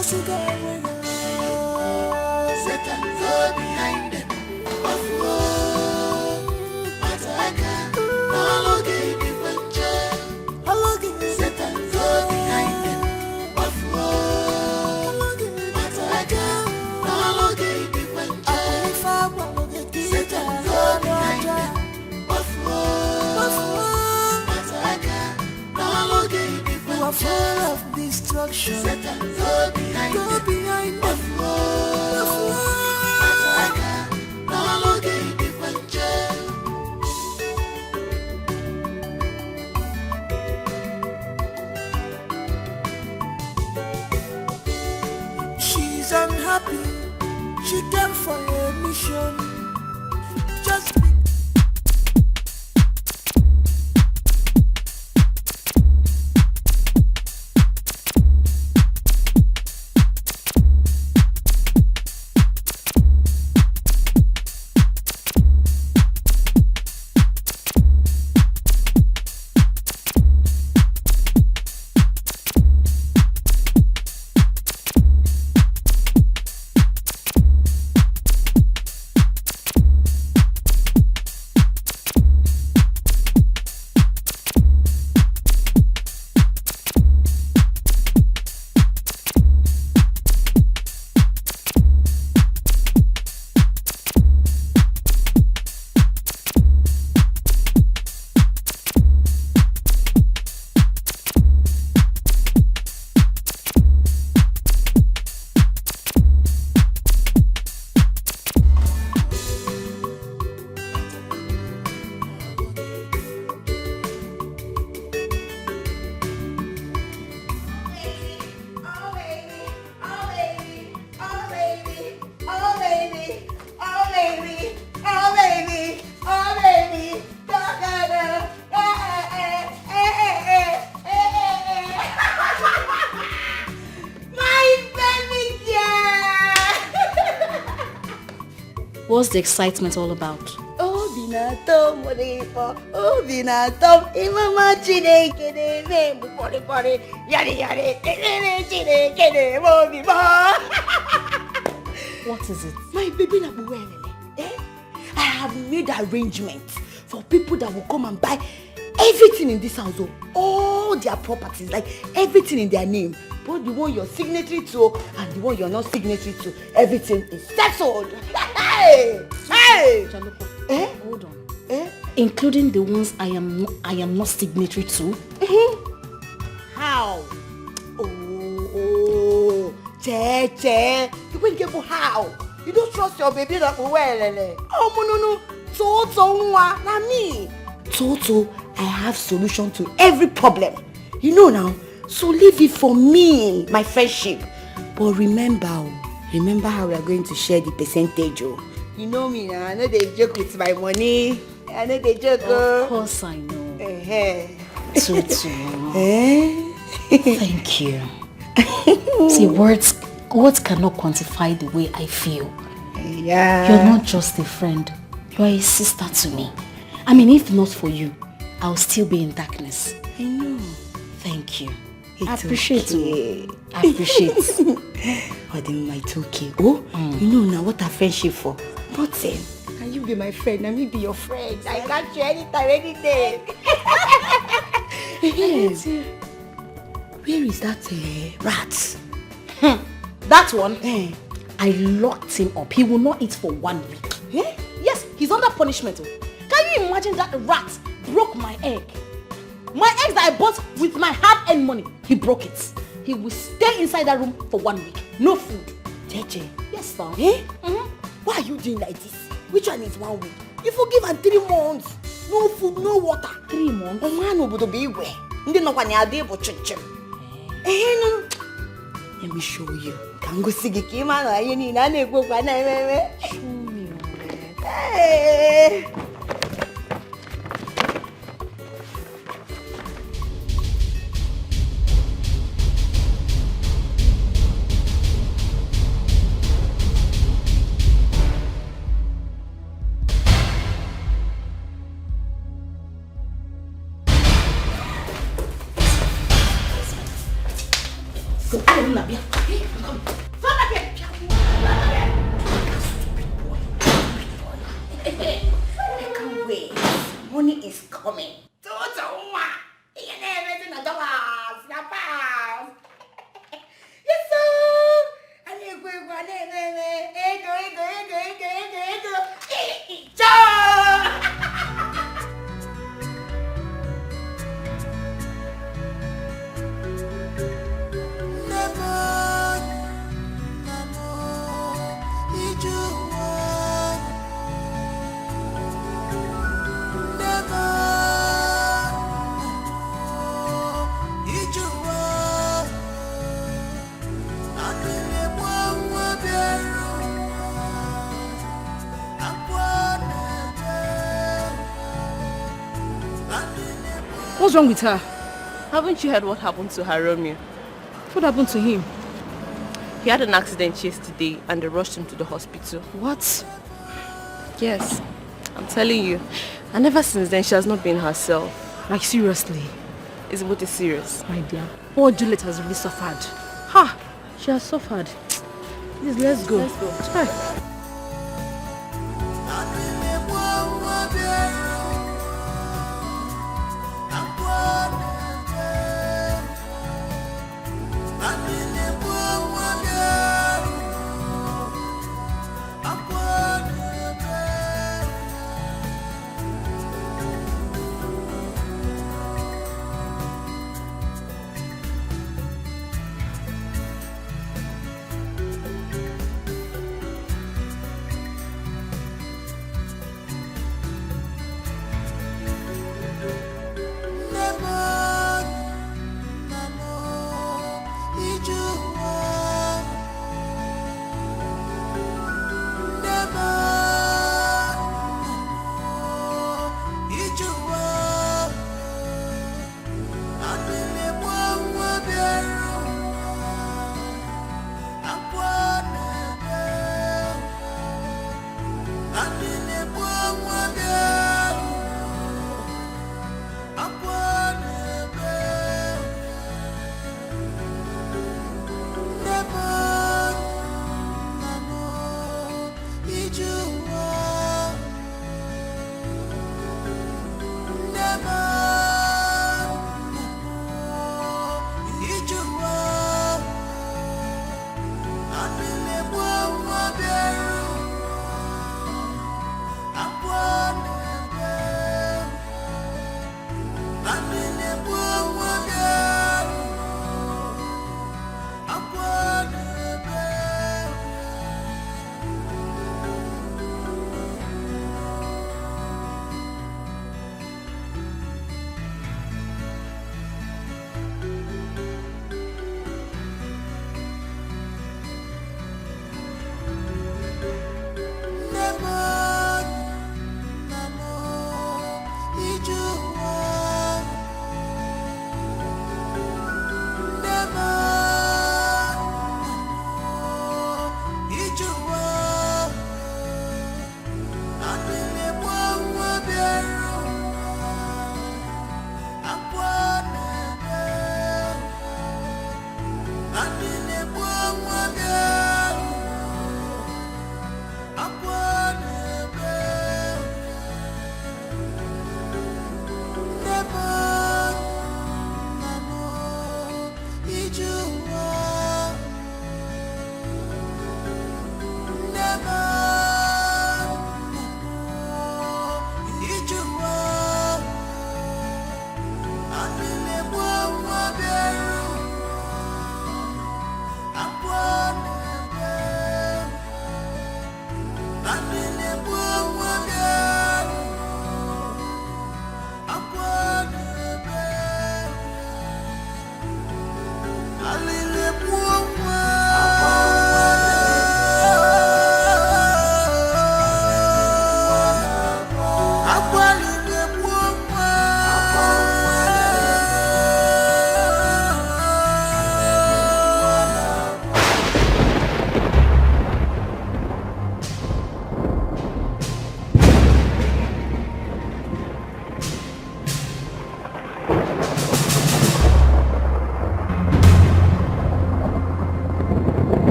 Satan go behind them. Satan go behind them. Full of destruction. Satan, go behind me. She's unhappy. She came for a mission. Just What's the excitement all about? What is it? My baby Nabuwelele, I have made arrangements for people that will come and buy everything in this house, all their properties, like everything in their name. Both the one you're signatory to and the one you're not signatory to. Everything is settled. Hey! Jaloko, hold on. Including the ones I am not signatory to? How? Oh, Che. You won't get how? You don't trust your baby that well. Oh, no. Tonto, na me. Tonto, I have solution to every problem. You know now. So leave it for me, my friendship. But remember how we are going to share the percentage. Oh. You know me now. I know they joke with my money. I know they joke. Of course I know. Tutu. Thank you. See, words cannot quantify the way I feel. Yeah. You're not just a friend. You're a sister to me. I mean, if not for you, I'll still be in darkness. I know. Thank you. It's I appreciate you. I appreciate. Oh, then my okay. Oh, you know now what a friendship for. Nothing. Can you be my friend? Let me be your friend. I got you anytime, any day. Where is that rat? That one? I locked him up. He will not eat for 1 week. Yes, he's under punishment. Can you imagine that rat broke my egg? My eggs that I bought with my hard-earned money, he broke it. He will stay inside that room for 1 week. No food. Jeje. Yes, sir. Why are you doing like this? Which one is 1 week? You forgive and 3 months. No food, no water. 3 months? Oh man, obodo be where? Ndi no kwani ade bo chinchin. No. Let me show you. Can go see ki ma na aye ni na na-egbo kwa na ememe. Show me. Hey. I can't wait. Money is coming. Yes, sir. What's wrong with her? Haven't you heard what happened to her Romeo? What happened to him? He had an accident yesterday and they rushed him to the hospital. What? Yes, I'm telling you. And ever since then, she has not been herself. Like seriously? It's what is serious. My dear, poor Juliet has really suffered. Ha! She has suffered. Please, let's go. Let's go. Hi.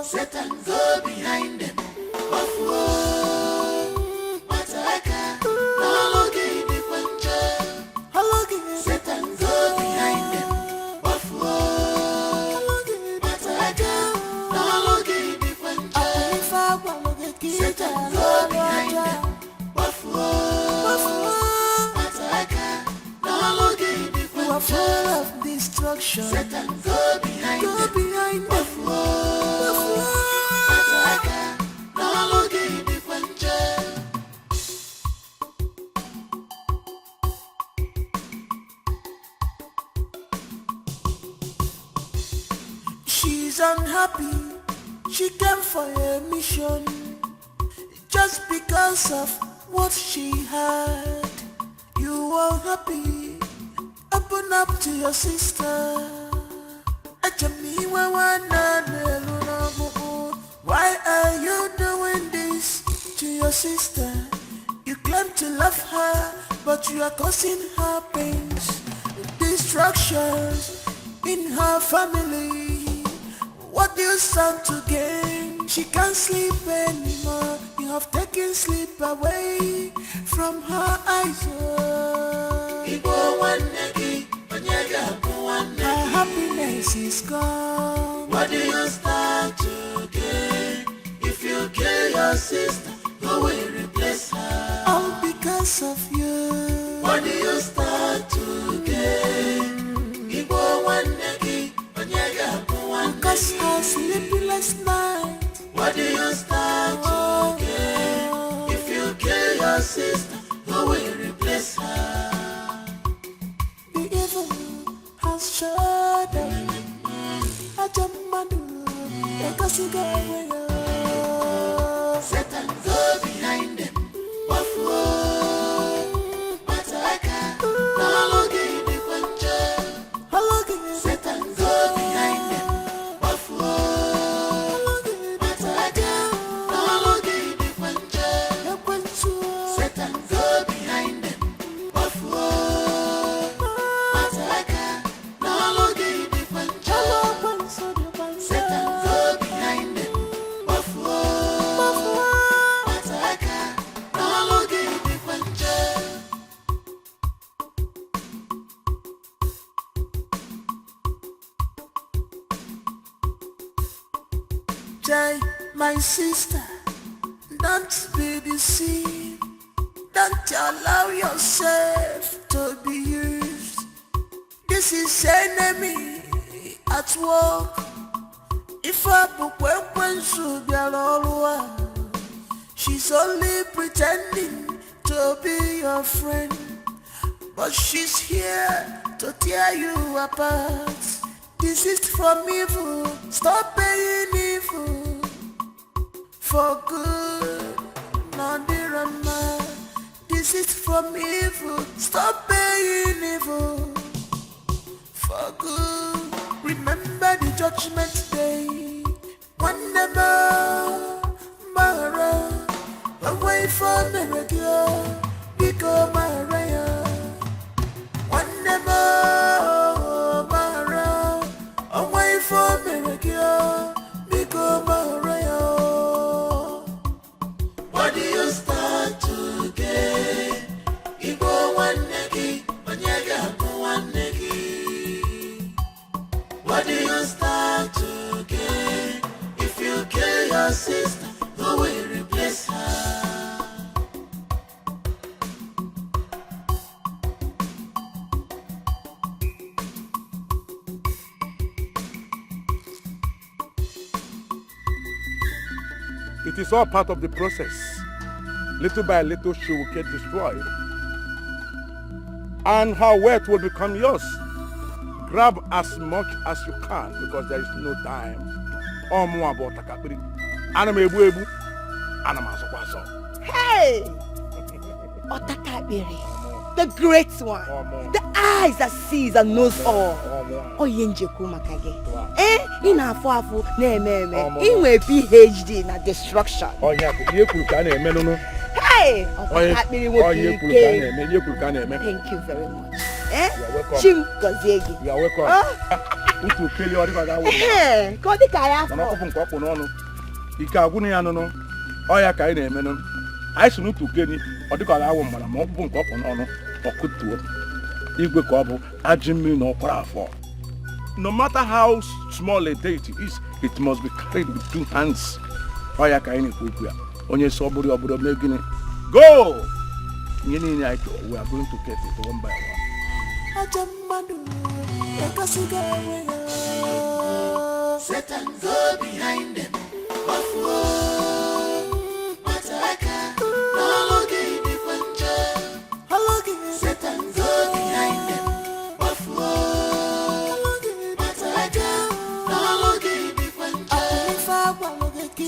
Satan go behind them. Of war, Mataka, Nalogi the Puncher. Satan go behind them. Of war, Mataka, Nalogi the Puncher. Satan go behind them. Of war, Mataka, Nalogi the Puncher. You are full of destruction. Satan go behind them. Of war, Mataka, Nalogi the Puncher. She's unhappy. She came for a mission just because of what she had. You are happy. Open up to your sister. Why are you doing this to your sister? You claim to love her, but you are causing her pains, destructions in her family. What do you stand to gain? She can't sleep anymore. You have taken sleep away from her eyes. Her happiness is gone. What do you stand to gain? If you kill your sister, who will replace her? All because of you. What do you stand to gain? Because her sleepless night. What do you stand to gain? If you kill your sister, who will replace her? The evil has shut up. Satan go behind them. Mataka, Nalogi the Puncher. Satan go behind them. Mataka, Nalogi the Puncher. Satan go behind them. Mataka, Nalogi the Puncher. Satan go behind them. Mataka, Nalogi the Puncher. Jai, my sister, don't be deceived. Don't allow yourself to be used. This is enemy at work. If I she's only pretending to be your friend, but she's here to tear you apart. This is from evil. Stop paying evil for good. Nadirama. This is from evil. Stop paying evil for good. Remember the judgment day. Whenever Mara away from the regular, become Maria. Whenever Mara away from the regular, become Maria. What do you start to get? Ibo one negi, onyaga one negi. What do you start to get? If you kill your sister, who will replace her? It is all part of the process. Little by little, she will get destroyed. And her wealth will become yours. Grab as much as you can because there is no time. All more about Takapiri. Hey! Otakabiri, the great one, the eyes that sees and knows all. Oyenjeku makage. Ina afu na-eme. Inwe PhD na destruction. Hey! Otakabiri woke. Thank you very much. You are welcome. Chim Gozegi. You are welcome. Utu keli ori ba ga wo. Ko di ka ya. Na ko fun ko no no. Ike agunu ya no no. O ya ka ị na-eme no. Ai sunu utu keli odi ka ga wo mara ma ko fun ko no no. Okutuo. Igwe ka ọ bụ ajị mmiri na ọkwara afọ. No matter how small a deity is, it must be carried with 2 hands. O ya ka ị na-ekwu ya. Onye so bụrụ obodo mee gịnị? Go! We are going to get it one by one. Satan go behind them. Satan go behind them.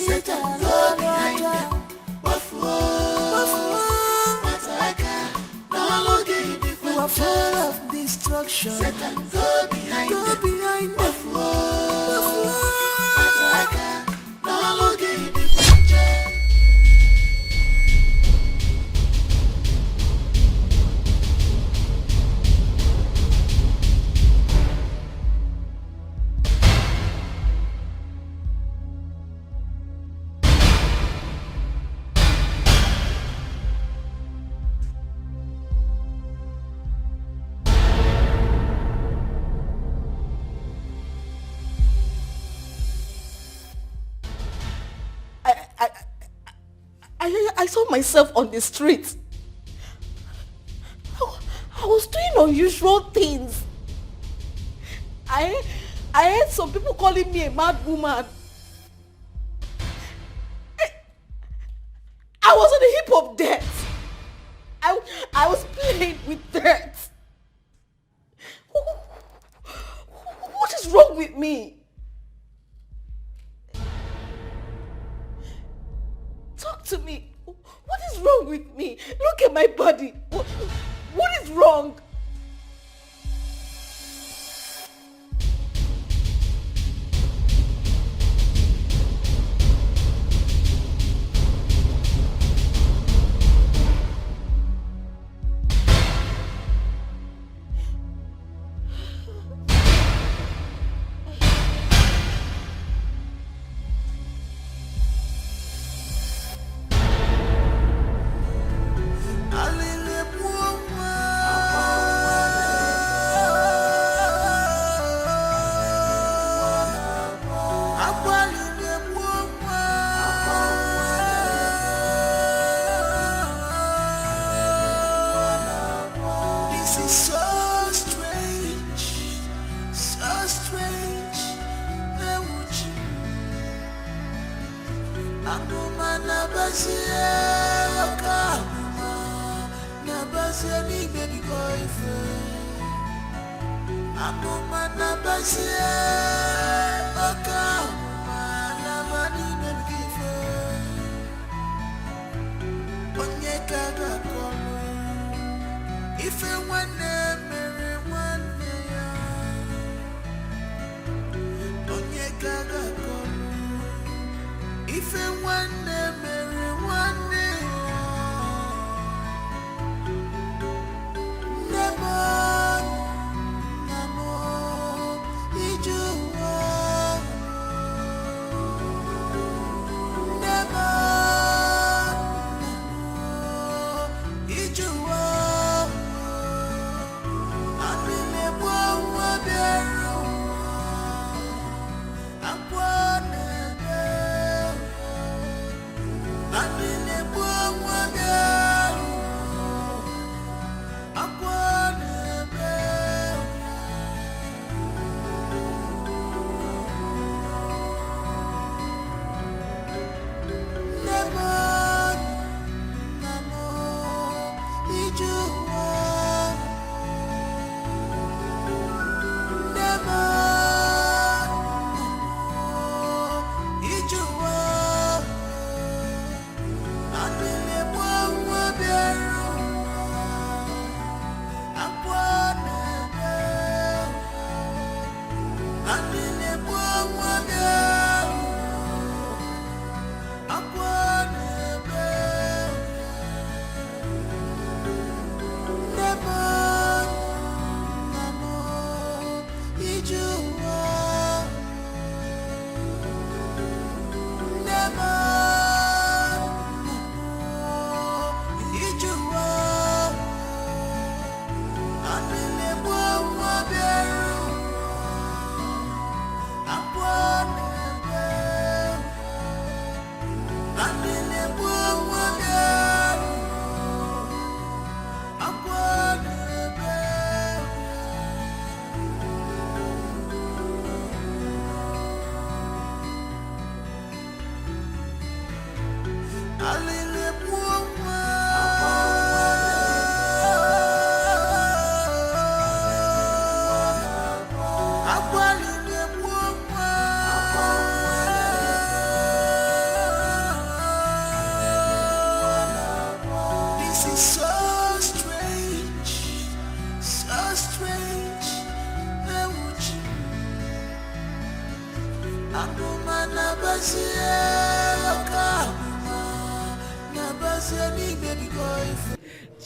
Satan go behind them. You are full of destruction. Satan, go behind them. I saw myself on the street. I was doing unusual things. I heard some people calling me a mad woman. I was on the hip of death. I was playing with death. What is wrong with me? Talk to me. What is wrong with me? Look at my body. What is wrong?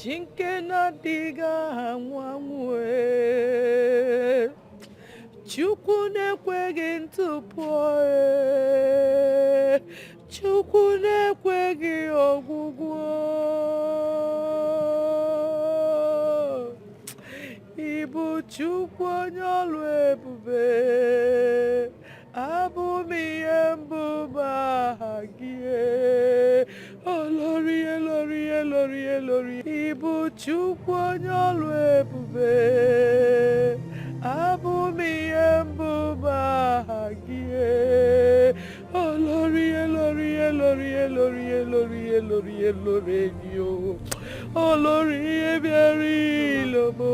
Chinke na diga nwanwe Chukwu na-ekweghị ntụpọ Chukwu na-ekweghị ọgwụgwọ Ibu Chukwu onye ọlụ ebube Abụ m ihe mbụ ma gị Olori elori elori elori Ibu Chukwu onye ọlụ ebube Abụ m ihe mbụ ma gị Olori elori elori elori elori elori elori yo Olori ebiari lobo.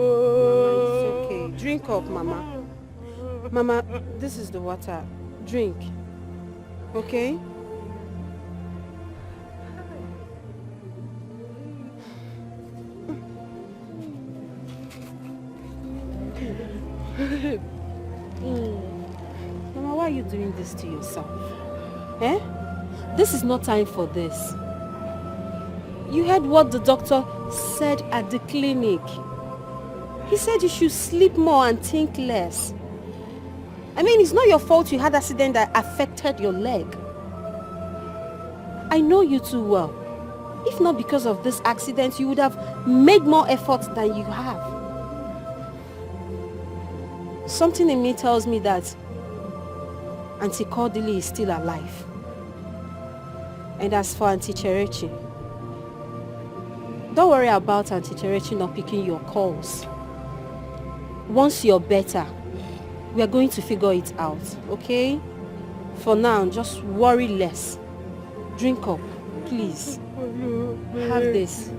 It's okay. Drink up, Mama. Mama, this is the water. Drink. Okay? Mama, why are you doing this to yourself? Eh? This is not time for this. You heard what the doctor said at the clinic. He said you should sleep more and think less. I mean, it's not your fault you had an accident that affected your leg. I know you too well. If not because of this accident, you would have made more effort than you have. Something in me tells me that Auntie Cordelie is still alive. And as for Auntie Cherechi, don't worry about Auntie Cherechi not picking your calls. Once you're better, we are going to figure it out, okay? For now, just worry less. Drink up, please. Have this.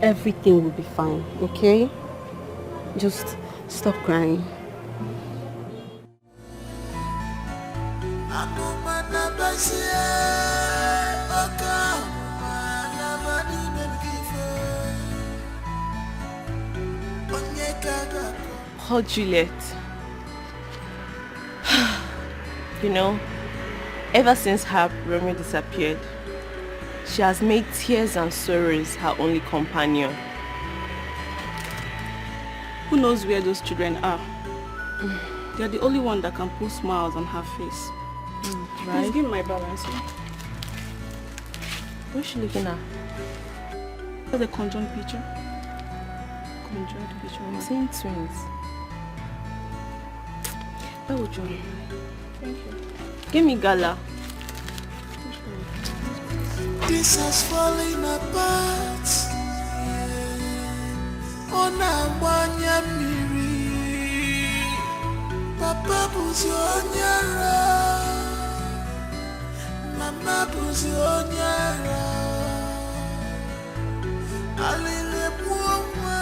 Everything will be fine, okay? Just stop crying. Oh, Juliet. You know, ever since her Romeo disappeared, she has made tears and sorrows her only companion. Who knows where those children are? They're the only one that can put smiles on her face. Right? Please give me my balance. What's she looking at? That's a conjoined picture. Conjoined picture. Same twins. Where would you? Thank you. Give me gala. This has fallen apart. Onamanya miri. Papa buzi onyara. Mama buzi onyara. Alile buoma.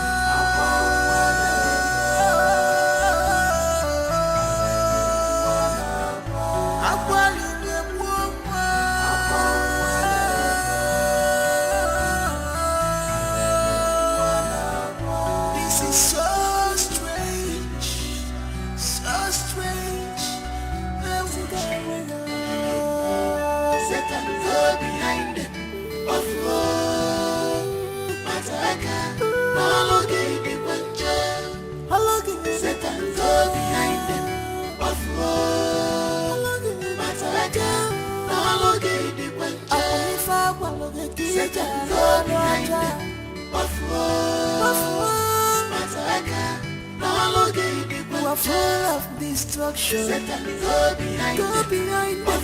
You are full of destruction. Go behind them.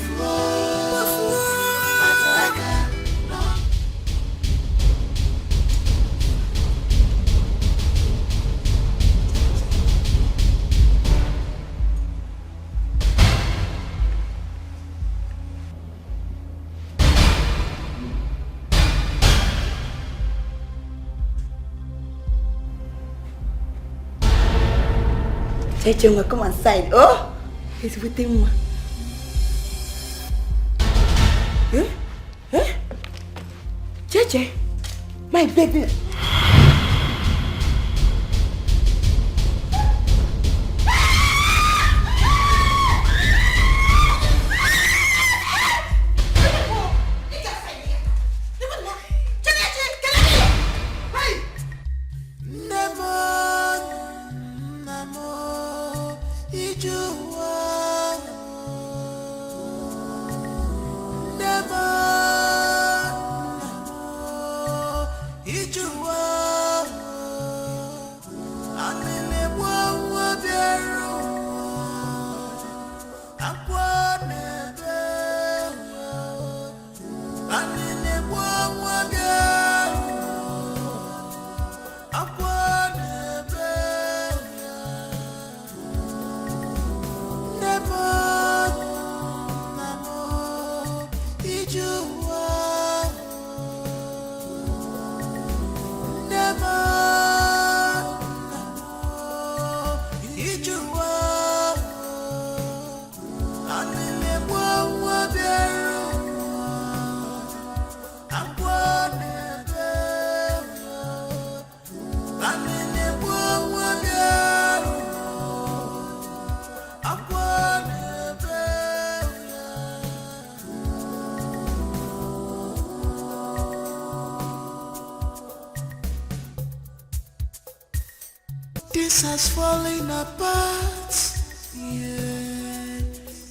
Cheche, come inside. Oh, he's with him. Eh? Eh? Cheche, my baby. This has fallen apart, yeah.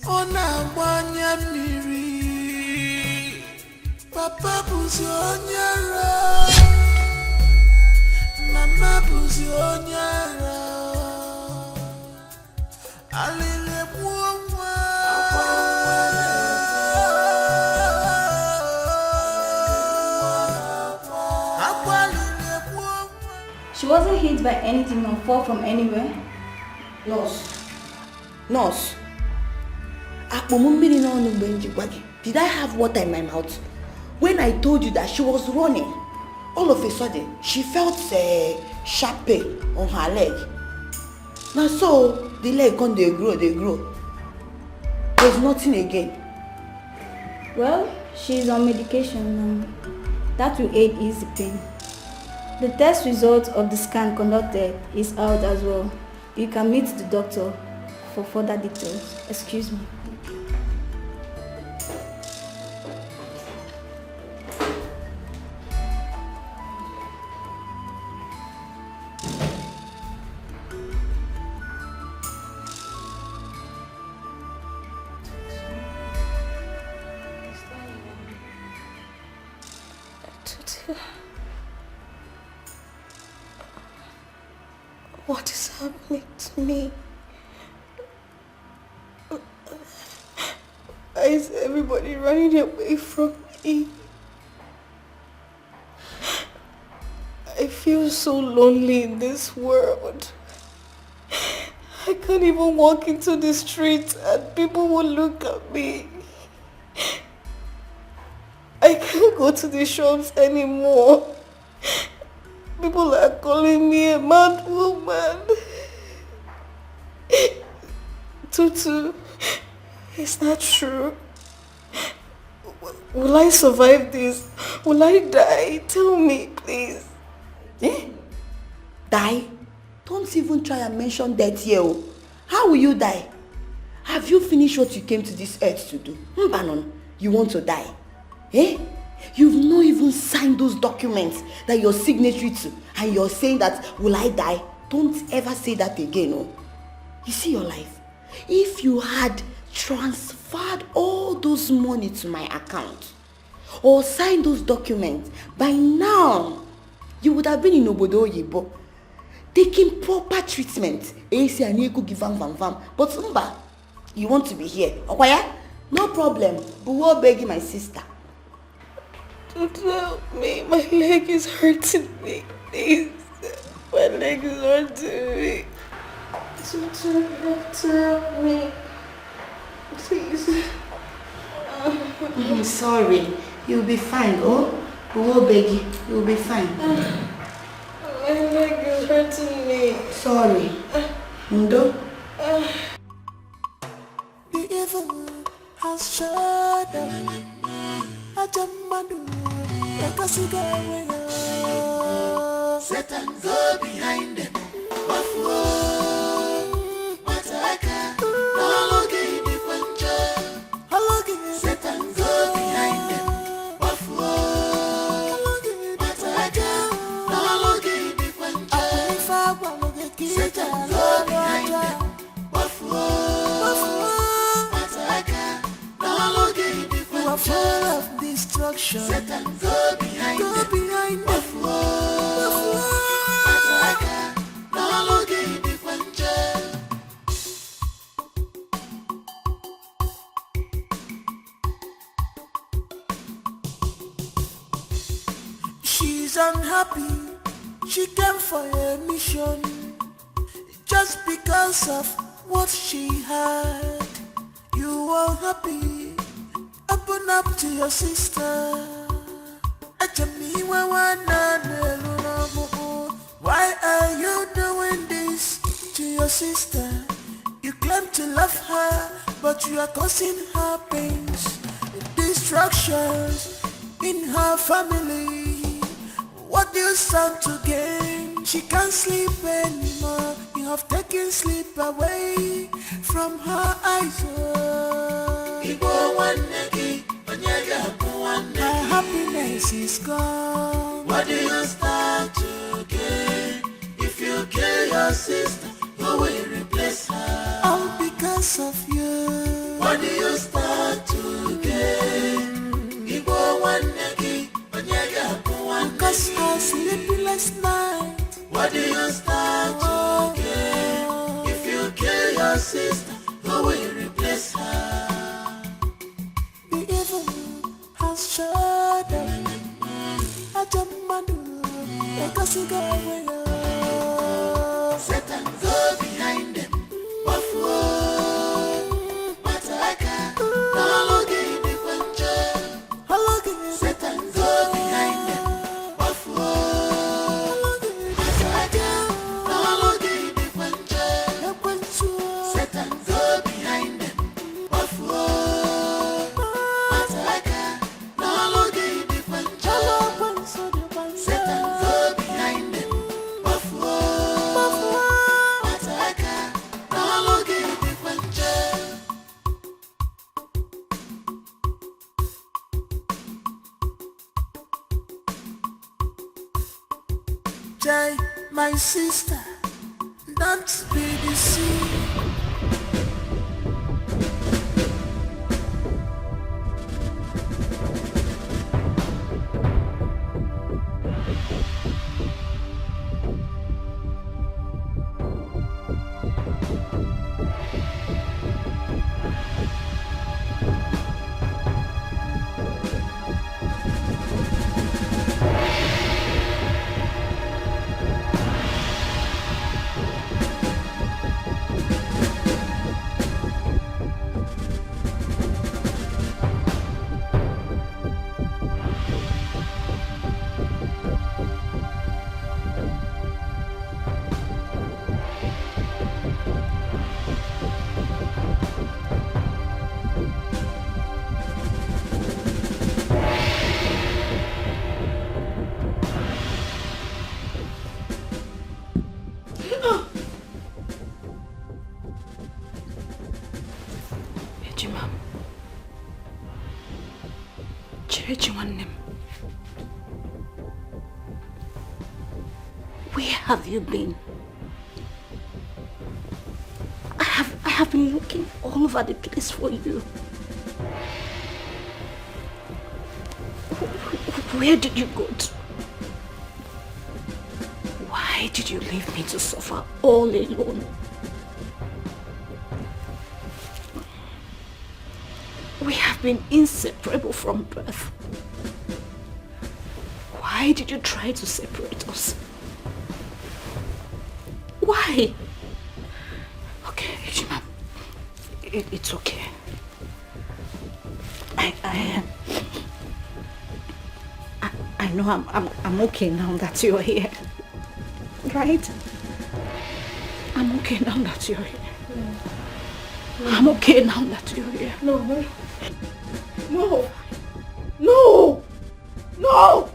Ona wanya miri, Papa buzi onyara, Mama buzi onyara, Alile buwa. She wasn't hit by anything or fall from anywhere. Nurse. Did I have water in my mouth? When I told you that she was running, all of a sudden, she felt a sharp pain on her leg. Now so, the leg can they grow. There's nothing again. Well, she's on medication. That will aid ease the pain. The test result of the scan conducted is out as well. You can meet the doctor for further details. Excuse me. What is happening to me? Why is everybody running away from me? I feel so lonely in this world. I can't even walk into the street and people will look at me. I can't go to the shops anymore. People are calling me a mad woman. Tutu, it's not true. Will I survive this? Will I die? Tell me, please. Eh? Die? Don't even try and mention death here. How will you die? Have you finished what you came to this earth to do? Banon, you want to die? Eh? You've not even signed those documents that you're signatory to, and you're saying that, will I die? Don't ever say that again, oh. You see your life? If you had transferred all those money to my account, or signed those documents, by now, you would have been in Obodo Yibo, taking proper treatment. But Umba, you want to be here. Okay? No problem. But we'll beg my sister. Don't help me. My leg is hurting me. Please. My leg is hurting me. Don't help me. Please. I'm sorry. You'll be fine, oh? We will beg you. You'll be fine. My leg is hurting me. Sorry. Ndo, destruction. Satan, go behind them. Buffalo. Mataka, no longer the Quanja. She's unhappy. She came for a mission just because of what she had. You are happy. Open up to your sister. Why are you doing this to your sister? You claim to love her, but you are causing her pains, destructions in her family. What do you stand to gain? She can't sleep anymore. You have taken sleep away from her eyes. Her happiness is gone. What do you stand to gain? If you kill your sister, who will replace her? All because of you. What do you stand to gain? Because her sleepless night. What do you stand to gain? If you kill your sister, who will replace her? The evil has shut up. Satan, go behind them. Buffalo. Mataka, no longer the Quanja. Satan, go behind them. Buffalo. Mataka, no longer the Quanja. Satan, go behind them. Buffalo. Mataka, no longer the Quanja. Satan, go behind them. Buffalo. Mataka, no longer the Quanja. Jai, my sister, don't be deceived. Ejima. Cherechi nwanne m. Where have you been? I have been looking all over the place for you. Where did you go to? Why did you leave me to suffer all alone? We have been inseparable from birth. Why did you try to separate us? Why? Okay, Ejima. It's okay. I know I'm okay now that you're here. Right? I'm okay now that you're here. I'm okay now that you're here. No. No! No!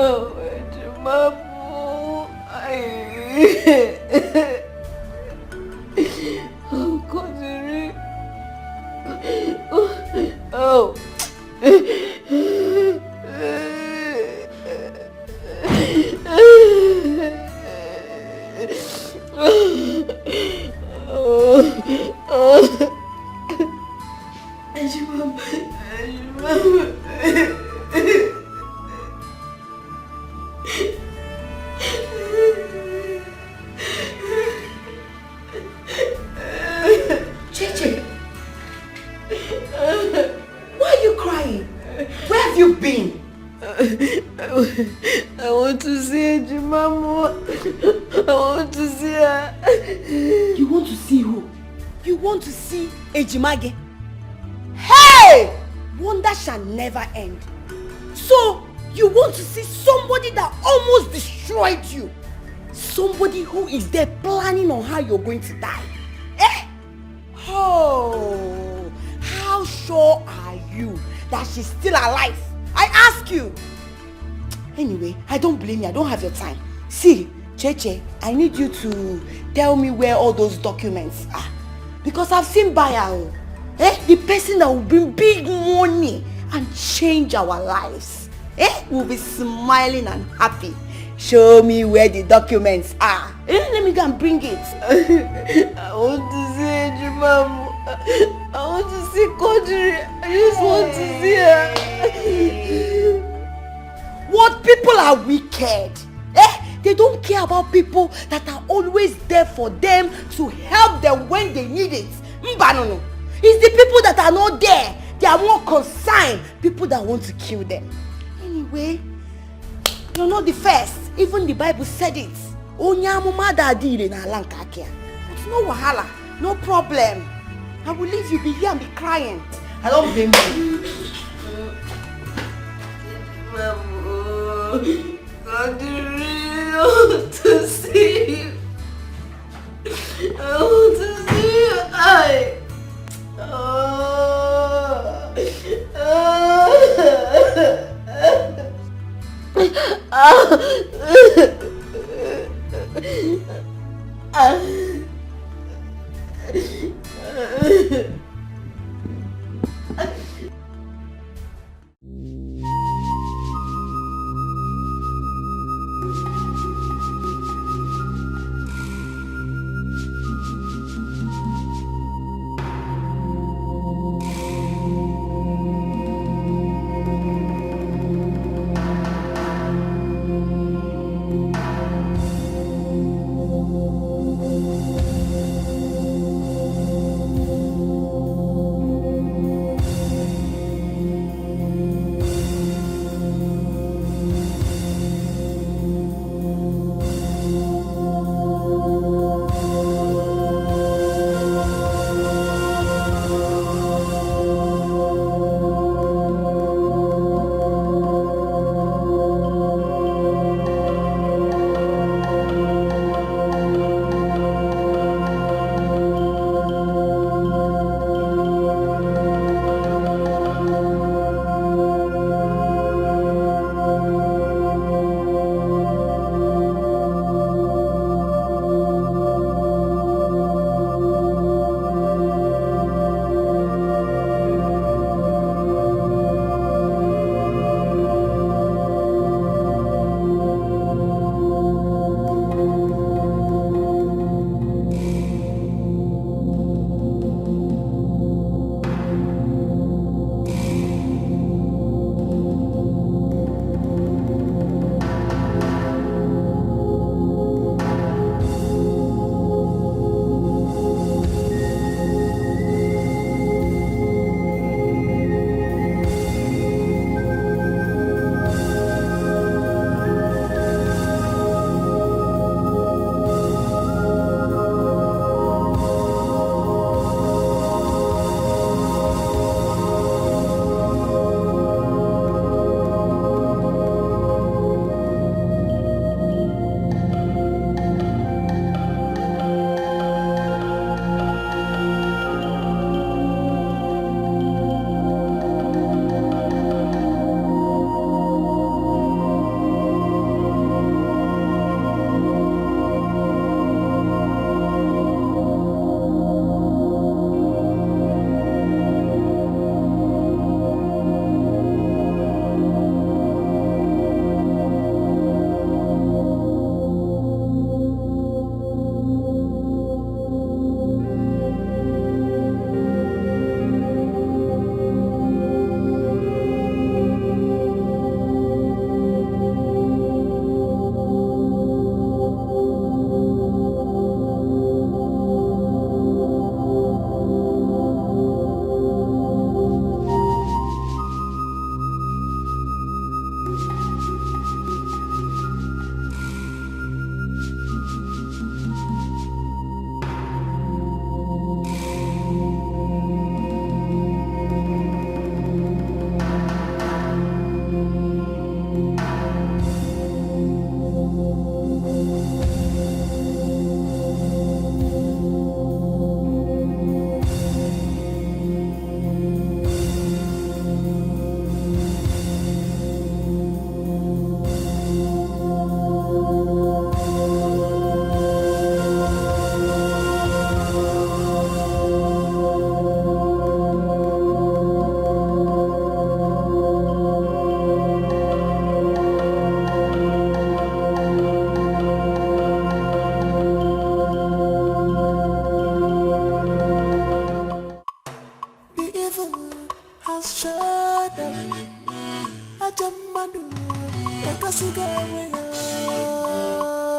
Oh, Ejimamu. Oh, Kodiri. Oh. Cheche, why are you crying? Where have you been? I want to see Ejimamu. I want to see her. You want to see who? You want to see Ejimage? Hey! Wonder shall never end. So, you want to see somebody that almost destroyed you? Somebody who is there planning on how you're going to die? Eh? Oh, how sure are you that she's still alive? I ask you. Anyway, I don't blame you. I don't have your time. See, Cheche, I need you to tell me where all those documents are. Because I've seen buyer. The person that will bring big money and change our lives. Will be smiling and happy. Show me where the documents are. Let me go and bring it. I want to see Ejimamu. I want to see Kodiri. I just want to see her. What people are wicked. They don't care about people that are always there for them to help them when they need it. Mbanono. It's the people that are not there. They are more concerned. People that want to kill them. Anyway, you're not the first. Even the Bible said it. Onyamuma dadile na lankakia. It's no wahala. No problem. I will leave you be here and be crying. I don't blame you. God, I want to see you. I want to see you.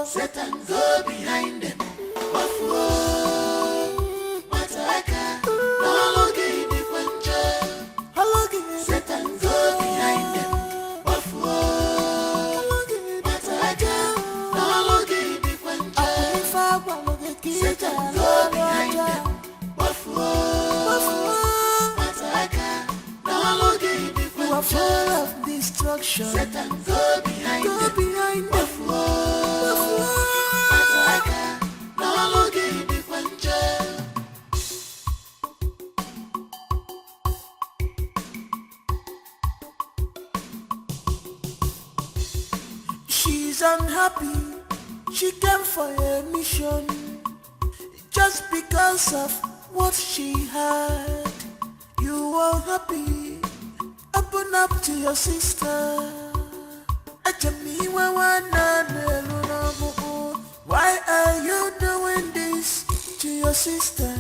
Satan go behind them. Satan go behind them. Full of destruction. Satan go behind them. She's unhappy. She came for a mission just because of what she had. You are happy. Open up to your sister. Why are you doing this to your sister?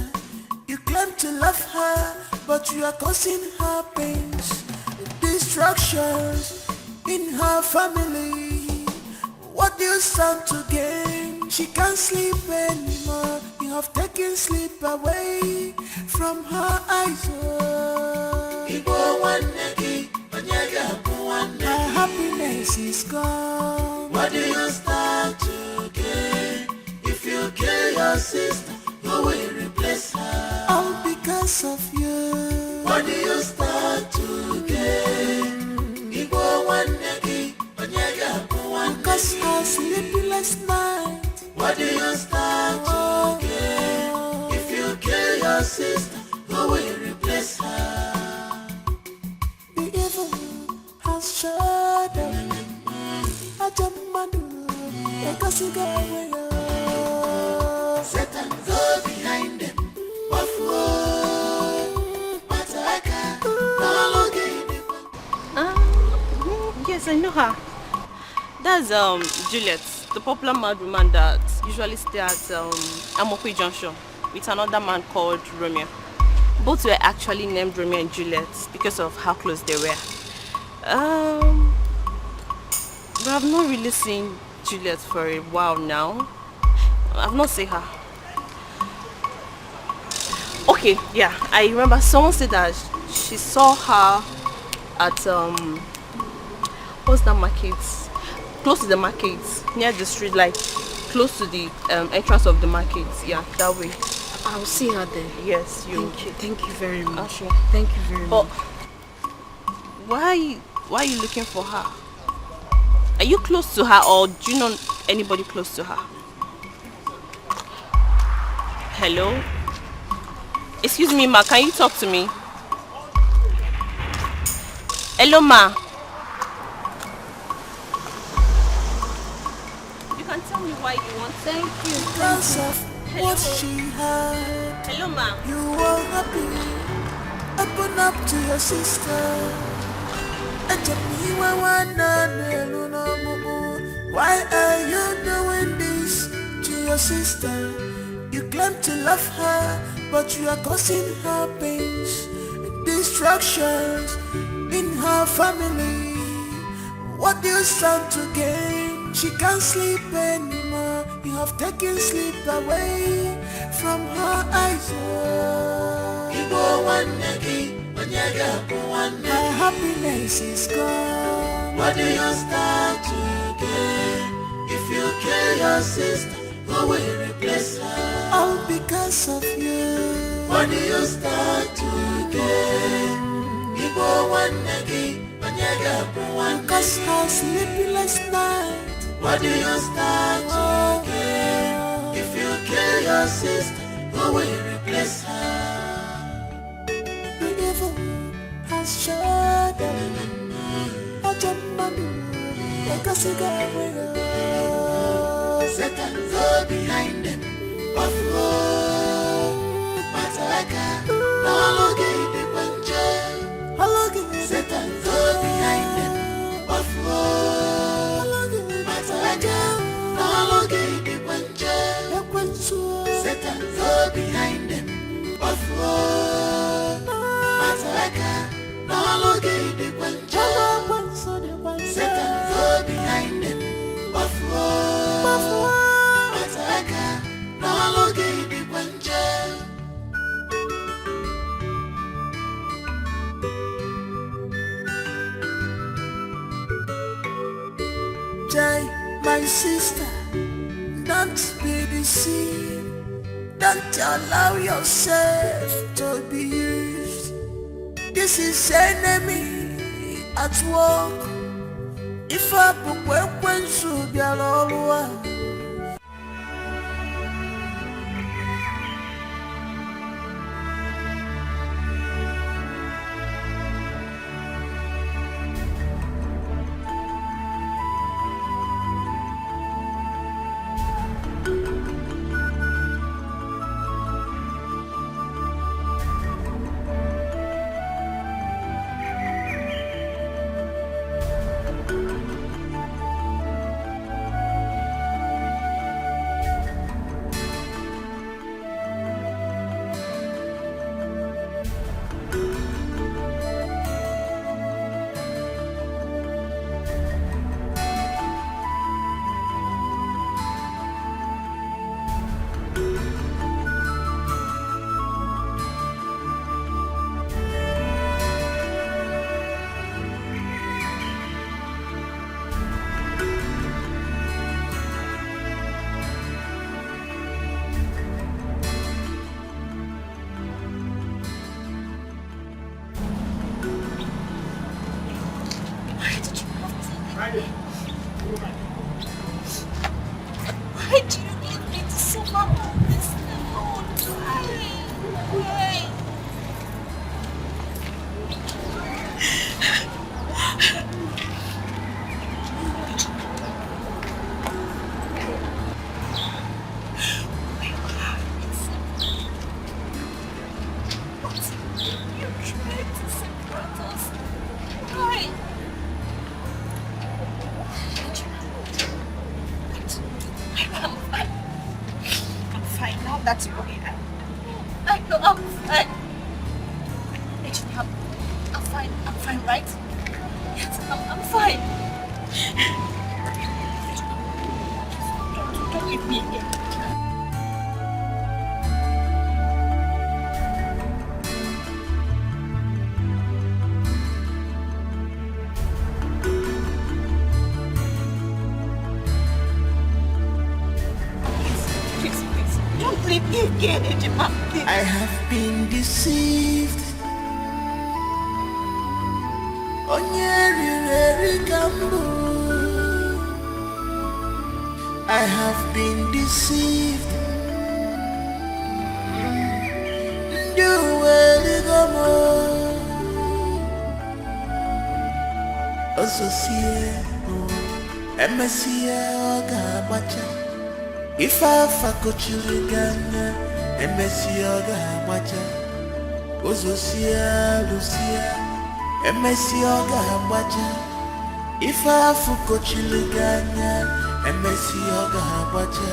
You claim to love her, but you are causing her pains, destructions in her family. What do you stand to gain? She can't sleep anymore. You have taken sleep away from her eyes. Her happiness is gone. What do you stand to gain? If you kill your sister, who will replace her? All because of you. What do you stand to gain? Because her sleepless night. What do you stand to gain? If you kill your sister, who will replace her? The evil has shut up. Satan go behind them. Yes, I know her. That's Juliet, the popular mad woman that usually stays at Amokwe Junction with another man called Romeo. Both were actually named Romeo and Juliet because of how close they were. But I've not really seen Juliet for a while now. I've not seen her. Okay, yeah, I remember someone said that she saw her at what's that market? Close to the market, near the street, like close to the entrance of the market. Yeah, that way. I'll see her there. Yes, you. Thank you very much. Okay. Thank you very much. Why are you looking for her? Are you close to her, or do you know anybody close to her? Hello? Excuse me, ma, can you talk to me? Hello, ma. You can tell me why you want. Thank you. Because of what she had. Hello, ma. You are happy. Open up to your sister. Why are you doing this to your sister? You claim to love her, but you are causing her pains, destructions in her family. What do you stand to gain? She can't sleep anymore. You have taken sleep away from her eyes. Her happiness is gone. What do you stand to gain? If you kill your sister, who will replace her? All because of you. What do you stand to gain? Because her sleepless night. What do you stand to gain? If you kill your sister, who will replace her? The evil has shut up. Satan go behind them. Satan go behind them. Satan go behind them. Satan go behind them. Buffalo, Ataka, no longer the Punjab. Jai, my sister, don't be deceived. Don't allow yourself to be used. This is enemy at work. If I put weapons to be all Why do you need me to suffer all this alone? Why? That's okay. I know I'm fine. Actually, I'm fine. I'm fine, right? Yes, I'm fine. Don't leave me again. I have been deceived. I have been deceived. If I fuck children, Emesi Oga Macha, Ozosia Lucia, Emesi Oga Macha. If I fuck children, Emesi Oga Macha.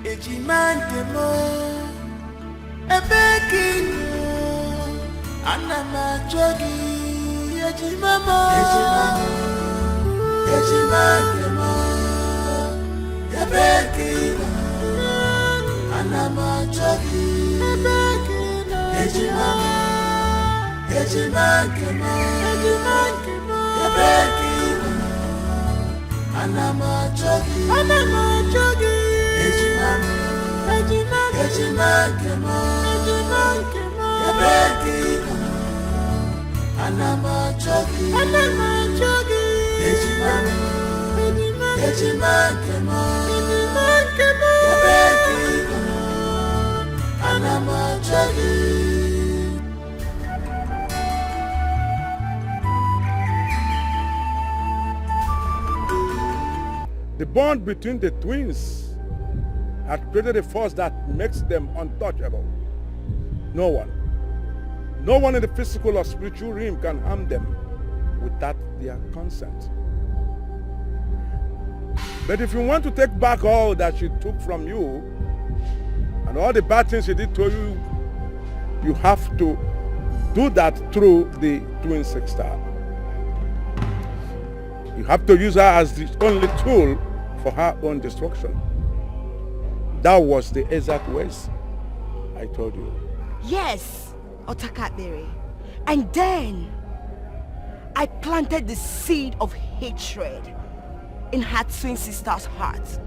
Ejimantemo ebekino anama jogi ejimantemo ebekino anama jogi ejimantemo ebekino anama jogi The bond between the twins had created a force that makes them untouchable. No one in the physical or spiritual realm can harm them without their consent. But if you want to take back all that she took from you and all the bad things she did to you, you have to do that through the twin sister. You have to use her as the only tool for her own destruction. That was the exact words I told you. Yes, Otakabere. And then I planted the seed of hatred in her twin sister's heart.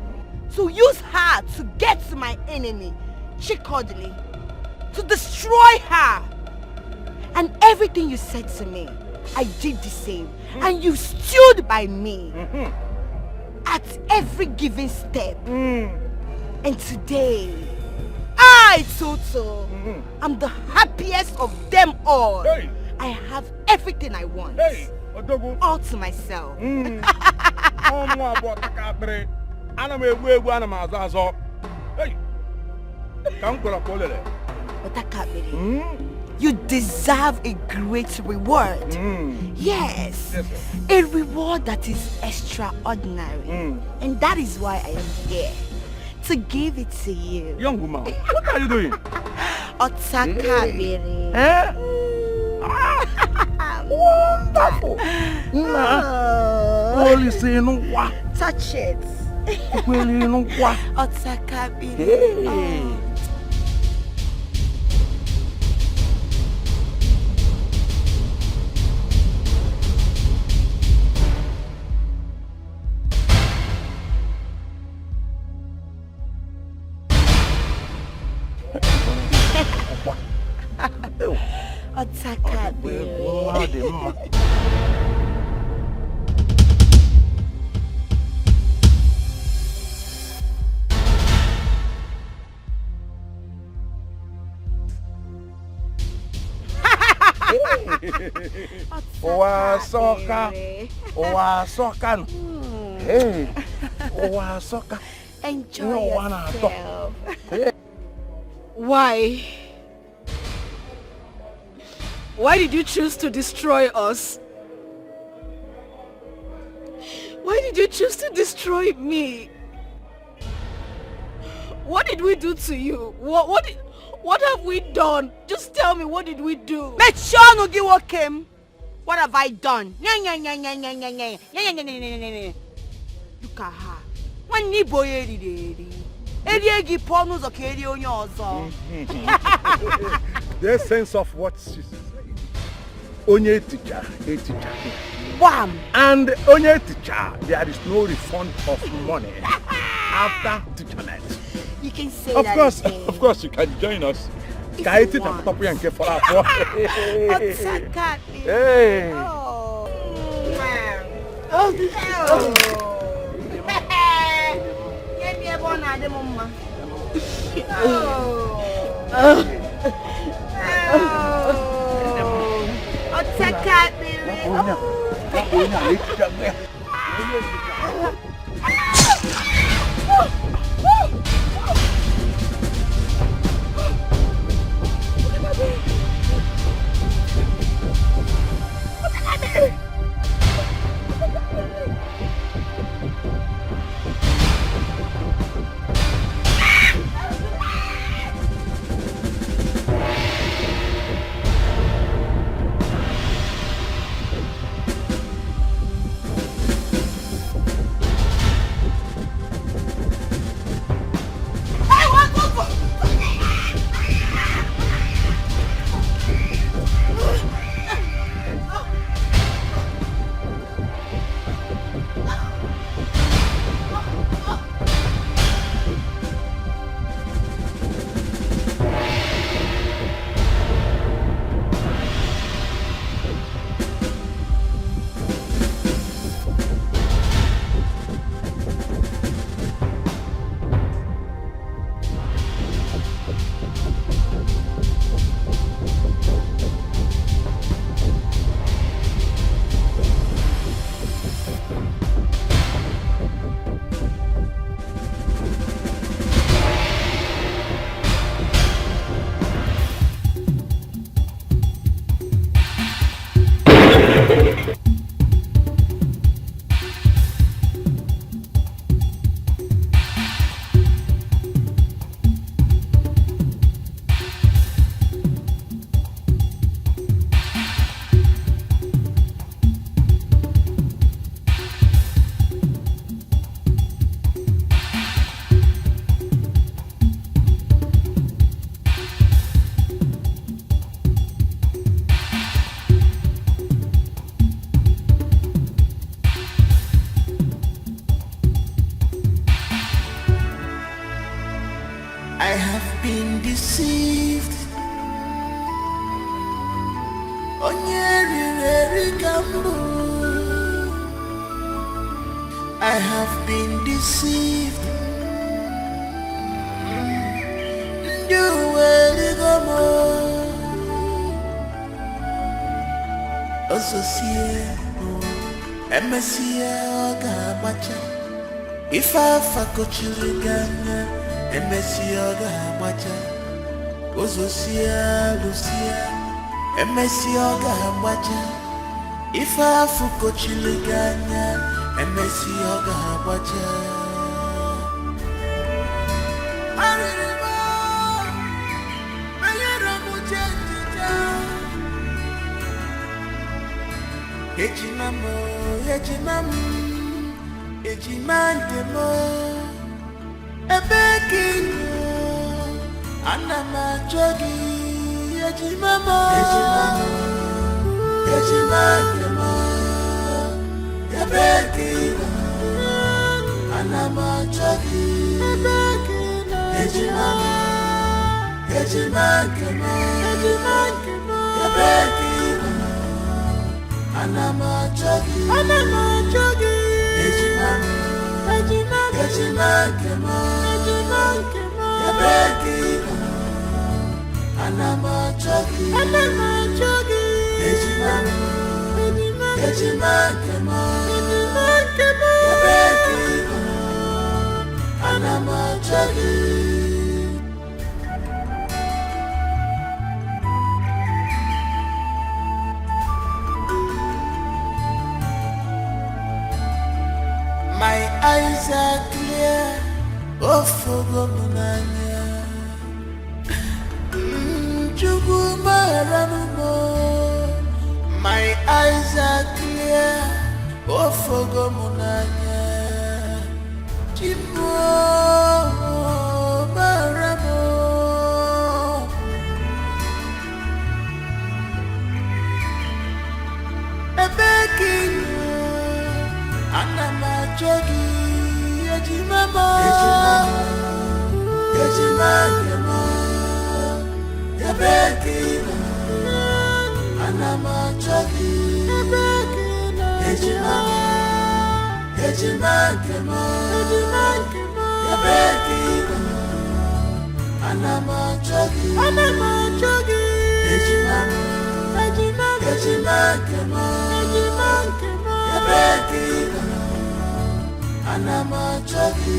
To use her to get to my enemy, Chikodili, to destroy her. And everything you said to me, I did the same. And you stood by me at every given step. And today, I, Tonto, am the happiest of them all. Hey. I have everything I want. Hey, Odogu. All to myself. Hey. You deserve a great reward. Yes, a reward that is extraordinary. And that is why I am here. To give it to you. Young woman, what are you doing? Otakabere. Wonderful. Only say no what? Touch it. Otakabere. Hey, soka. Enjoy yourself. Why? Why did you choose to destroy us? Why did you choose to destroy me? What did we do to you? What have we done? Just tell me, what did we do? Make sure no give what came. What have I done? Look at her. One ni boy eri pornos okeri onye ozo. The sense of what she said. Onye teacher, a teacher. Wham! And onye teacher, there is no refund of money after teachernet. You can say of that. Of course, you can join us. Hey. I have been deceived. I have been deceived. You will go more. Associate, MSC, Gabacha. If I forgot you again, MSC, Gabacha. Associate, Lucia, MSC, Gabacha. If I forgot you again, MSC, Gabacha. Ejimamo, ejimantemo, ebekino, anama jogi, ejimamo, ejimantemo, ebekino, anama jogi, ejimamo, ejimantemo, ebekino. Anama jogi, ejimamo, ejimantemo, ebekino. Anama jogi, ejimamo, ejimantemo, ebekino. Anama jogi. My eyes are clear, oh Fogomunanya. My eyes are clear, oh Fogomunanya. Jimo Maramo. Ebekino. Anama jogi, ejimamo, ejimantemo, ebekino. Anama jogi, ejimamo, ejimantemo, ebekino. Anama jogi, ejimamo, ejimantemo, ebekino. Anama jogi,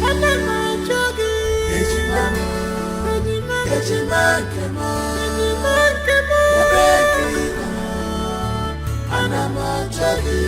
ejimamo, ejimantemo, ebekino. Anama jogi.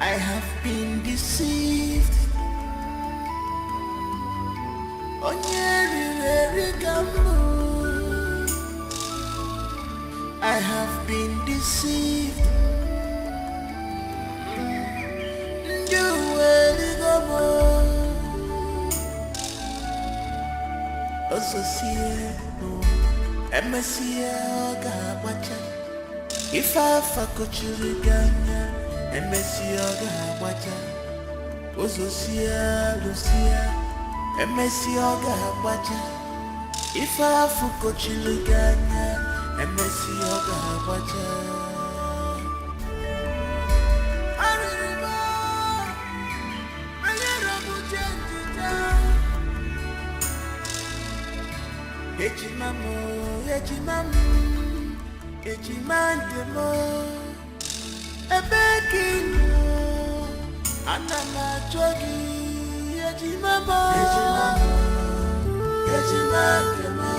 I have been deceived. I have been deceived. If I fakochiriganya and Messioga wacha, Ozosia Lucia and Messioga wacha. If I fakochiriganya and Messioga wacha. Ejimandemo ebekino anama jogi ejimamo ejimandemo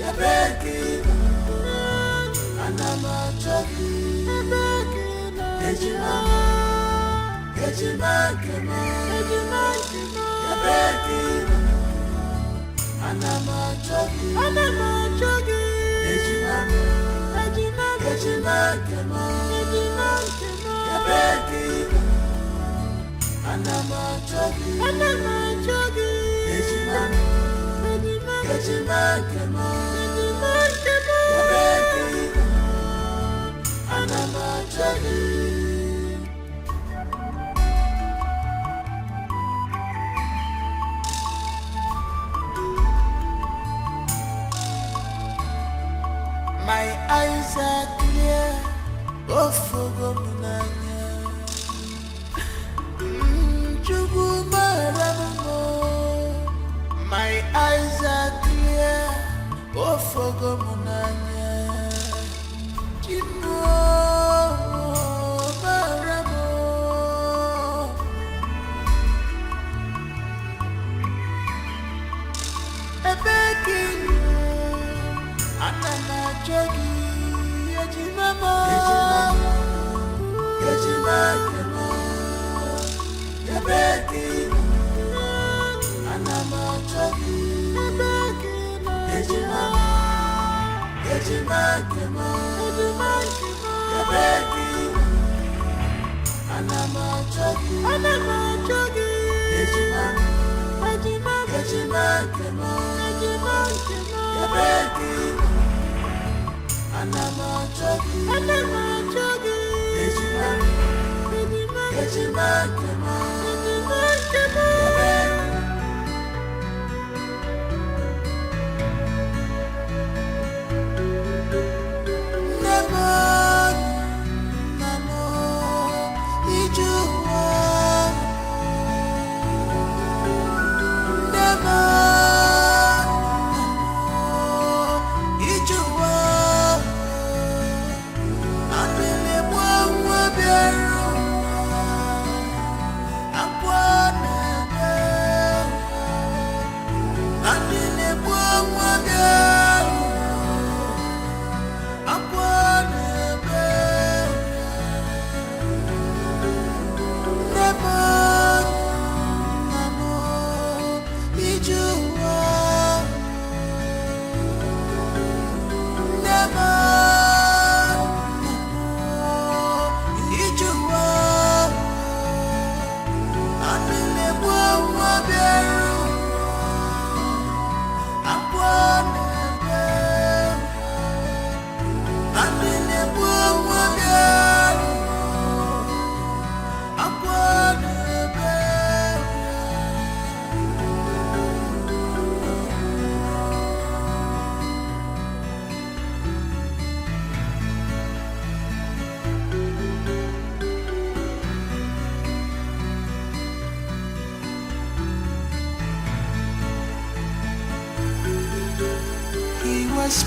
ebekino anama jogi ebekino ejimamo ejimandemo ebekino anama jogi Ejimamo, Ejimamo, Yabekino, Anama Jogi, Ejimamo, Ejimamo, Yabekino, Anama Jogi. My eyes are clear, oh Fogomunanya. My eyes are clear, oh Fogomunanya. Jimo Maramo. Ebekino. Anama jogi, ejimamo, ejimamo, yabekino. Anama jogi, ejimamo, ejimamo, yabekino. Anama jogi, ejimamo, ejimamo, yabekino. Anama jogi, Ejimamo, Ejimamo,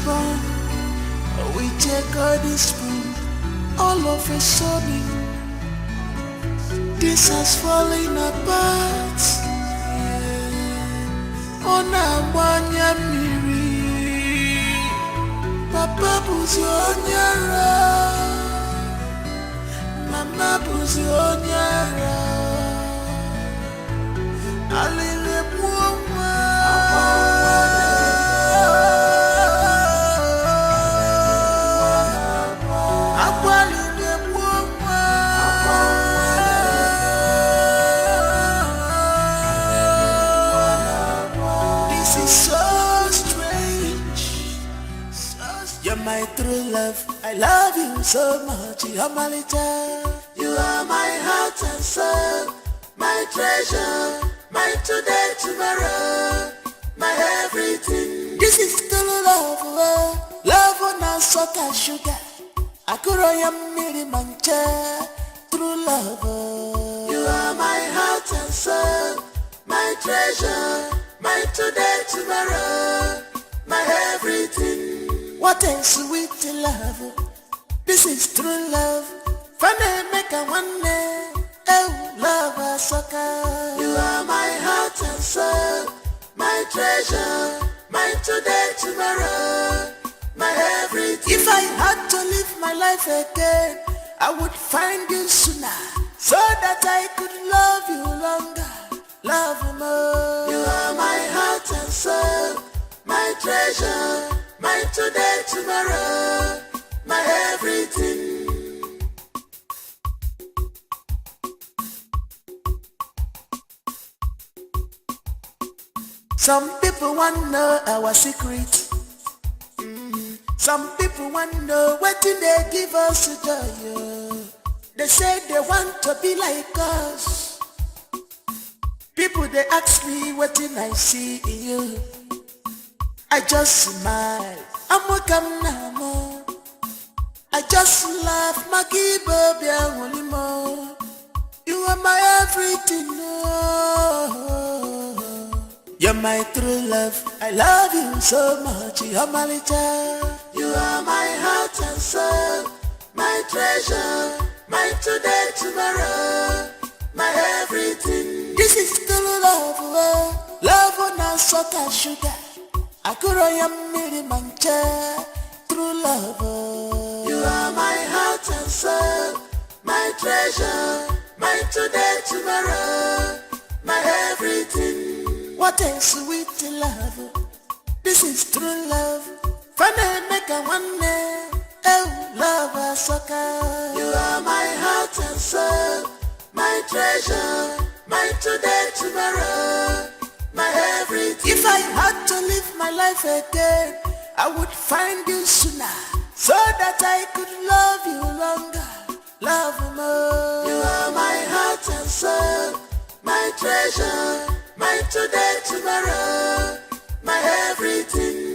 Born, we take all this spoon, all of a sudden, this has fallen apart. On a one-year miri, Papa was on your Mama buzi onyara alile muwa akwalile muwa this is so strange. You're my true love. I love you so much. You're my little. You are my heart and soul, my treasure, my today, tomorrow, my everything. This is true love. Love on a salt and sugar. I could miri mancha. True love. You are my heart and soul, my treasure, my today, tomorrow, my everything. What a sweet love. This is true love. Funny make a one day. Oh, love a sucker. You are my heart and soul, my treasure, my today, tomorrow, my everything. If I had to live my life again, I would find you sooner, so that I could love you longer, love you more. You are my heart and soul, my treasure, my today, tomorrow, my everything. Some people want to know our secret. Some people want to know what do they give us joy. They say they want to be like us. People they ask me what did I see in you. I just smile. I'm welcome now. I just laugh. Maki baby, more. You are my everything. You're my true love. I love you so much. You're my little. You are my heart and soul, my treasure, my today, tomorrow, my everything. This is true love. Love on a salt and sugar. I could miri mancha. True love. You are my heart and soul, my treasure, my today, tomorrow, my everything. What a sweet love. This is true love. Funny make a one day. Oh, love a sucker. You are my heart and soul, my treasure, my today, tomorrow, my everything. If I had to live my life again, I would find you sooner, so that I could love you longer, love you more. You are my heart and soul, my treasure, my today, tomorrow, my everything.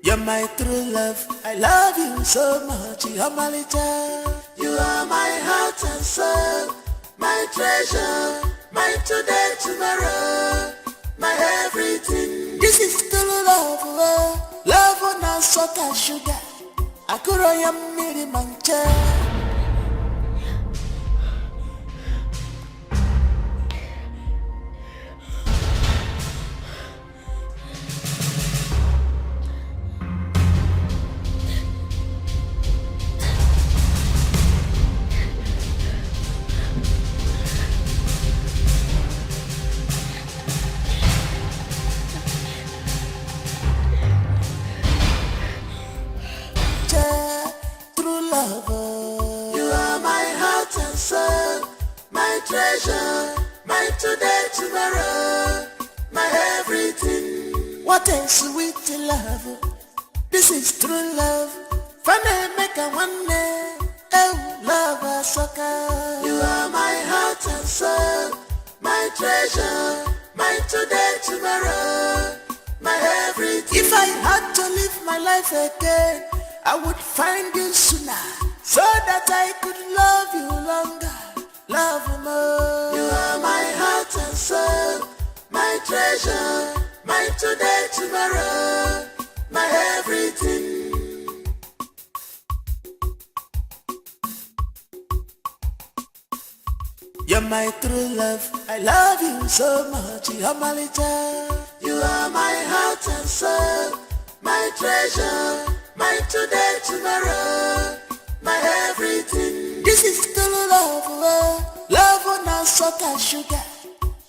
You're my true love. I love you so much. You're my little. You are my heart and soul, my treasure, my today, tomorrow, my everything. This is true love. Love on a salt and sugar. I could miri mancha. My treasure, my today, tomorrow, my everything. What a sweet love. This is true love. Funny make a one day. Oh, love a sucker. You are my heart and soul, my treasure, my today, tomorrow, my everything. If I had to live my life again, I would find you sooner, so that I could love you longer, love you more. You are my heart and soul, my treasure, my today, tomorrow, my everything. You're my true love. I love you so much. You're my little. You are my heart and soul, my treasure, my today, tomorrow, my everything. This is true love, love on a salt and sugar.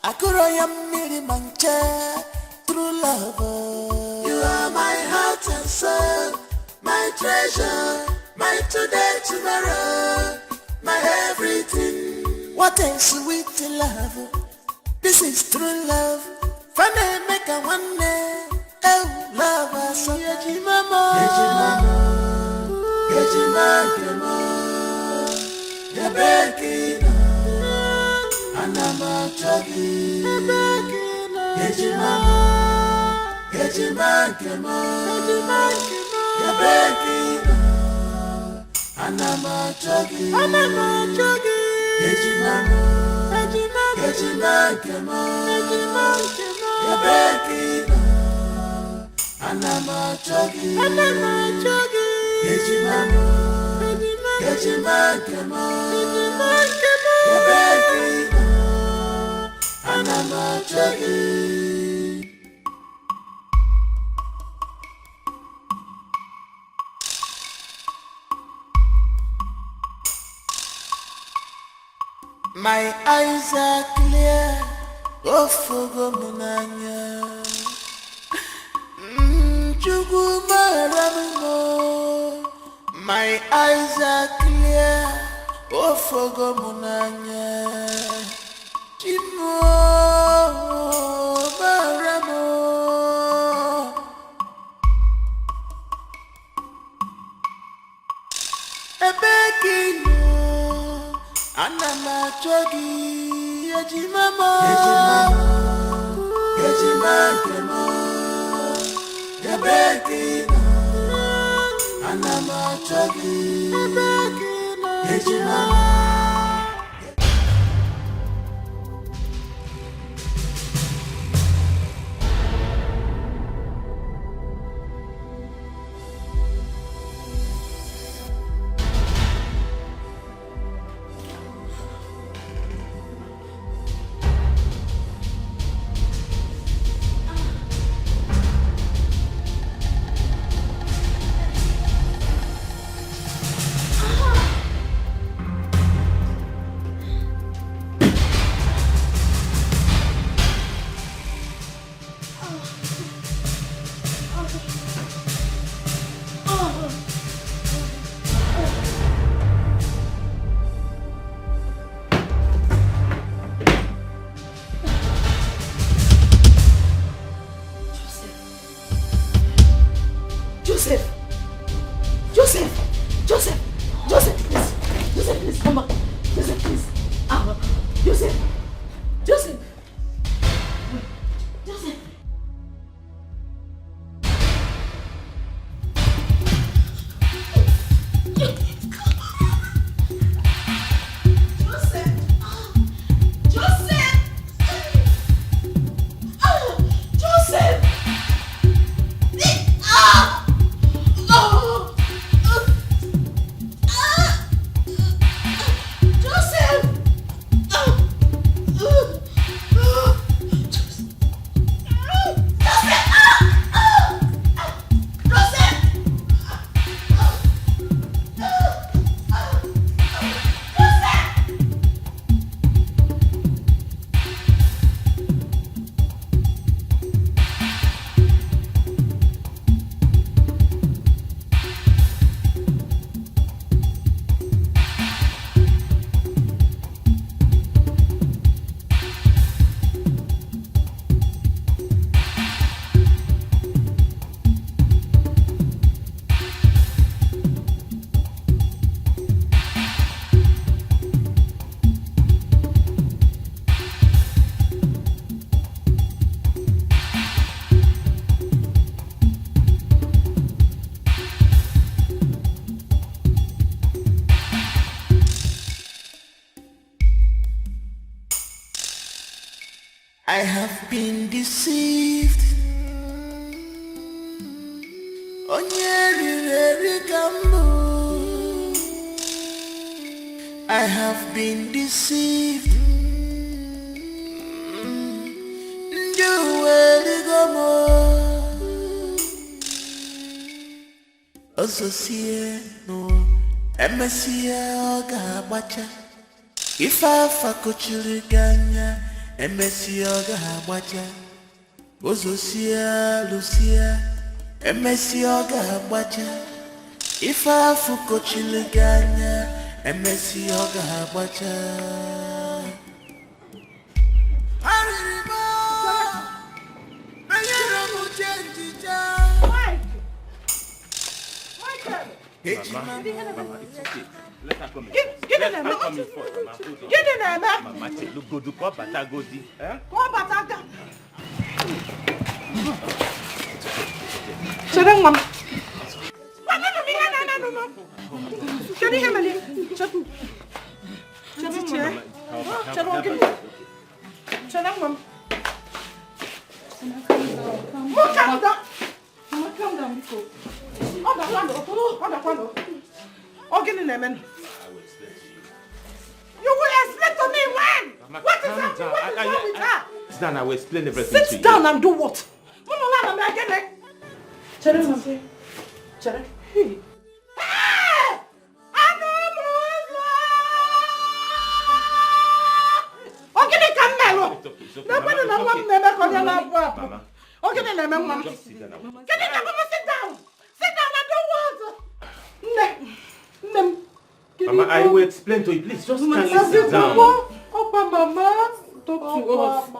Akuroya miri mancha, true love. You are my heart and soul, my treasure, my today, tomorrow, my everything. What a sweet love. This is true love. Funny make a one day. Oh, love, so Yeji mama, Yeji mama, Yabekina, Anama Chogi, Yeji mama, Yeji mama, Yabekina, Anama Chogi, Yeji mama, Yeji mama, Yabekina. Anama chogi, Yeji mama, Yabekina, Anama chogi. My eyes are clear, oh fogo munanya. My eyes are clear, oh fogo munanya. Chimo maramo. Ebekino, anama chogi, yejimamo, yejimamo, yebekino. Anama chogi, Yejimama. I have been deceived. I have been deceived. Ozosie no emesie oga bacha ifa fakochiri ganya emesie oga bacha Ozosie lucia emesie oga bacha ifa fakochiri ganya emesie oga bacha Mama, it's okay. Let her come in first. Get Let in her there, come in first, Mama. Hold on. Get in there, man. Mama, look good. Come bata go di. Come bata. Sedang, Mama. No. Jadi hamil. Sedang, Mama. Calm down before. Get in there, man. You will explain to me when? Mama, What is happening? What is wrong with her? Sit down, I will explain everything to you. Sit down and do what? Hey! Mama, I will explain to you. Please, just kindly sit down. Mama, talk to us.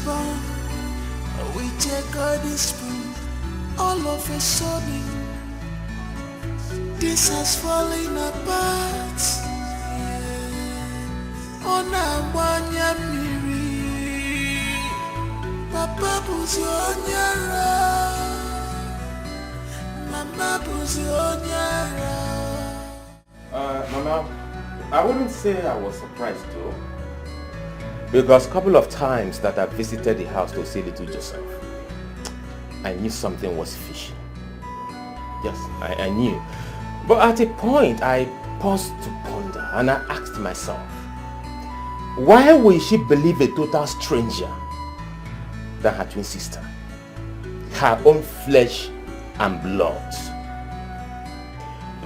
Born, we take all this spoon, all of a sudden, this has fallen apart. On a wanya miri, Papa buzi onyara, Mama buzi onyara. Mama, I wouldn't say I was surprised though. Because a couple of times that I visited the house to see little Joseph, I knew something was fishy. Yes, I knew. But at a point, I paused to ponder and I asked myself, why will she believe a total stranger than her twin sister? Her own flesh and blood.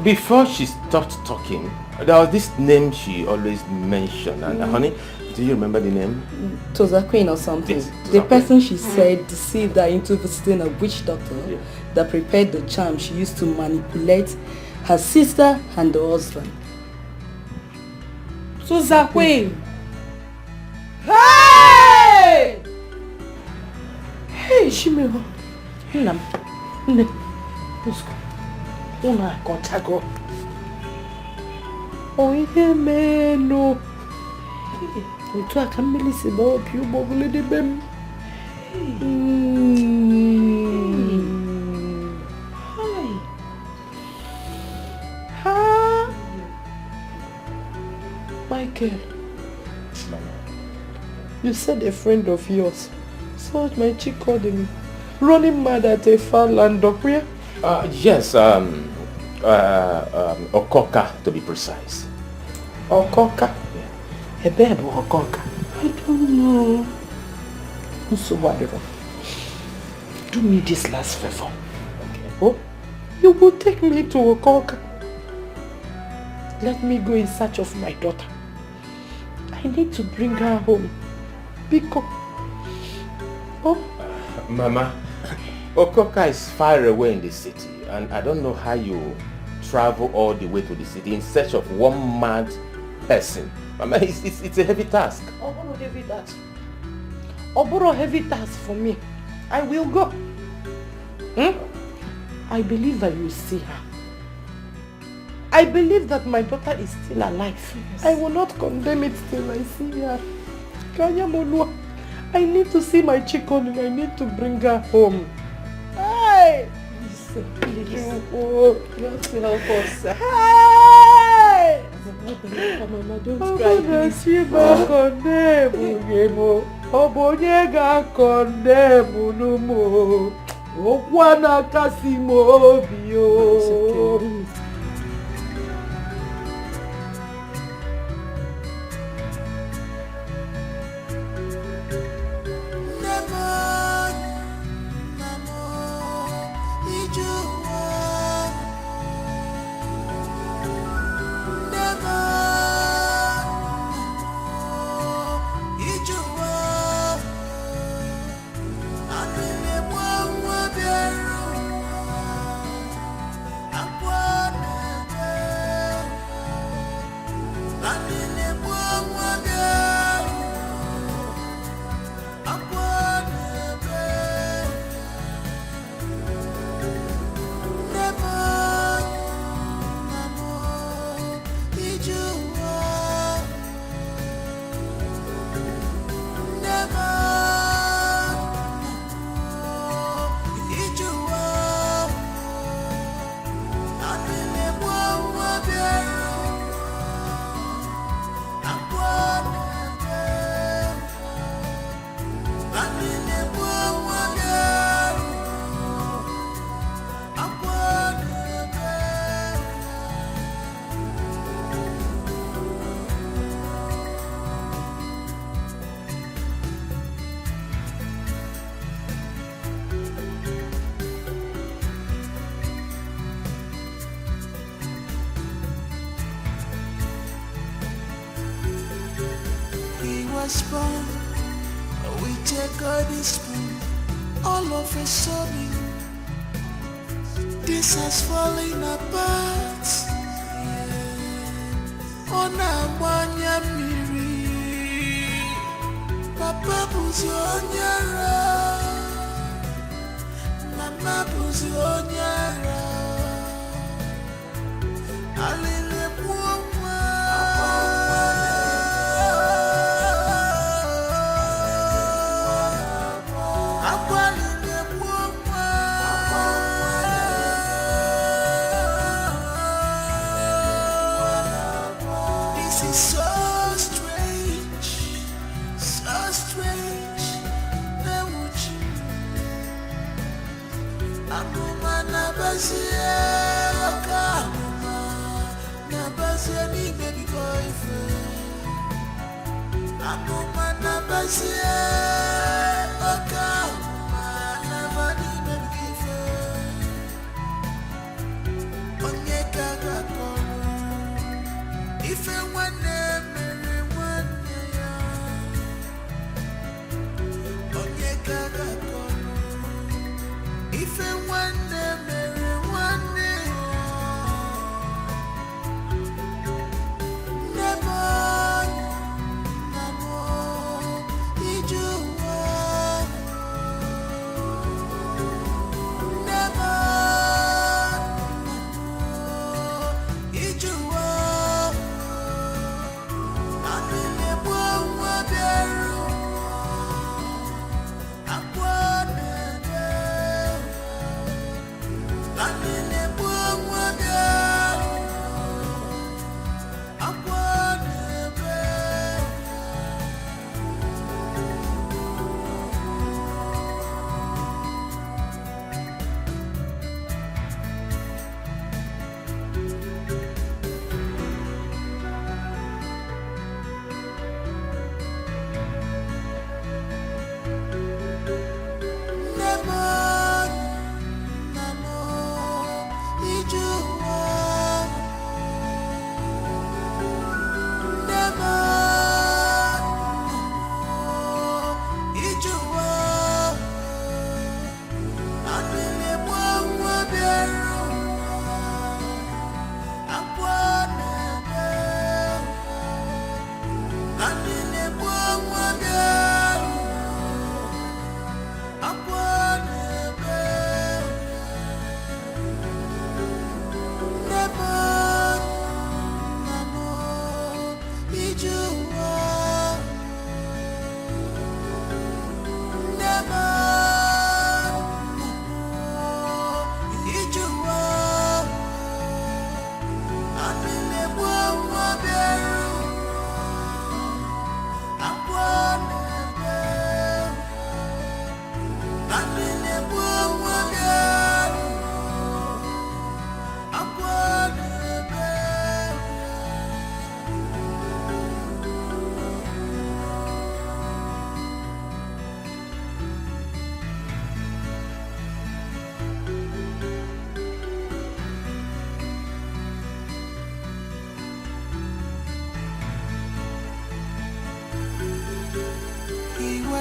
Before she stopped talking, there was this name she always mentioned. And honey, do you remember the name? Toza Queen or something. Yes, the person she said deceived her into visiting a witch doctor that prepared the charm she used to manipulate her sister and the husband. Toza Queen! Hey! Hey, Shimiro. Let's go. Una contago. Oh, yeah, man, no. Otu aka mmiri si ba opi ụgbọgụlụ debe m. Michael, you said a friend of yours saw my chick calling me, running mad at a far land up here. Yes, Okoka to be precise. Okoka? Yeah. A babe or Okoka? I don't know. So whatever. Do me this last favor. Okay. Oh, you will take me to Okoka. Let me go in search of my daughter. I need to bring her home. Because... Oh. Mama, Okoka is far away in the city, and I don't know how you travel all the way to the city in search of one mad person. Mama, it's a heavy task. Oboro heavy task. Oboro heavy task for me. I will go. I believe I will see her. I believe that my daughter is still alive. Yes. I will not condemn it till I see her. Kanyamolua. I need to see my chicken. I need to bring her home. Hey! Please. Oh, just help us. Hey! Mama, don't cry, please. Obonyega condemn no Okwana kasimo bio. Born with a golden spoon. All of a sudden, this has fallen apart. On a wanya miri, Papa buzionyara, Mama buzionyara, Alile buomwa. You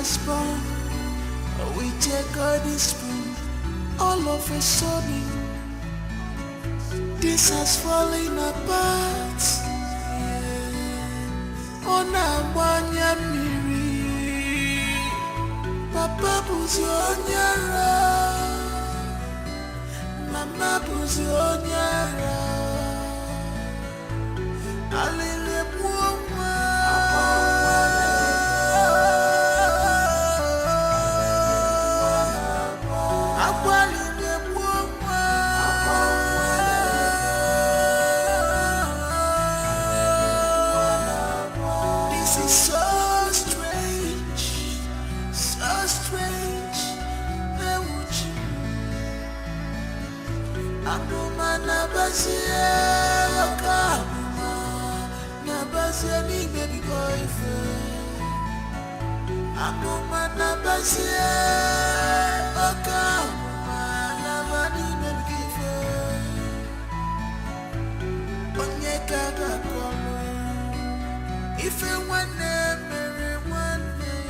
was born with a golden spoon. All of a sudden, this has fallen apart. On a wanya miri, Papa buzi onyara, Mama buzi onyara. Alele mwa. Baby boyfriend, I'm on my nabasia, oka, na mani baby girlfriend. Onye kaga kono, if you want marry one day.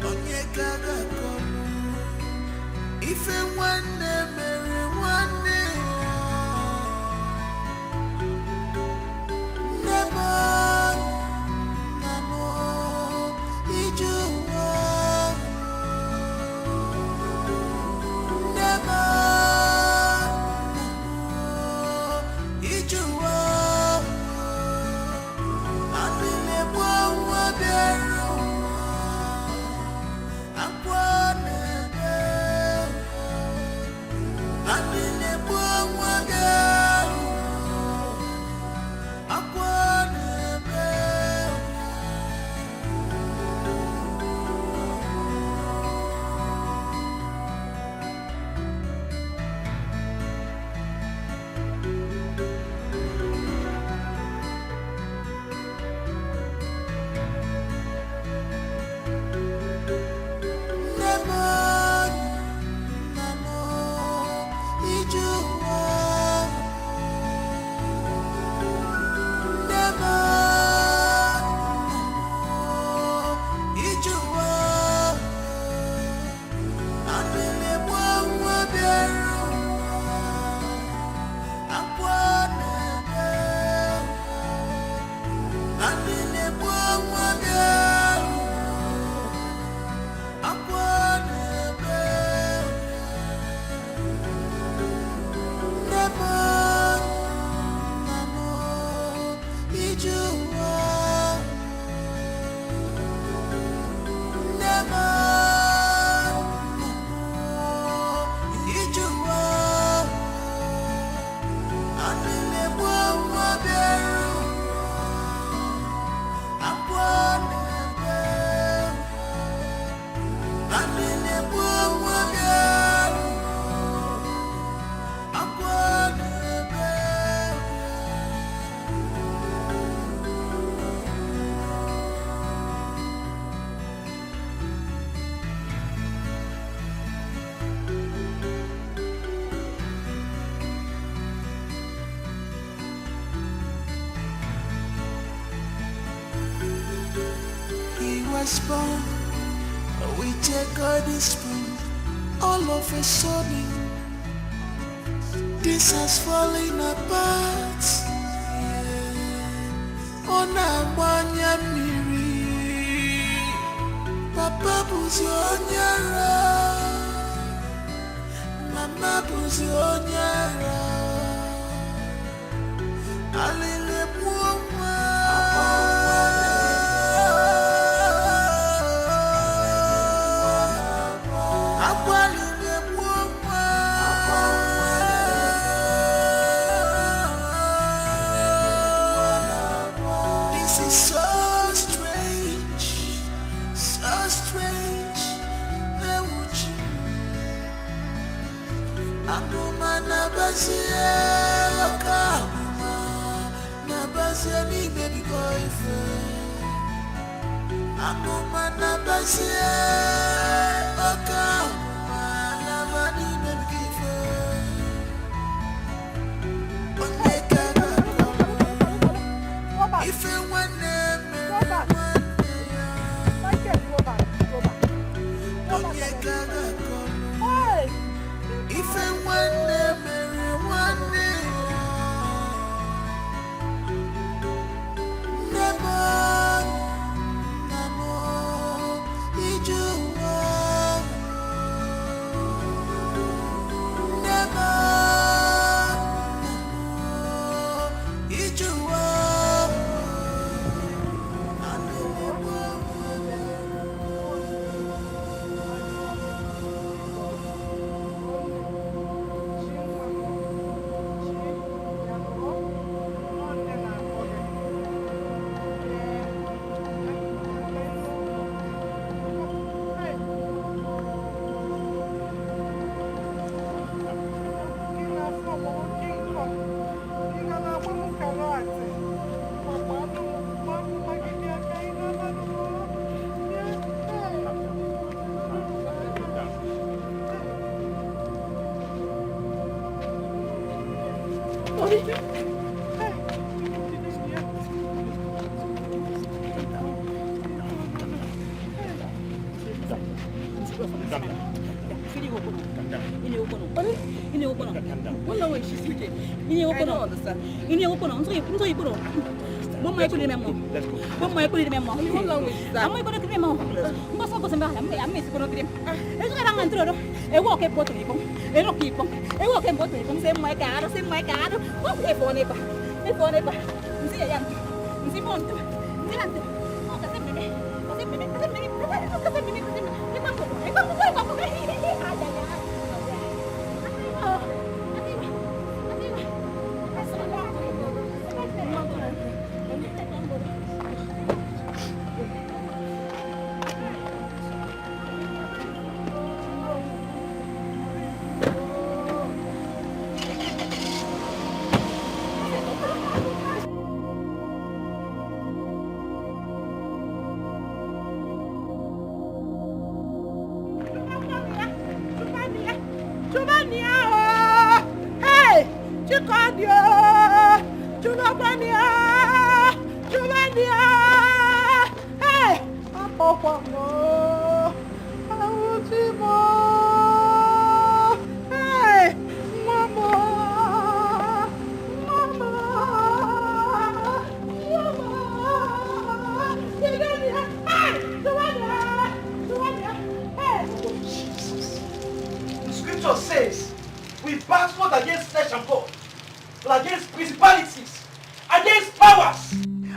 Onye kaga kono, if you want marry one day. was born with a golden spoon. All of a sudden, this has fallen apart. Ona wanya miri, Papa buzi onyara, Mama buzi onyara. Alele muwa. Baby boyfriend, I'm on my nabasia, oka, na mani baby girlfriend. If you want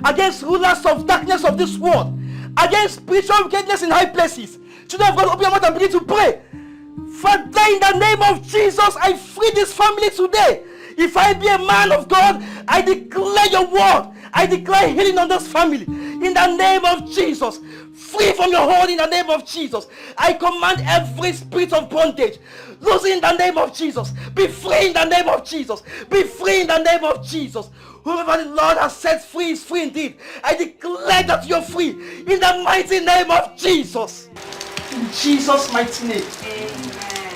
Against rulers of darkness of this world, against spiritual wickedness in high places. Children of God, open your mouth and begin to pray. Father, in the name of Jesus, I free this family today. If I be a man of God, I declare your word. I declare healing on this family. In the name of Jesus. Free from your hold in the name of Jesus. I command every spirit of bondage. Lose in the name of Jesus. Be free in the name of Jesus. Be free in the name of Jesus. Whoever the Lord has set free is free indeed. I declare that you're free in the mighty name of Jesus. In Jesus' mighty name. Amen.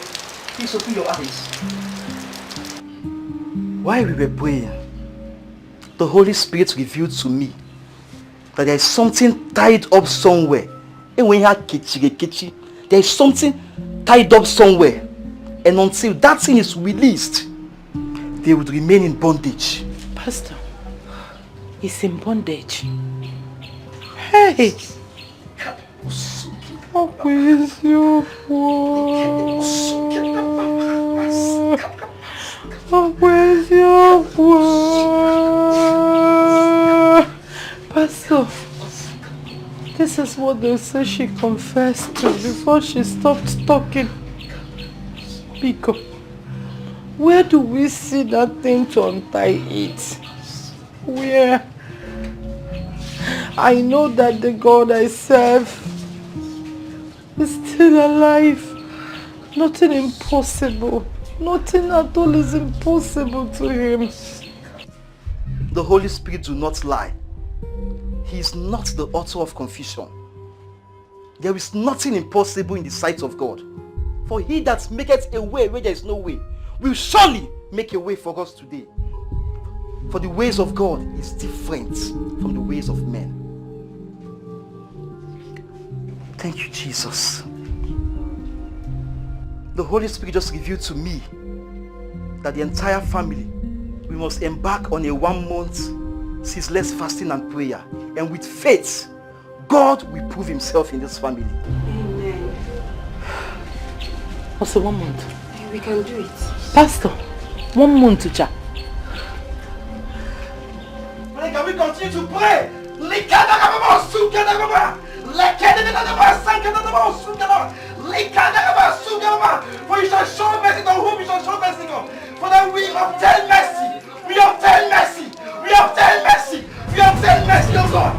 Please open your eyes. While we were praying, the Holy Spirit revealed to me that there is something tied up somewhere. And when you have kichi, there is something tied up somewhere. And until that thing is released, they would remain in bondage. Pastor, he's in bondage. Hey! Where is your word? Where's your word? Pastor, this is what they say she confessed to before she stopped talking. Pico, where do we see that thing to untie it? Where? I know that the God I serve is still alive. Nothing impossible. Nothing at all is impossible to him. The Holy Spirit do not lie. He is not the author of confusion. There is nothing impossible in the sight of God. For he that maketh a way where there is no way will surely make a way for us today. For the ways of God is different from the ways of men. Thank you, Jesus. The Holy Spirit just revealed to me that the entire family, we must embark on a 1 month ceaseless fasting and prayer. And with faith, God will prove himself in this family. Amen. Also 1 month. We can do it. Pastor, 1 month to chat. Can we continue to pray? For you shall show mercy to whom you shall show mercy on. For that we obtain mercy. We obtain mercy. We obtain mercy. We obtain mercy, oh God.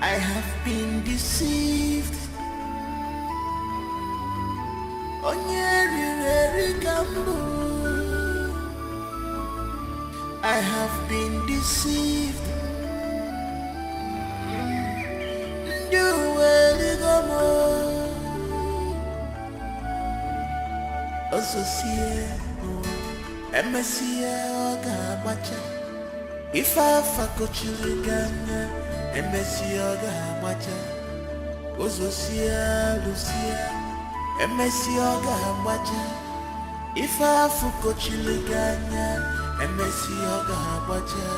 I have been deceived. I have been deceived. If I fakochiriganya, MSC Oga Macha, Ozosia Lucia, MSC Oga Macha. If I fakochiriganya, MSC Oga Macha.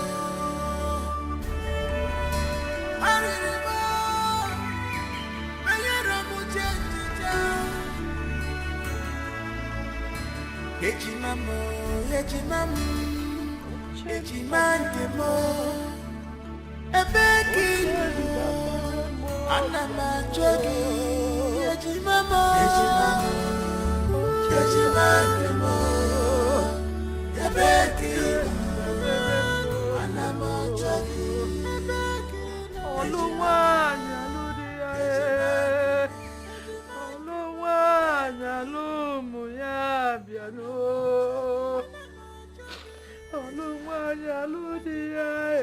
Ejimamo, Ejimandemo, Ebekino, Anamajogi, Ejimamo, Ejimandemo, Ebekino, Anamajogi, Oluwanya ludiae, Oluwanya lumuyabia. Oluwanya ludiae,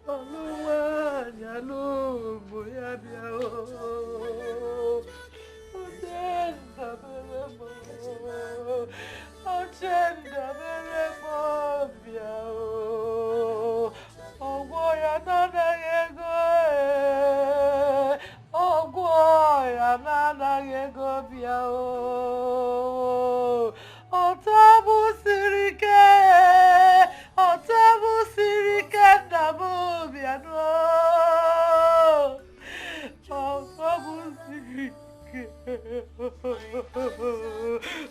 Oluwanya lumuyabia. Ochenda beremo, Ochenda beremo bia. Ogwoya nana yego, Ogwoya nana yego bia. Otabu sirike ndamu biano.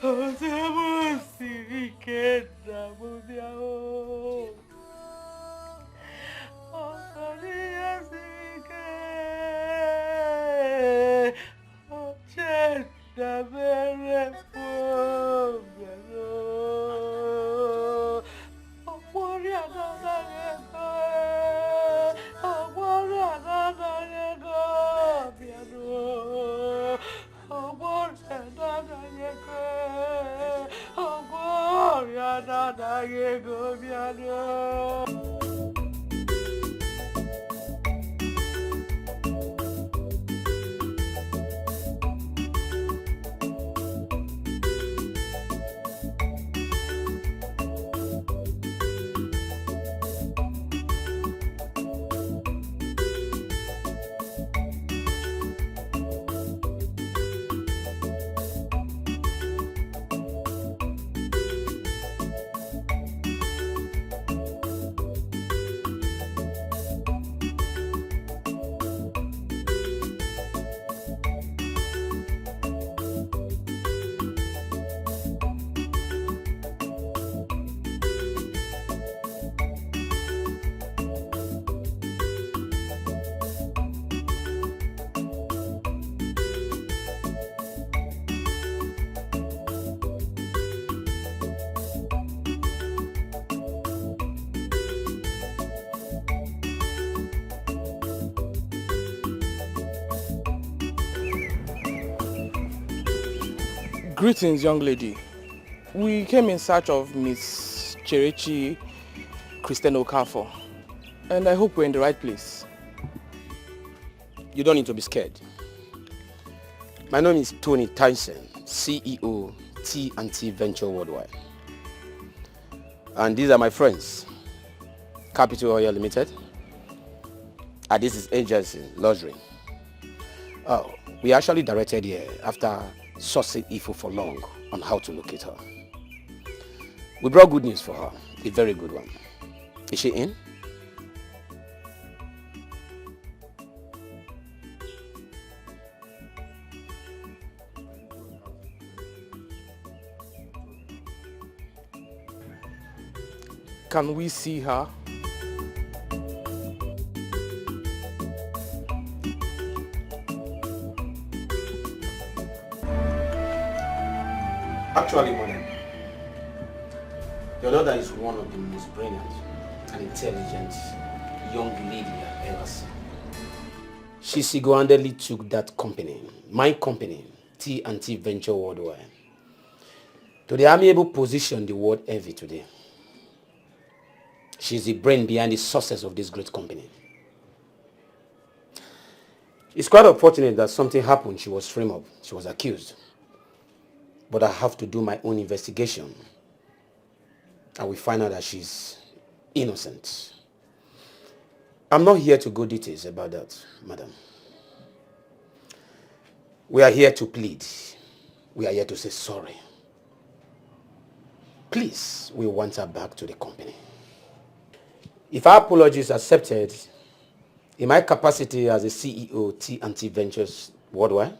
Otabu sirike ndamu biano. Otabu sirike, ochenda berefo. Greetings, young lady. We came in search of Miss Cherechi Christian Okafor, and I hope we're in the right place. You don't need to be scared. My name is Tony Tyson, CEO, T&T Venture Worldwide. And these are my friends, Capital Oil Limited. And this is Agency Luxury. Oh, we actually directed here after sourcing info for long on how to locate her. We brought good news for her, a very good one. Is she in? Can we see her? Actually, madam, your daughter is one of the most brilliant and intelligent young lady I've ever seen. She single-handedly took that company, my company, T&T Venture Worldwide, to the amiable position the world envy today. She's the brain behind the success of this great company. It's quite unfortunate that something happened. She was framed up. She was accused. But I have to do my own investigation. And we find out that she's innocent. I'm not here to go details about that, madam. We are here to plead. We are here to say sorry. Please, we want her back to the company. If our apology is accepted, in my capacity as a CEO, T&T Ventures Worldwide,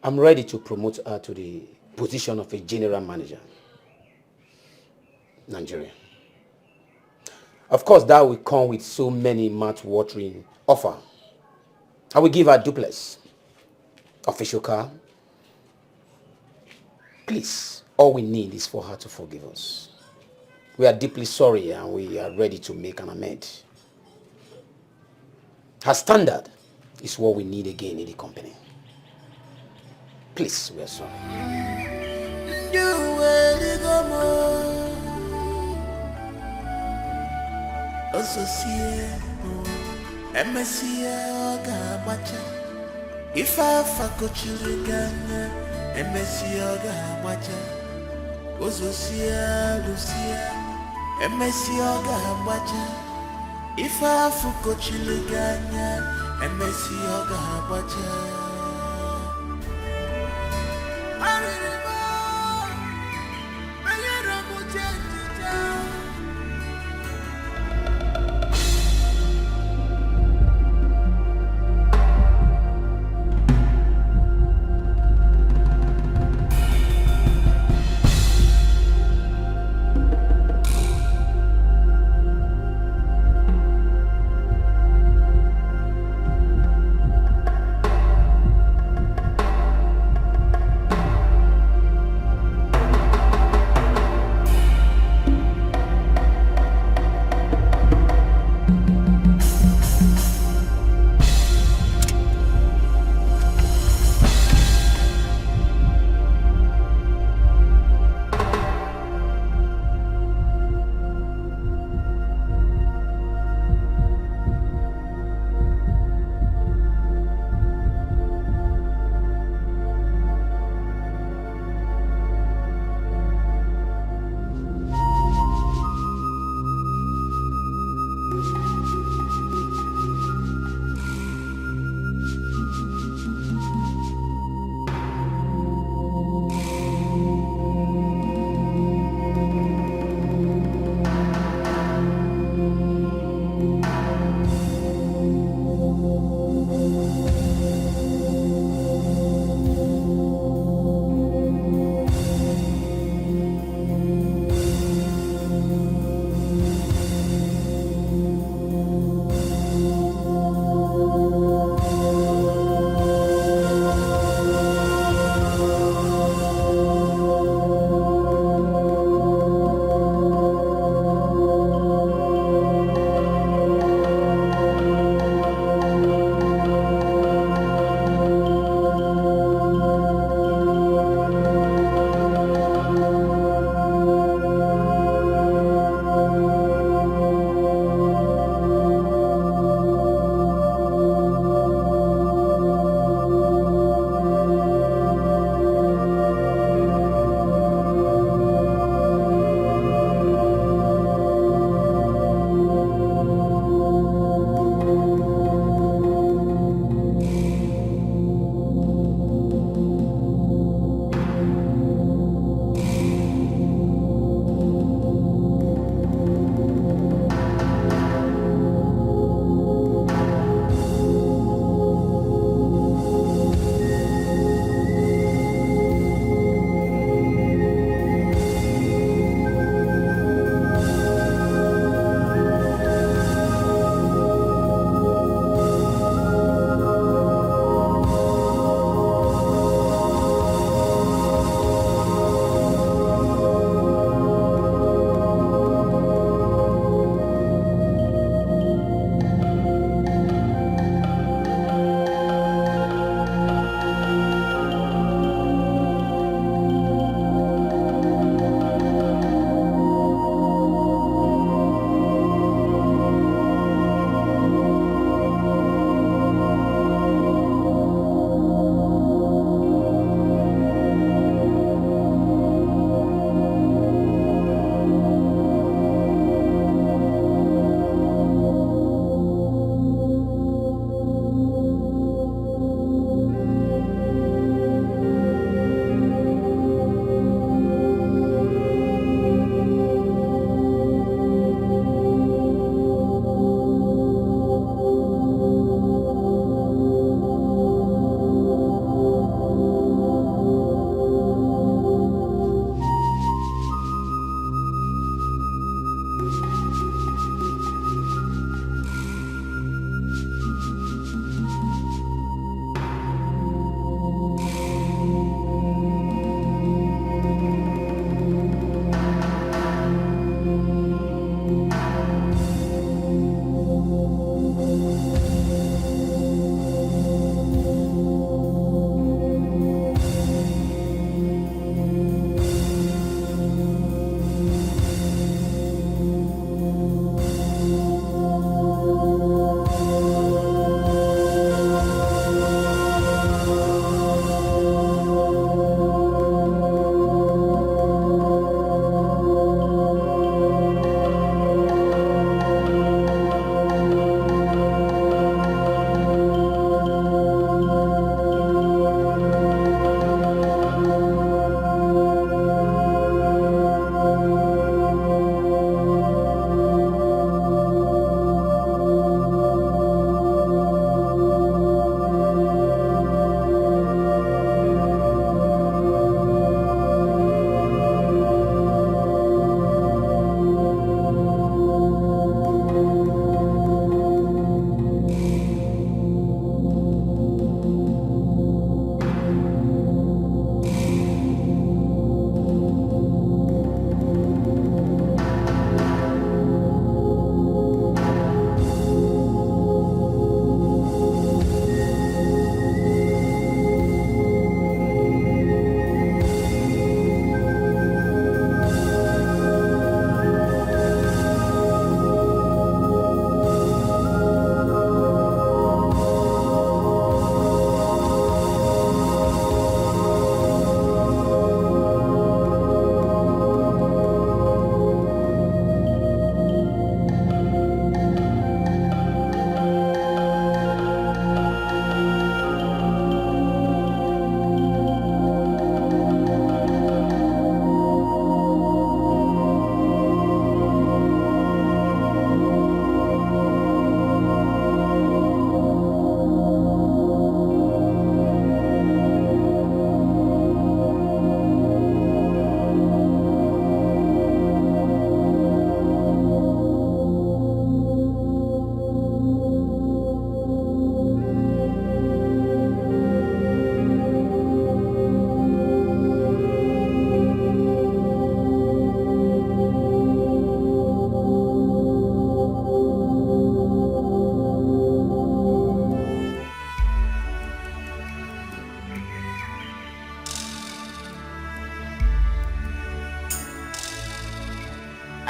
I'm ready to promote her to the position of a general manager, Nigeria. Of course, that will come with so many mouth-watering offers. I will give her a duplex, official car. Please, all we need is for her to forgive us. We are deeply sorry and we are ready to make an amend. Her standard is what we need again in the company. Please, we are sorry. If I fuck children, MSC Oga Macha, Ozosia, Lucia, MSC Oga Macha. If I fuck children, MSC Oga Macha.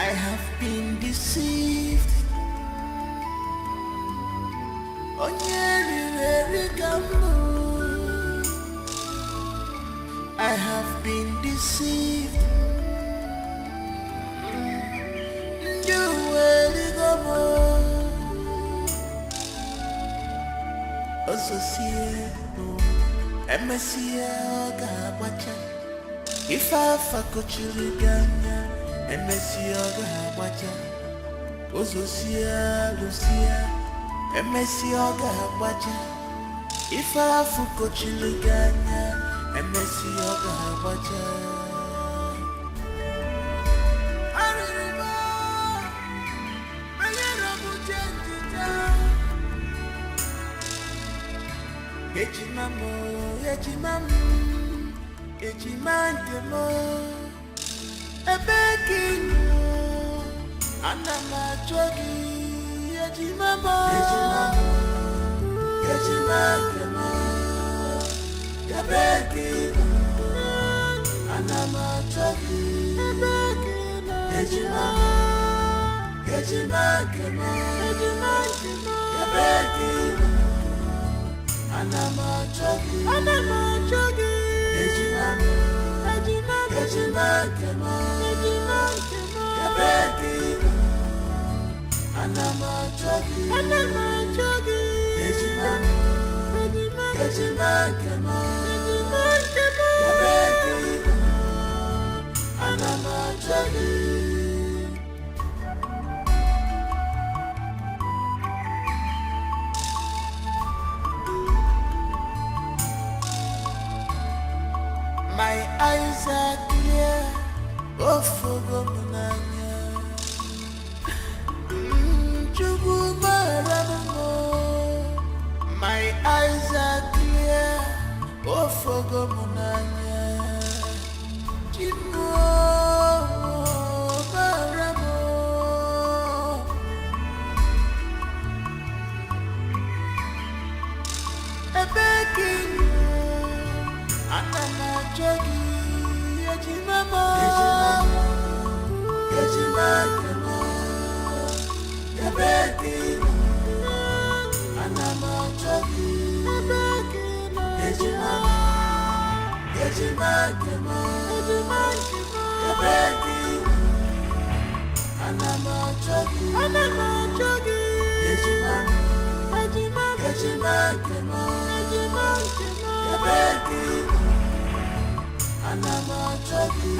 I have been deceived. I have been deceived. You will go Associate, MSCA, Gabacha. If I fuck a chilligana, MSCA, Gabacha. Associate, Lucia, MSCA, Gabacha. If I fuck a chilligana, MSCA, Gabacha. Ejimandemo, ebekinu, anamachogi, ejimamo, ejimandemo, ebekinu, anamachogi, ebekinu, ejimamo, ejimandemo, ebekinu. Anamachogi, Ejimamo, Ejimamo, Yabekino. Anamachogi, Ejimamo, Ejimamo, Yabekino. Anamachogi. My eyes are clear, oh for my eyes are clear, oh for Anamachogi, Ejimamo, Ejimamo, Yabekino. Anamachogi, Ejimamo, Ejimamo, Yabekino. Anamachogi, Ejimamo, Ejimamo, Yabekino. Anamachogi,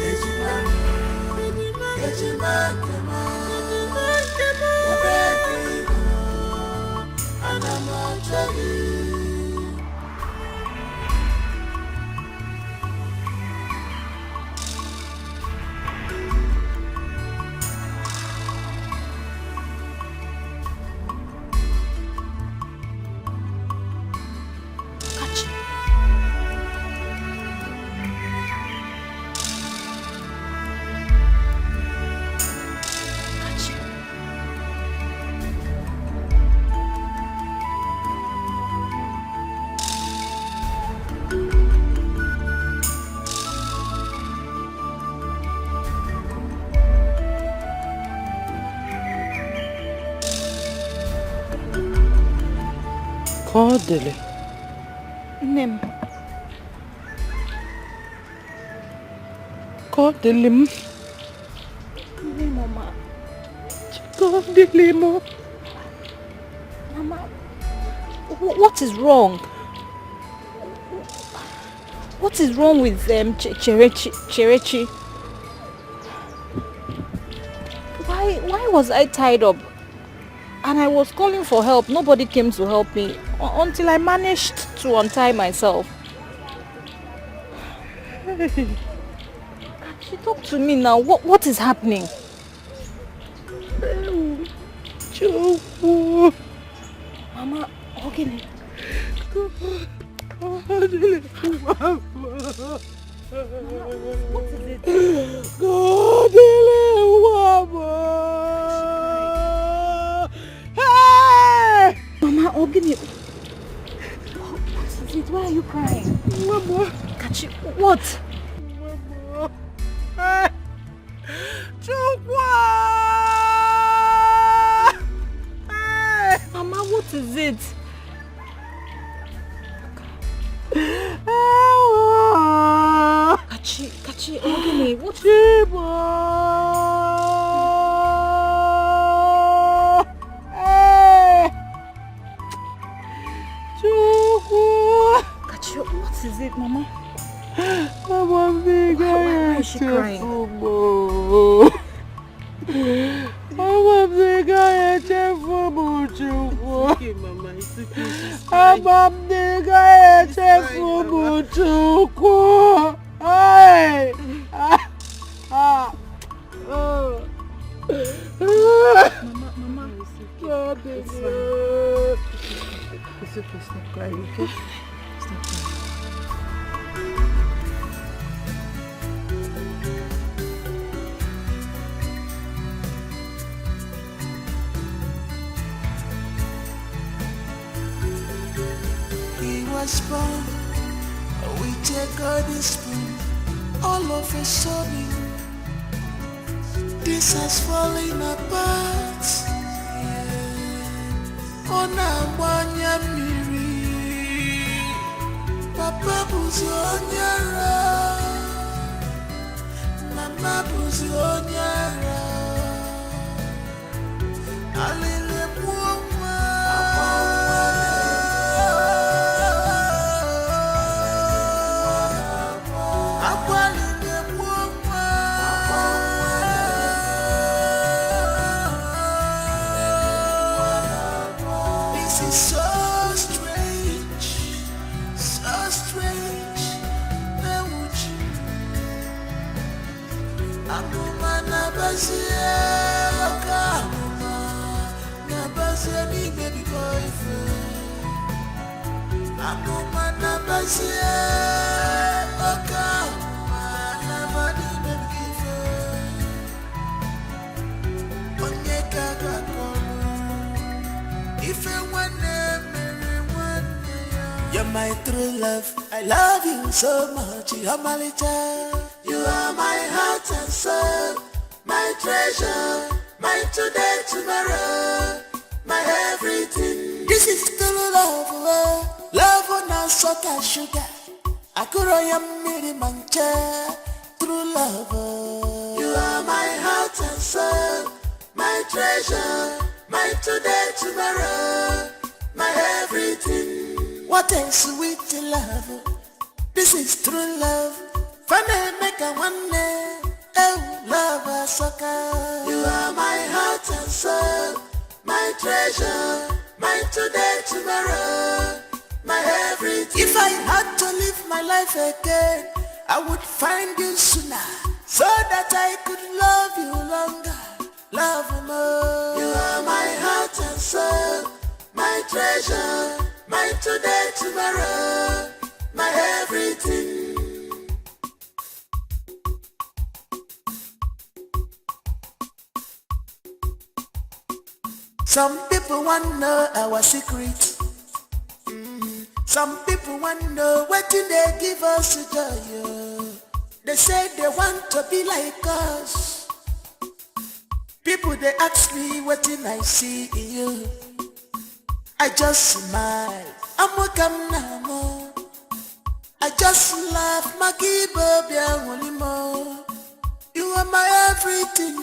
Ejimamo, Ejimamo, Yabekino. Anamachogi. Kodele. Nem. Kodele. Mama. Kodele mo. Mama, what is wrong? What is wrong with Cherechi? Why was I tied up? And I was calling for help. Nobody came to help me until I managed to untie myself. She talk to me now. What is happening? Mama, okay. What is it? Hey! Mama, Ogini. What is it? Why are you crying? Mama. Kachi, what? Mama. Mama, what is it? Kachi, Ogini, what? Kachi, what is it, Mama? Why is she crying? Okay, Mama, it's Mama, it's okay, stop crying, okay? Stop crying. He was born with a golden spoon. All of a sudden, this has fallen apart. On a miri, Papa Buzionyara, Mama Buzionyara, Alile Puma. You're my true love, I love you so much, you're my little. You are my heart and soul, my treasure, my today, tomorrow, my everything. This is true love, love on a salt and sugar. I could miri mancha, true love. You are my heart and soul, my treasure, my today, tomorrow, my everything. What a sweet love, this is true love. Funny make a one day, oh love a sucker. You are my heart and soul, my treasure, my today, tomorrow, my everything. If I had to live my life again, I would find you sooner, so that I could love you longer, love more. You are my heart and soul, my treasure, my today, tomorrow, my everything. Some people want to know our secret. Some people want to know what do they give us joy. They say they want to be like us. People they ask me what did I see in you. I just smile. I'm welcome now. I just laugh. You are my everything.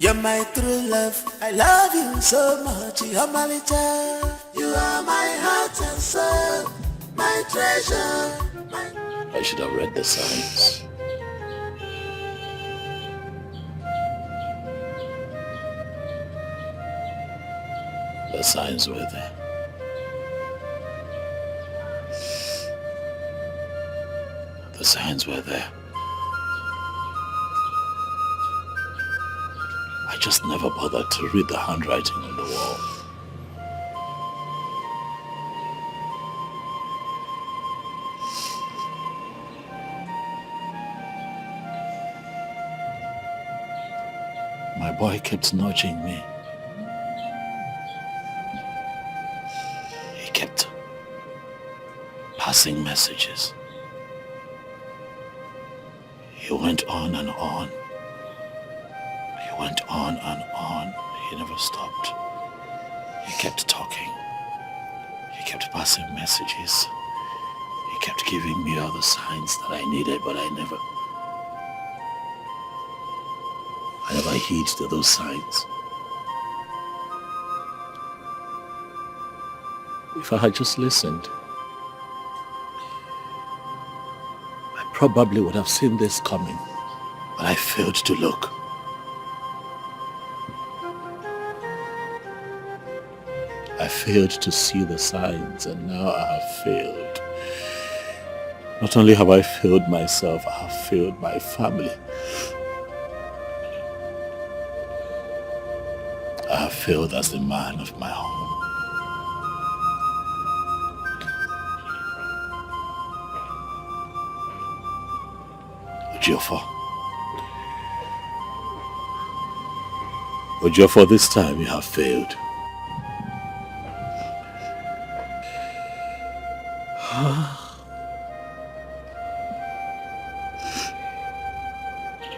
You're my true love, I love you so much, you're my little. You are my heart and soul, my treasure, I should have read the signs. The signs were there. The signs were there. I just never bothered to read the handwriting on the wall. My boy kept nudging me. He kept passing messages. He He went on and on. He went on and on. He never stopped. He kept talking. He kept passing messages. He kept giving me all the signs that I needed, but I never heed to those signs. If I had just listened, I probably would have seen this coming, but I failed to look. I failed to see the signs, and now I have failed. Not only have I failed myself, I have failed my family. I have failed as the man of my home. Ejiofor, this time you have failed.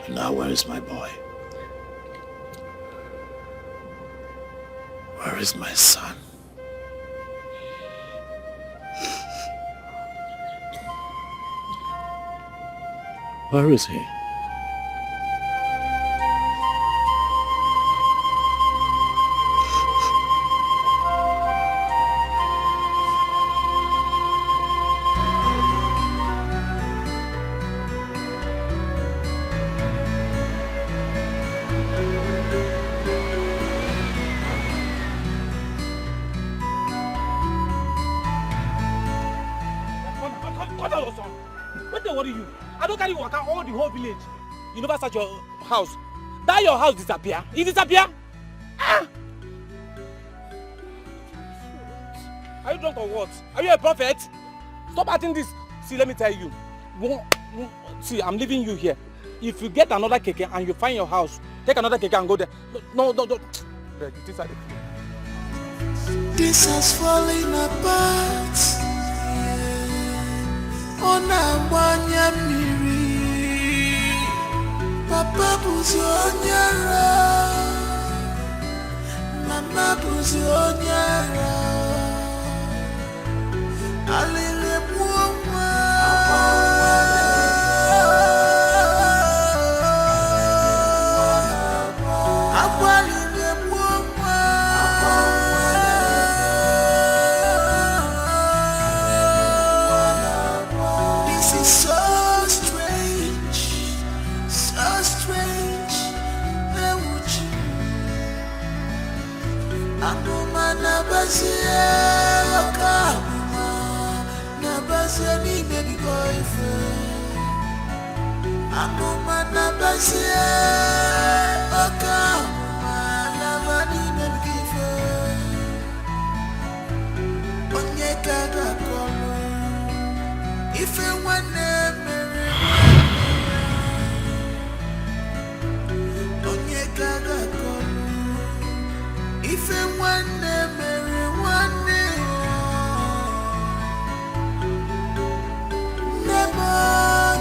Now where is my boy? Where is my son? Where is he? You never search your house. That your house disappear. It disappear. Ah! Are you drunk or what? Are you a prophet? Stop acting this. See, let me tell you. See, I'm leaving you here. If you get another keke and you find your house, take another keke and go there. No. This has fallen apart. Onabanya miri. Papa buzi onyara, Mama buzi onyara. Alele muwa, akwalele muwa. This is so strange. Akuma nabasia, akuma nabasia ni baby boyfriend. Akuma nabasia, akuma nabani baby boyfriend. Onye kaga kono, ife wane mere. Onye kaga kono. If I want Mary, one day, never,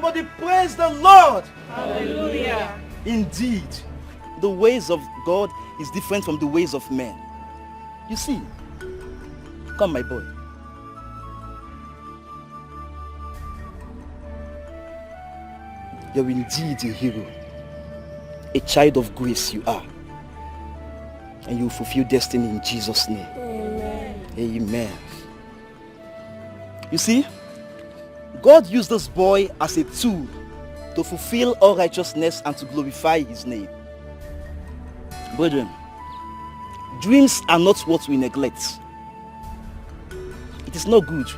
Somebody praise the Lord. Hallelujah. Indeed, the ways of God is different from the ways of men. You see, come my boy. You're indeed a hero. A child of grace you are. And you will fulfill destiny in Jesus' name. Amen. Amen. You see, God used this boy as a tool to fulfill all righteousness and to glorify his name. Brethren, dreams are not what we neglect. It is not good.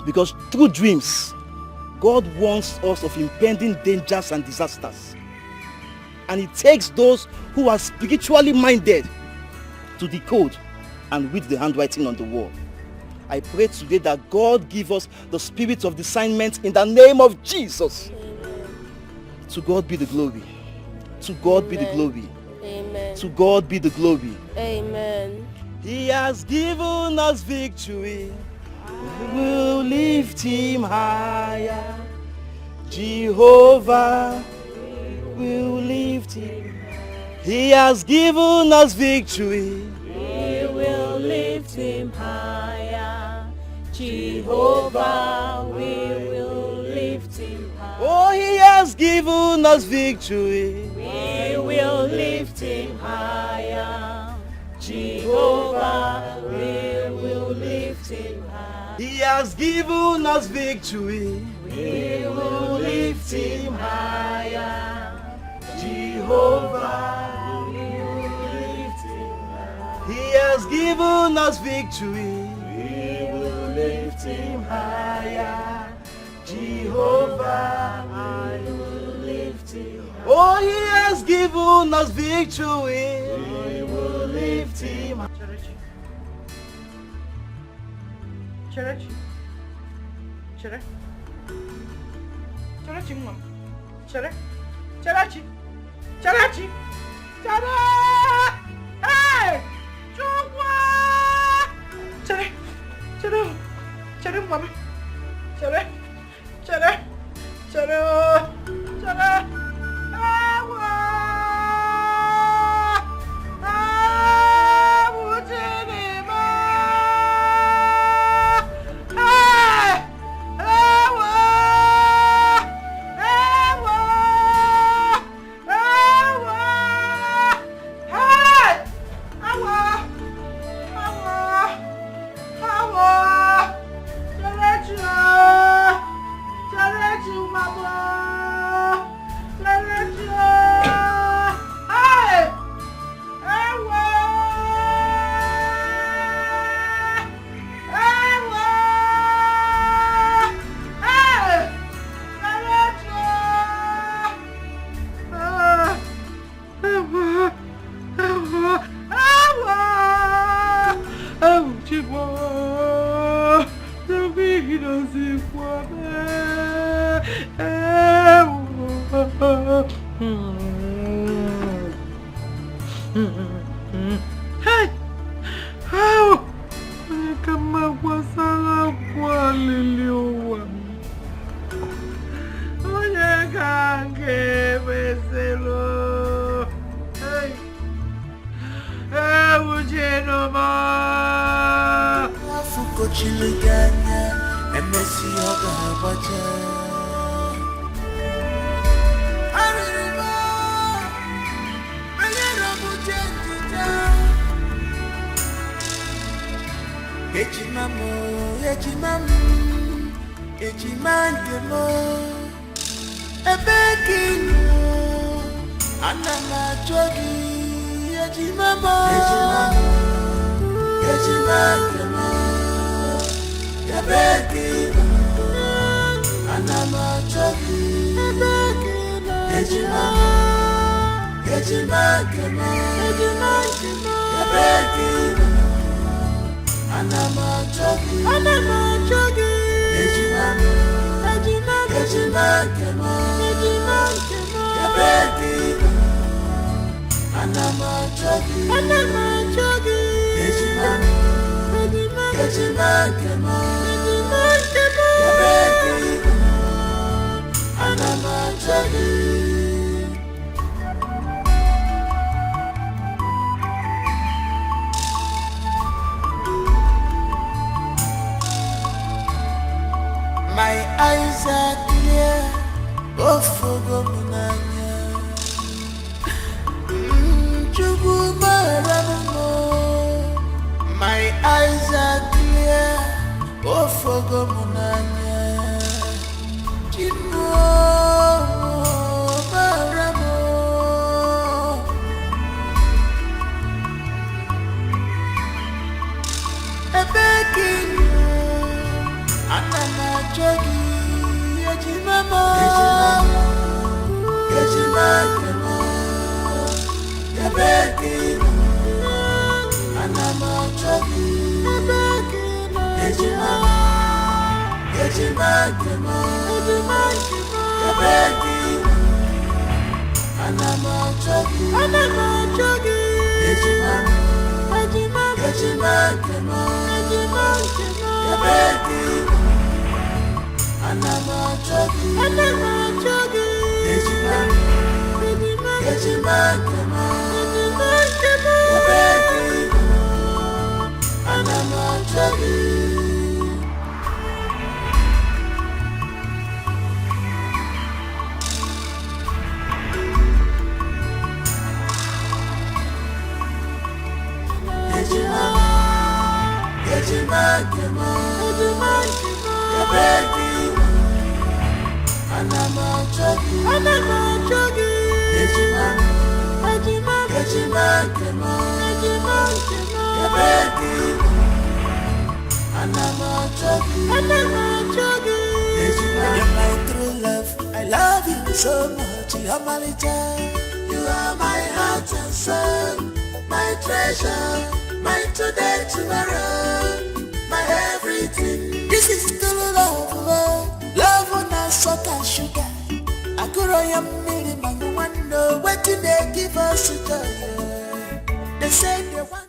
Because through dreams, God warns us of impending dangers and disasters. And it takes those who are spiritually minded to decode and read the handwriting on the wall. I pray today that God give us the spirit of discernment in the name of Jesus. Amen. To God be the glory. To God be the glory. Amen. To God be the glory. Amen. He has given us victory. We will lift him higher. Jehovah will lift him. He has given us victory. We will lift him higher. Jehovah, we will lift him higher. Oh, he has given us victory. We will lift him higher. Jehovah, we will lift him higher. He has given us victory. We will lift him higher. Jehovah, we will lift him higher. he has given us victory. We will lift him higher. Jehovah, I will lift him higher. oh, he has given us victory. We will lift him higher. Church. Chere. Charachi mwa. Chere. Charachi. Charachi. Chara! Hey! Chukwa! Chere. Chere. Chere mwa. Chere. Chere. Chere. Chere. Awa! Awa! Chere ma! Hey! Awa! Awa! Awa! Hey! Awa! Awa! Awa! Charachi! Charachi mama! Charachi! Hey! Awa! Awa! Hey! Charachi! Awa! Awa! Awa! Awa! Chigwa! Davino si fuame! Hey! How? Kama wasala kwa liliwa. Oye kange beselo. Hey! Ujeno ma. Afuko chiliganya, emesi oga bacha. Arriba, ayera bujentita. Echimamo, echimandemo. Ebekino, anama jogi, echimamo. Echimandemo. Ebekino, anama jogi, echimamo. Echimandemo. Ebekino, anama jogi, echimamo. Echimandemo. Ebekino, anama jogi, echimamo. Echimandemo. Ebekino, My eyes are clear. Oh, forgo munanya. Chubu maramu. My eyes are clear. Oh, forgo munanya. Chimo maramu. Ebekin. Anama jogi. Yejimama. Yejimama. Ebekin. Anama jogi. Ebekin. Yejimama. Yejimama. Ebekin. Anama jogi. Anama jogi. Yejimama. Yejimama. Ebekin. Anama jogi. Anama jogi. Yejimama. Yejimama. Ebekin. Anama jogi. You're my true love, I love you so much, you're my little. You are my heart and soul, my treasure, my today, tomorrow, my everything. This is true love, love on a salt and sugar. I could have made it, man, wonder what did they give us to joy. They say they want